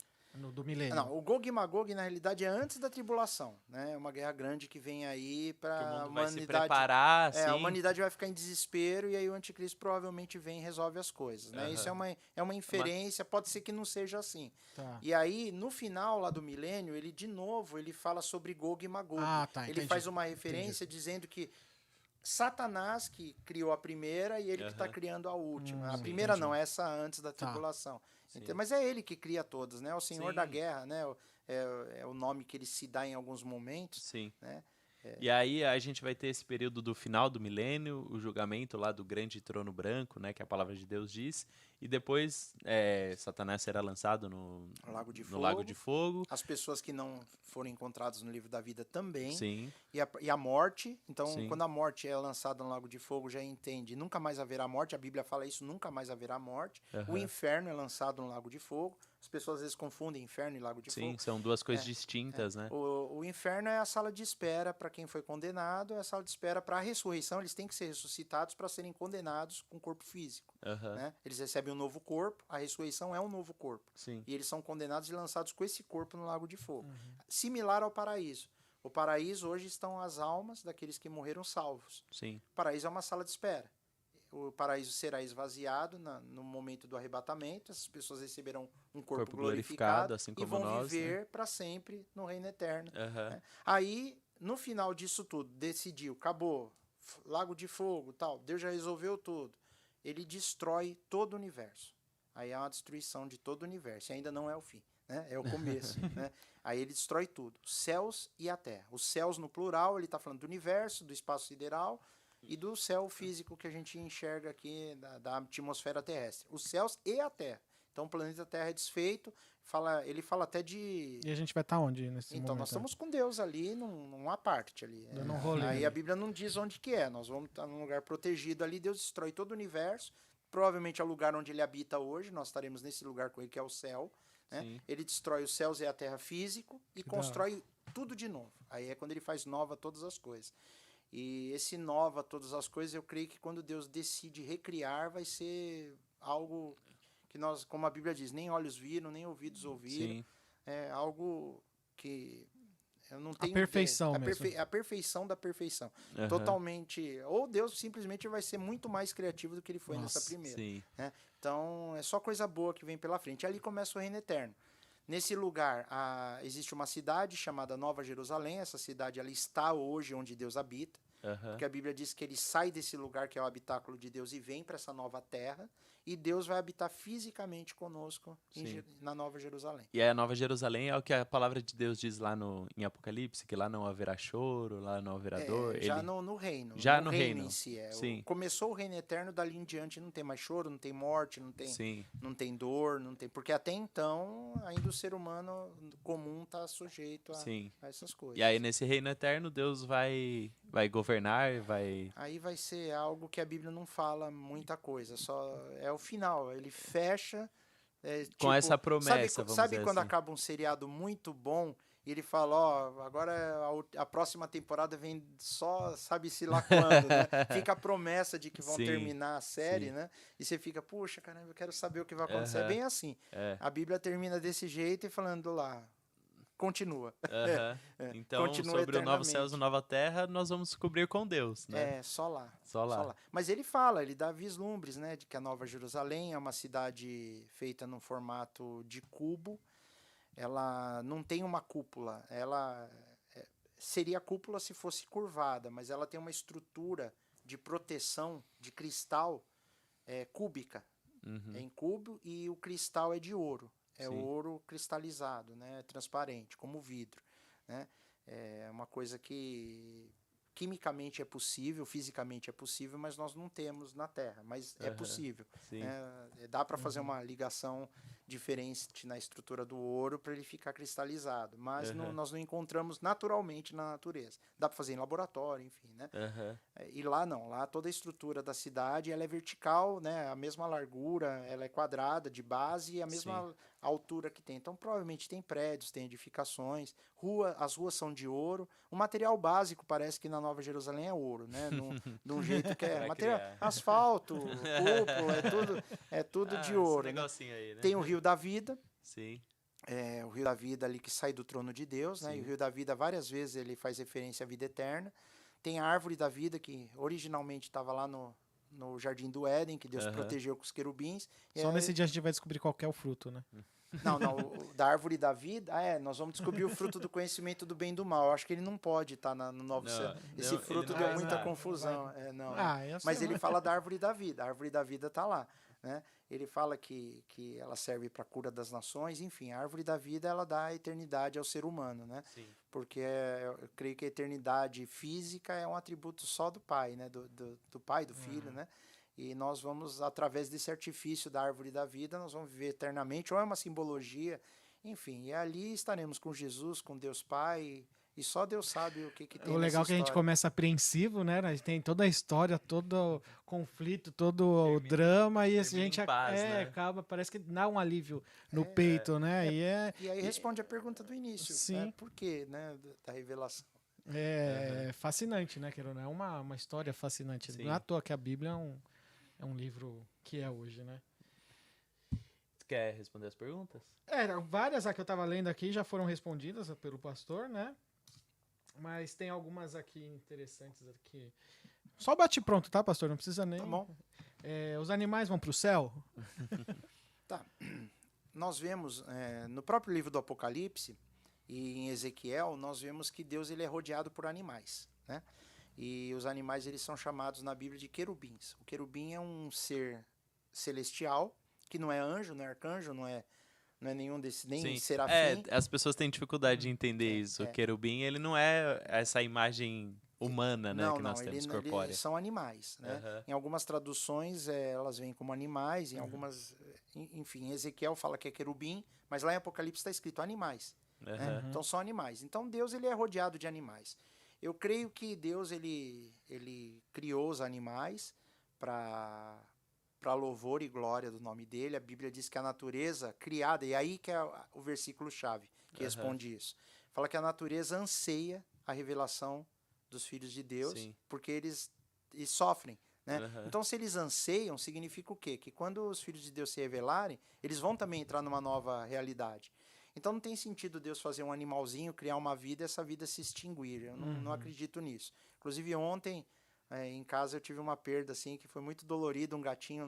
do milênio. Não, o Gog e Magog, na realidade, é antes da tribulação, né? É uma guerra grande que vem aí Que para o a mundo vai se humanidade. preparar, assim. A humanidade vai ficar em desespero e aí o anticristo provavelmente vem e resolve as coisas, né? Aham. Isso é uma inferência, pode ser que não seja assim. Tá. E aí, no final lá do milênio, ele de novo, ele fala sobre Gog e Magog. Ah, tá, Ele entendi. faz uma referência dizendo que Satanás que criou a primeira e ele que está Aham. criando a última. A Sim, primeira entendi. não, essa antes da Tá. tribulação. Sim. Mas é ele que cria todas, né? É o Senhor Sim. da guerra, né? É o nome que ele se dá em alguns momentos, Sim. né? E aí a gente vai ter esse período do final do milênio, o julgamento lá do grande trono branco, né, que a palavra de Deus diz, e depois Satanás será lançado no Lago de Fogo. As pessoas que não foram encontradas no livro da vida também. Sim, E a morte. Então, Sim. quando a morte é lançada no Lago de Fogo, já entende. Nunca mais haverá morte. A Bíblia fala isso, nunca mais haverá morte. O Aham. inferno é lançado no Lago de Fogo. As pessoas às vezes confundem inferno e Lago de sim, Fogo. são duas coisas distintas, né? O inferno é a sala de espera para quem foi condenado, é a sala de espera para a ressurreição. Eles têm que ser ressuscitados para serem condenados com corpo físico. Aham. Né? Eles recebem um novo corpo, a ressurreição é um novo corpo. Sim, E eles são condenados e lançados com esse corpo no Lago de Fogo. Similar ao paraíso. O paraíso hoje estão as almas daqueles que morreram salvos. sim, O paraíso é uma sala de espera. O paraíso será esvaziado no momento do arrebatamento. Essas pessoas receberão um corpo glorificado assim e como vão nós, né? viver para sempre no reino eterno. Aham. Né? Aí, no final disso tudo, decidiu, acabou, Lago de Fogo, tal, Deus já resolveu tudo. Ele destrói todo o universo. Aí é uma destruição de todo o universo. E ainda não é o fim. né? É o começo, né? Aí ele destrói tudo, os céus e a terra. Os céus no plural, ele está falando do universo, do espaço sideral e do céu físico que a gente enxerga aqui da atmosfera terrestre. Os céus e a terra. Então o planeta Terra é desfeito, ele fala até de... E a gente vai estar onde nesse momento? Então, nós estamos com Deus ali, numa parte ali. Dando um rolê. Aí a Bíblia não diz onde que é. Nós vamos estar num lugar protegido ali. Deus destrói todo o universo. Provavelmente é o lugar onde ele habita hoje. Nós estaremos nesse lugar com ele, que é o céu. Né? Ele destrói os céus e a terra físico e constrói tudo de novo. Aí é quando ele faz nova todas as coisas. E esse nova todas as coisas, eu creio que quando Deus decide recriar, vai ser algo... que nós, como a Bíblia diz, nem olhos viram, nem ouvidos ouviram. Sim. É algo que eu não tenho... A perfeição mesmo. A perfeição da perfeição. Totalmente... Ou Deus simplesmente vai ser muito mais criativo do que ele foi nessa primeira. Sim. Né? Então, é só coisa boa que vem pela frente. E ali começa o reino eterno. Nesse lugar, existe uma cidade chamada Nova Jerusalém. Essa cidade ela está hoje onde Deus habita. Porque a Bíblia diz que ele sai desse lugar que é o habitáculo de Deus e vem para essa nova terra. E Deus vai habitar fisicamente conosco na Nova Jerusalém. E a Nova Jerusalém é o que a palavra de Deus diz lá em Apocalipse, que lá não haverá choro, lá não haverá dor. Já no reino. Já no reino em si. Sim. Começou o reino eterno, dali em diante não tem mais choro, não tem morte, não tem dor, não tem... Porque até então, ainda o ser humano comum está sujeito a essas coisas. E aí, nesse reino eterno, Deus vai governar, vai... Aí vai ser algo que a Bíblia não fala muita coisa, só é o final, ele fecha... com essa promessa, sabe quando acaba um seriado muito bom e ele fala, agora a próxima temporada vem só, sabe-se lá quando, né? Fica a promessa de que vão terminar a série, né? E você fica, puxa, caramba, eu quero saber o que vai acontecer. É bem assim. A Bíblia termina desse jeito e falando lá, continua. Então, continua sobre o novo céus e nova terra, nós vamos descobrir com Deus, né? Só lá. Mas ele dá vislumbres, né, de que a Nova Jerusalém é uma cidade feita num formato de cubo. Ela não tem uma cúpula. Ela seria cúpula se fosse curvada, mas ela tem uma estrutura de proteção de cristal cúbica. É em cubo e o cristal é de ouro. É ouro cristalizado, né? Transparente, como vidro. Né? É uma coisa que quimicamente é possível, fisicamente é possível, mas nós não temos na Terra. Mas é possível. Dá para fazer uma ligação diferente na estrutura do ouro para ele ficar cristalizado. Mas nós não encontramos naturalmente na natureza. Dá para fazer em laboratório, enfim. Né? E lá não. Lá toda a estrutura da cidade ela é vertical, né? A mesma largura, ela é quadrada de base e a mesma altura que tem. Então, provavelmente tem prédios, tem edificações, as ruas são de ouro. O material básico parece que na Nova Jerusalém é ouro, né? De um jeito que é material, asfalto, cúpula, é tudo de ouro. Né? Aí, né? Tem o Rio da Vida. Sim. O Rio da Vida ali que sai do trono de Deus, né? E o Rio da Vida, várias vezes, ele faz referência à vida eterna. Tem a Árvore da Vida, que originalmente estava lá no Jardim do Éden, que Deus protegeu com os querubins. Só nesse dia a gente vai descobrir qual que é o fruto, né? Não, da Árvore da Vida, nós vamos descobrir o fruto do conhecimento do bem e do mal. Eu acho que ele não pode estar no Novo Céu. Esse fruto deu muita confusão. Mas ele fala da Árvore da Vida. A Árvore da Vida está lá. Né? Ele fala que ela serve para a cura das nações. Enfim, a Árvore da Vida ela dá a eternidade ao ser humano. Né? Porque eu creio que a eternidade física é um atributo só do Pai, né? do Pai, do Filho, né? E nós vamos, através desse artifício da Árvore da Vida, nós vamos viver eternamente, ou é uma simbologia, enfim, e ali estaremos com Jesus, com Deus Pai, e só Deus sabe o que tem. O legal é que a gente começa apreensivo, né? A gente tem toda a história, todo o conflito, todo o drama, e a gente acaba, parece que dá um alívio no peito, né? E aí responde a pergunta do início, por quê, né, da revelação. É fascinante, né? É uma história fascinante. Não é à toa que a Bíblia é um livro que é hoje, né? Você quer responder as perguntas? Várias que eu estava lendo aqui já foram respondidas pelo pastor, né? Mas tem algumas aqui interessantes aqui. Só bate pronto, tá, pastor? Não precisa nem... Tá bom. Os animais vão para o céu? Tá. Nós vemos no próprio livro do Apocalipse e em Ezequiel, nós vemos que Deus ele é rodeado por animais, né? E os animais eles são chamados na Bíblia de querubins. O querubim é um ser celestial, que não é anjo, não é arcanjo, não não é nenhum desses, nem Sim. serafim. As pessoas têm dificuldade de entender isso. O querubim, ele não é essa imagem humana, né, Não, que nós temos corpórea. eles são animais, né? Aham. Em algumas traduções elas vêm como animais, em algumas, enfim, Ezequiel fala que é querubim, mas lá em Apocalipse está escrito animais. Né? Aham. Então são animais. Então Deus ele é rodeado de animais. Eu creio que Deus ele criou os animais para louvor e glória do nome dele. A Bíblia diz que a natureza criada, e aí que é o versículo chave que responde isso. Fala que a natureza anseia a revelação dos filhos de Deus, Sim. porque eles sofrem. Né? Aham. Então, se eles anseiam, significa o quê? Que quando os filhos de Deus se revelarem, eles vão também entrar numa nova realidade. Então, não tem sentido Deus fazer um animalzinho, criar uma vida e essa vida se extinguir. Eu não acredito nisso. Inclusive, ontem, em casa, eu tive uma perda assim, que foi muito dolorida. Um gatinho,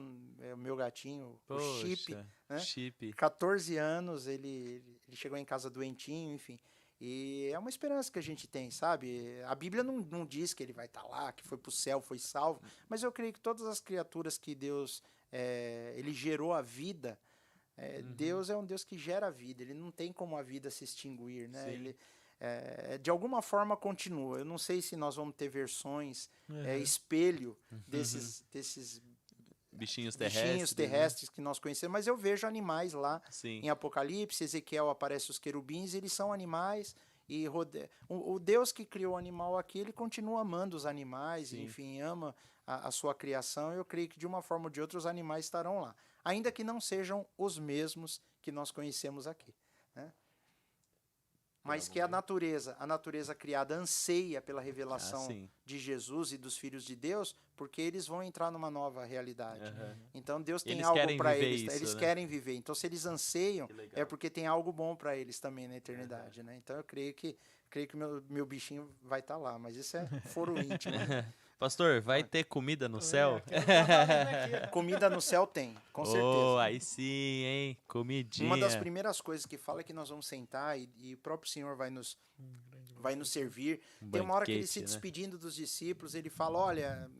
o meu gatinho, o Chip, Poxa, né? Chip. 14 anos, ele chegou em casa doentinho, enfim. E é uma esperança que a gente tem, sabe? A Bíblia não diz que ele vai estar lá, que foi para o céu, foi salvo, mas eu creio que todas as criaturas que Deus, ele gerou a vida, Deus é um Deus que gera a vida, ele não tem como a vida se extinguir, né? Sim. Ele, de alguma forma continua. Eu não sei se nós vamos ter versões espelho desses Bichinhos bichinhos terrestres que nós conhecemos, mas eu vejo animais lá. Sim. Em Apocalipse, Ezequiel aparece os querubins, eles são animais, e o Deus que criou o animal aqui, ele continua amando os animais, Sim. enfim, ama a sua criação. Eu creio que de uma forma ou de outra os animais estarão lá, ainda que não sejam os mesmos que nós conhecemos aqui, né? Mas que a natureza criada anseia pela revelação de Jesus e dos filhos de Deus, porque eles vão entrar numa nova realidade. Então Deus tem Eles algo querem para viver eles, isso, eles né? querem viver. Então se eles anseiam, Que legal. é porque tem algo bom para eles também na eternidade, né? Então eu creio que meu bichinho vai estar lá, mas isso é foro íntimo. Pastor, vai ter comida no céu? Comida no céu tem, com certeza. Oh, aí sim, hein? Comidinha. Uma das primeiras coisas que fala é que nós vamos sentar e o próprio Senhor vai nos servir. Tem uma hora que ele se banquete, né? despedindo dos discípulos, ele fala, olha,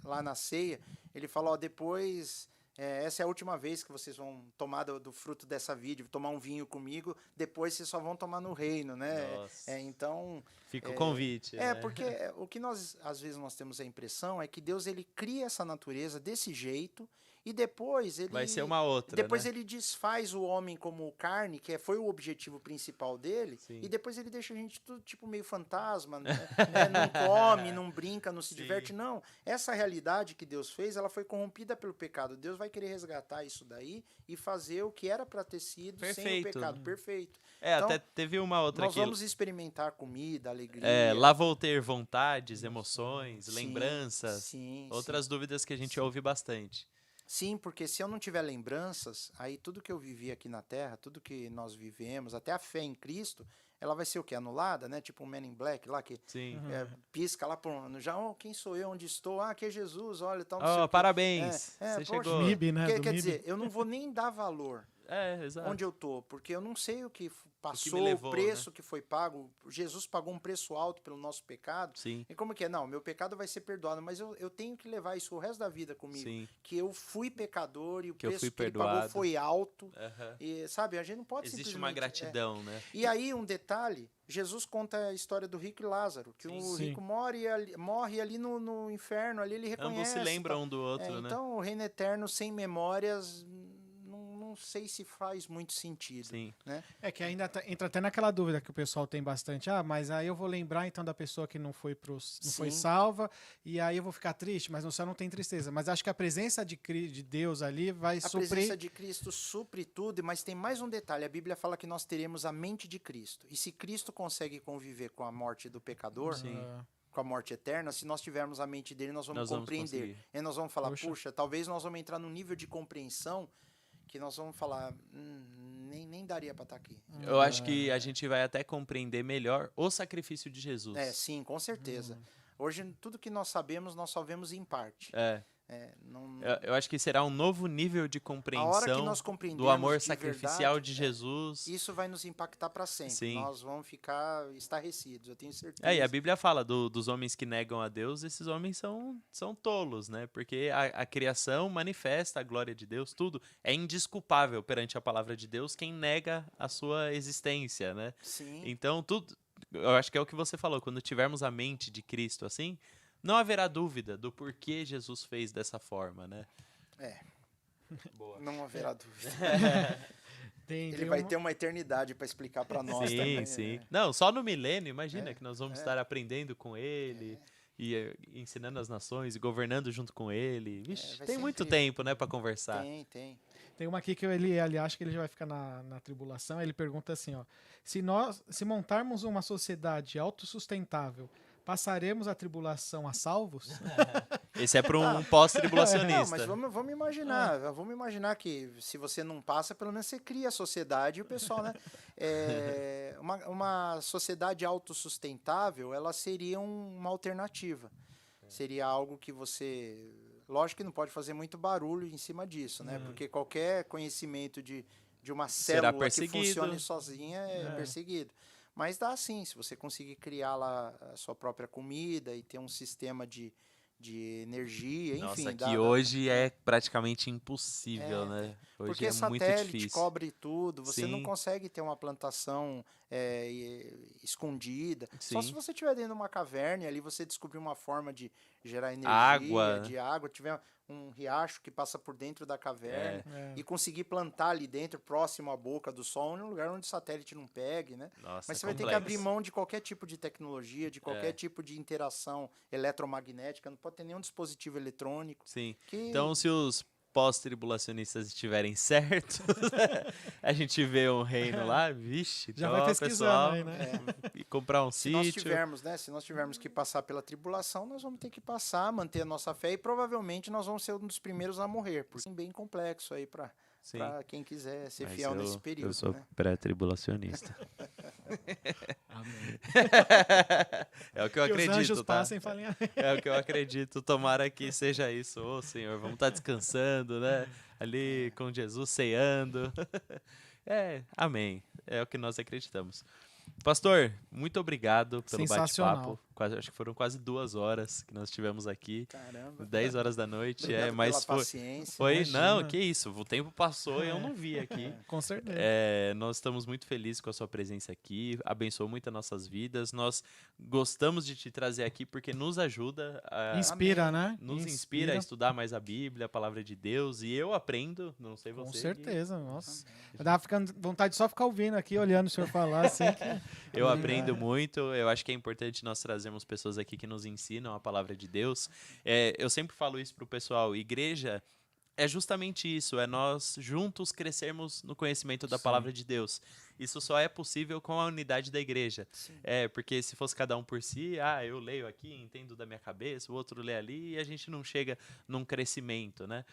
lá na ceia, ele fala, ó, depois, essa é a última vez que vocês vão tomar do fruto dessa vide, tomar um vinho comigo, depois vocês só vão tomar no reino, né? Nossa. Então... Fica o convite. né? Porque o que às vezes nós temos a impressão é que Deus, ele cria essa natureza desse jeito e depois ele... Vai ser uma outra, Depois né? ele desfaz o homem como carne, que foi o objetivo principal dele, Sim. e depois ele deixa a gente tudo tipo meio fantasma, né? Não come, não brinca, não se diverte. Não, essa realidade que Deus fez, ela foi corrompida pelo pecado. Deus vai querer resgatar isso daí e fazer o que era para ter sido sem o Perfeito. pecado. Perfeito. Então, Então, até teve uma outra nós aqui. vamos experimentar comida, alegria. Lá vou ter vontades, emoções, Sim, lembranças. sim, Outras dúvidas que a gente ouve bastante. Sim, porque se eu não tiver lembranças, aí tudo que eu vivi aqui na Terra, tudo que nós vivemos, até a fé em Cristo, ela vai ser o quê? Anulada, né? Tipo um Men in Black lá que Sim. pisca lá por já, quem sou eu, onde estou? Ah, aqui é Jesus, olha, tal, não Oh, sei o quê. parabéns, você poxa, chegou. MIB, né? Quer dizer, eu não vou nem dar valor Exato. onde eu tô, porque eu não sei o que passou, me levou, o preço que foi pago. Jesus pagou um preço alto pelo nosso pecado. Sim, E como que é? Não, meu pecado vai ser perdoado, mas eu tenho que levar isso o resto da vida comigo. sim. Que eu fui pecador e o Que eu preço fui que ele pagou perdoado. foi alto. Aham. E, sabe, a gente não pode Existe simplesmente... uma gratidão, né? E aí, um detalhe, Jesus conta a história do rico e Lázaro, que o Sim. rico morre ali no inferno, ali ele reconhece. Ambos se lembram tal. um do outro, né? Então, o reino eterno sem memórias, não sei se faz muito sentido. Sim. Né? Que ainda entra até naquela dúvida que o pessoal tem bastante. Ah, mas aí eu vou lembrar então da pessoa que não foi foi Sim. salva, e aí eu vou ficar triste, mas no céu não tem tristeza. Mas acho que a presença de Deus ali vai A suprir. presença de Cristo supre tudo, mas tem mais um detalhe. A Bíblia fala que nós teremos a mente de Cristo. E se Cristo consegue conviver com a morte do pecador, com a morte eterna, se nós tivermos a mente dele, nós vamos compreender. conseguir. E nós vamos falar, Poxa. puxa, talvez nós vamos entrar num nível de compreensão que nós vamos falar, nem daria para estar aqui. Eu acho que a gente vai até compreender melhor o sacrifício de Jesus. Sim, com certeza. Hoje, tudo que nós sabemos, nós só vemos em parte. Eu acho que será um novo nível de A hora que compreensão nós compreendemos do amor de sacrificial verdade, de Jesus. isso vai nos impactar para sempre. Sim. Nós vamos ficar estarrecidos, eu tenho E a certeza. Bíblia fala dos homens que negam a Deus, esses homens são tolos, né? Porque a criação manifesta a glória de Deus, tudo. É indesculpável perante a palavra de Deus quem nega a sua existência, né? Sim, Então, tudo. Eu acho que é o que você falou, quando tivermos a mente de Cristo assim, não haverá dúvida do porquê Jesus fez dessa forma, né? Boa. não haverá dúvida. Tem Ele vai ter uma eternidade para explicar para nós Sim, também. sim. Não, só no milênio, imagina que nós vamos é. estar aprendendo com ele e ensinando as nações e governando junto com ele. Vixe, vai tem ser muito incrível. tempo, né, para conversar. Tem. Tem uma aqui que ele acha que ele já vai ficar na tribulação. Ele pergunta assim, ó: se montarmos uma sociedade autossustentável, passaremos a tribulação a salvos? Esse é para um Não, pós-tribulacionista. mas vamos imaginar. Vamos imaginar que se você não passa, pelo menos você cria a sociedade e o pessoal, né? Uma sociedade autossustentável, ela seria uma alternativa. Seria algo que você... Lógico que não pode fazer muito barulho em cima disso, né? Porque qualquer conhecimento de uma Será célula que perseguido. funcione sozinha é perseguido. Mas dá sim, se você conseguir criar lá a sua própria comida e ter um sistema de energia, enfim. Nossa, que hoje é praticamente impossível, né? Hoje Porque é muito satélite difícil. cobre tudo, você não Sim. consegue ter uma plantação escondida. Só Sim. se você estiver dentro de uma caverna e ali você descobrir uma forma de gerar energia, Água. de água, tiver um riacho que passa por dentro da caverna É. e conseguir plantar ali dentro, próximo à boca do sol, em um lugar onde o satélite não pegue, né? Nossa, Mas você é vai ter que complexo. abrir mão de qualquer tipo de tecnologia, de qualquer tipo de interação eletromagnética, não pode ter nenhum dispositivo eletrônico. Sim. Que... Então, se os pós-tribulacionistas estiverem certos, a gente vê um reino lá, vixe, Já então, vai pesquisando pessoal, aí, né? e comprar um Se nós sítio. tivermos, né? Se nós tivermos que passar pela tribulação, nós vamos ter que passar, manter a nossa fé e provavelmente nós vamos ser um dos primeiros a morrer, porque é bem complexo aí para Sim. quem quiser ser Mas fiel nesse período. Eu sou né? pré-tribulacionista. Amém. É o que eu Que os acredito, anjos tá? passem e falem amém. É o que eu acredito. Tomara que seja isso. Ô, Senhor, vamos estar descansando, né? Ali com Jesus ceando. Amém. É o que nós acreditamos. Pastor, muito obrigado pelo Sensacional. bate-papo. Acho que foram quase 2 horas que nós tivemos aqui. Caramba. 10 horas da noite. Obrigado Mas pela paciência. foi. Imagina. Não, que isso. O tempo passou e eu não vi aqui. Com certeza. Nós estamos muito felizes com a sua presença aqui, abençoou muito as nossas vidas. Nós gostamos de te trazer aqui porque nos ajuda, Inspira, né? nos inspira a estudar mais a Bíblia, a palavra de Deus. E eu aprendo, não sei você. Com certeza, nossa. Eu tava ficando vontade de só ficar ouvindo aqui, olhando o senhor falar assim. Eu aprendo muito. Eu acho que é importante nós trazermos pessoas aqui que nos ensinam a palavra de Deus. Eu sempre falo isso pro pessoal. Igreja é justamente isso, é nós juntos crescermos no conhecimento da palavra de Deus. Isso só é possível com a unidade da igreja. Sim. Porque se fosse cada um por si, eu leio aqui, entendo da minha cabeça, o outro lê ali, e a gente não chega num crescimento, né?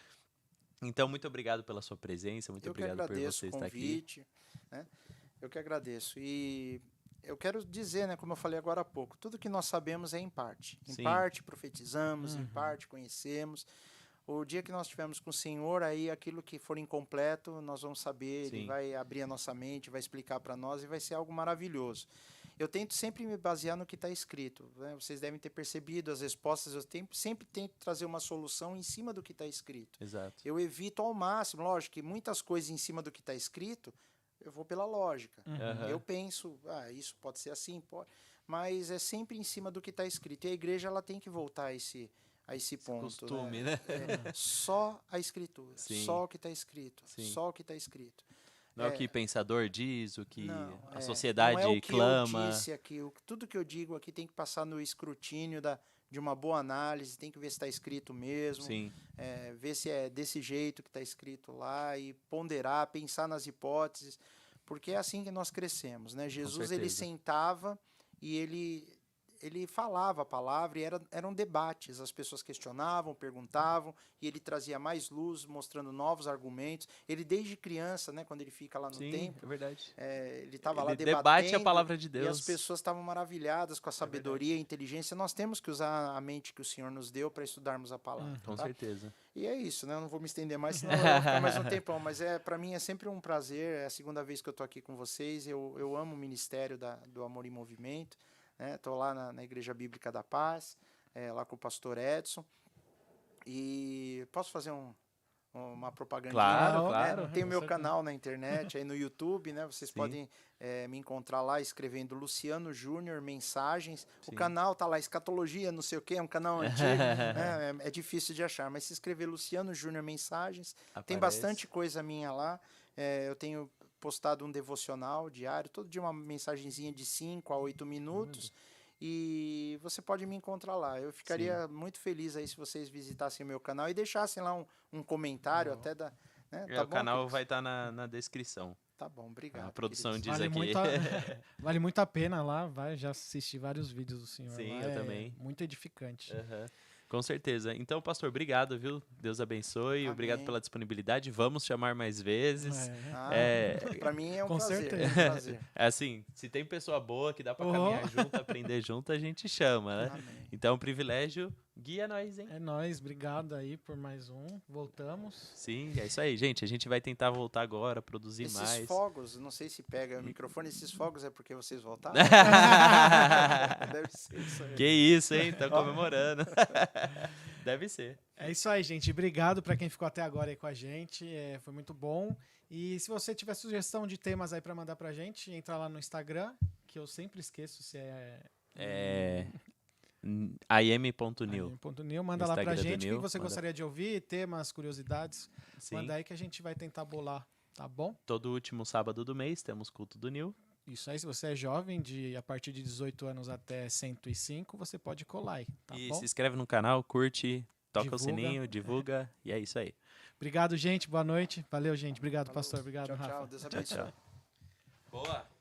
Então, muito obrigado pela sua presença, muito obrigado por você o estar aqui. convite, né? Eu que agradeço. E eu quero dizer, né, como eu falei agora há pouco, tudo que nós sabemos é em parte. Em Sim. parte profetizamos, em parte conhecemos. O dia que nós estivermos com o Senhor, aí aquilo que for incompleto, nós vamos saber, Ele Sim. vai abrir a nossa mente, vai explicar para nós e vai ser algo maravilhoso. Eu tento sempre me basear no que está escrito, né? Vocês devem ter percebido as respostas, sempre tento trazer uma solução em cima do que está escrito. Exato. Eu evito ao máximo, lógico que muitas coisas em cima do que está escrito, eu vou pela lógica. Aham. Eu penso, isso pode ser assim, pode, mas é sempre em cima do que está escrito. E a igreja ela tem que voltar a esse ponto. Costume, né? né? Só a escritura, Sim. só o que está escrito, Sim. só o que está escrito. Não é o que o pensador diz, o que a não sociedade é o que clama. eu disse aqui, tudo que eu digo aqui tem que passar no escrutínio de uma boa análise, tem que ver se está escrito mesmo, Sim, ver se é desse jeito que está escrito lá e ponderar, pensar nas hipóteses, porque é assim que nós crescemos, né? Jesus ele certeza. sentava e ele ele falava a palavra e eram debates. As pessoas questionavam, perguntavam, e ele trazia mais luz, mostrando novos argumentos. Ele, desde criança, né, quando ele fica lá no Sim, templo, é verdade. ele estava lá Ele debatendo. debate a palavra de E as Deus. pessoas estavam maravilhadas com a sabedoria e a inteligência. Nós temos que usar a mente que o Senhor nos deu para estudarmos a palavra. Com tá? certeza. E é isso, né? Eu não vou me estender mais, senão eu vou ficar mais um tempão. Mas para mim é sempre um prazer. É a segunda vez que eu estou aqui com vocês. Eu amo o ministério do Amor em Movimento. Estou lá na Igreja Bíblica da Paz, lá com o pastor Edson. E posso fazer uma propaganda? Claro. Tem o meu canal na internet, aí no YouTube, né? Vocês podem me encontrar lá escrevendo Luciano Júnior Mensagens. Sim. O canal tá lá, Escatologia, não sei o quê, é um canal antigo, né? É difícil de achar, mas se escrever Luciano Júnior Mensagens, tem bastante coisa minha lá. Eu tenho postado um devocional diário, todo dia uma mensagenzinha de 5 a 8 minutos. E você pode me encontrar lá. Eu ficaria muito feliz aí se vocês visitassem o meu canal e deixassem lá um comentário até da... Né? Tá O bom, canal queridos? vai estar na descrição. Tá bom, obrigado. A produção queridos. diz aqui. Vale muito a pena lá, vai já assistir vários vídeos do senhor. Sim, lá, eu também. Muito edificante. Com certeza. Então, pastor, obrigado, viu? Deus abençoe. Amém. Obrigado pela disponibilidade. Vamos chamar mais vezes. Para mim é um Com prazer. certeza. É um prazer. É assim, se tem pessoa boa que dá pra caminhar junto, aprender junto, a gente chama, né? Amém. Então, privilégio, guia nós, hein? É nóis, obrigado aí por mais um. Voltamos. Sim, é isso aí, gente. A gente vai tentar voltar agora, produzir Esses mais. fogos, não sei se pega o microfone, esses fogos é porque vocês voltaram? Deve ser isso aí. Que isso, hein? Estão comemorando. Deve ser. É isso aí, gente. Obrigado para quem ficou até agora aí com a gente. Foi muito bom. E se você tiver sugestão de temas aí para mandar pra gente, entra lá no Instagram, que eu sempre esqueço se é am.new. .new. Manda lá pra Instagram do gente o que Nil, você manda. gostaria de ouvir, temas, curiosidades. Sim. Manda aí que a gente vai tentar bolar, tá bom? Todo último sábado do mês temos culto do Nil. Isso aí, se você é jovem, a partir de 18 anos até 105, você pode colar aí, tá E bom? se inscreve no canal, curte, toca o Divulga. sininho, divulga. E é isso aí. Obrigado, gente. Boa noite. Valeu, gente. Obrigado, pastor. Obrigado, Tchau, Rafa. tchau. Deus abençoe. Boa!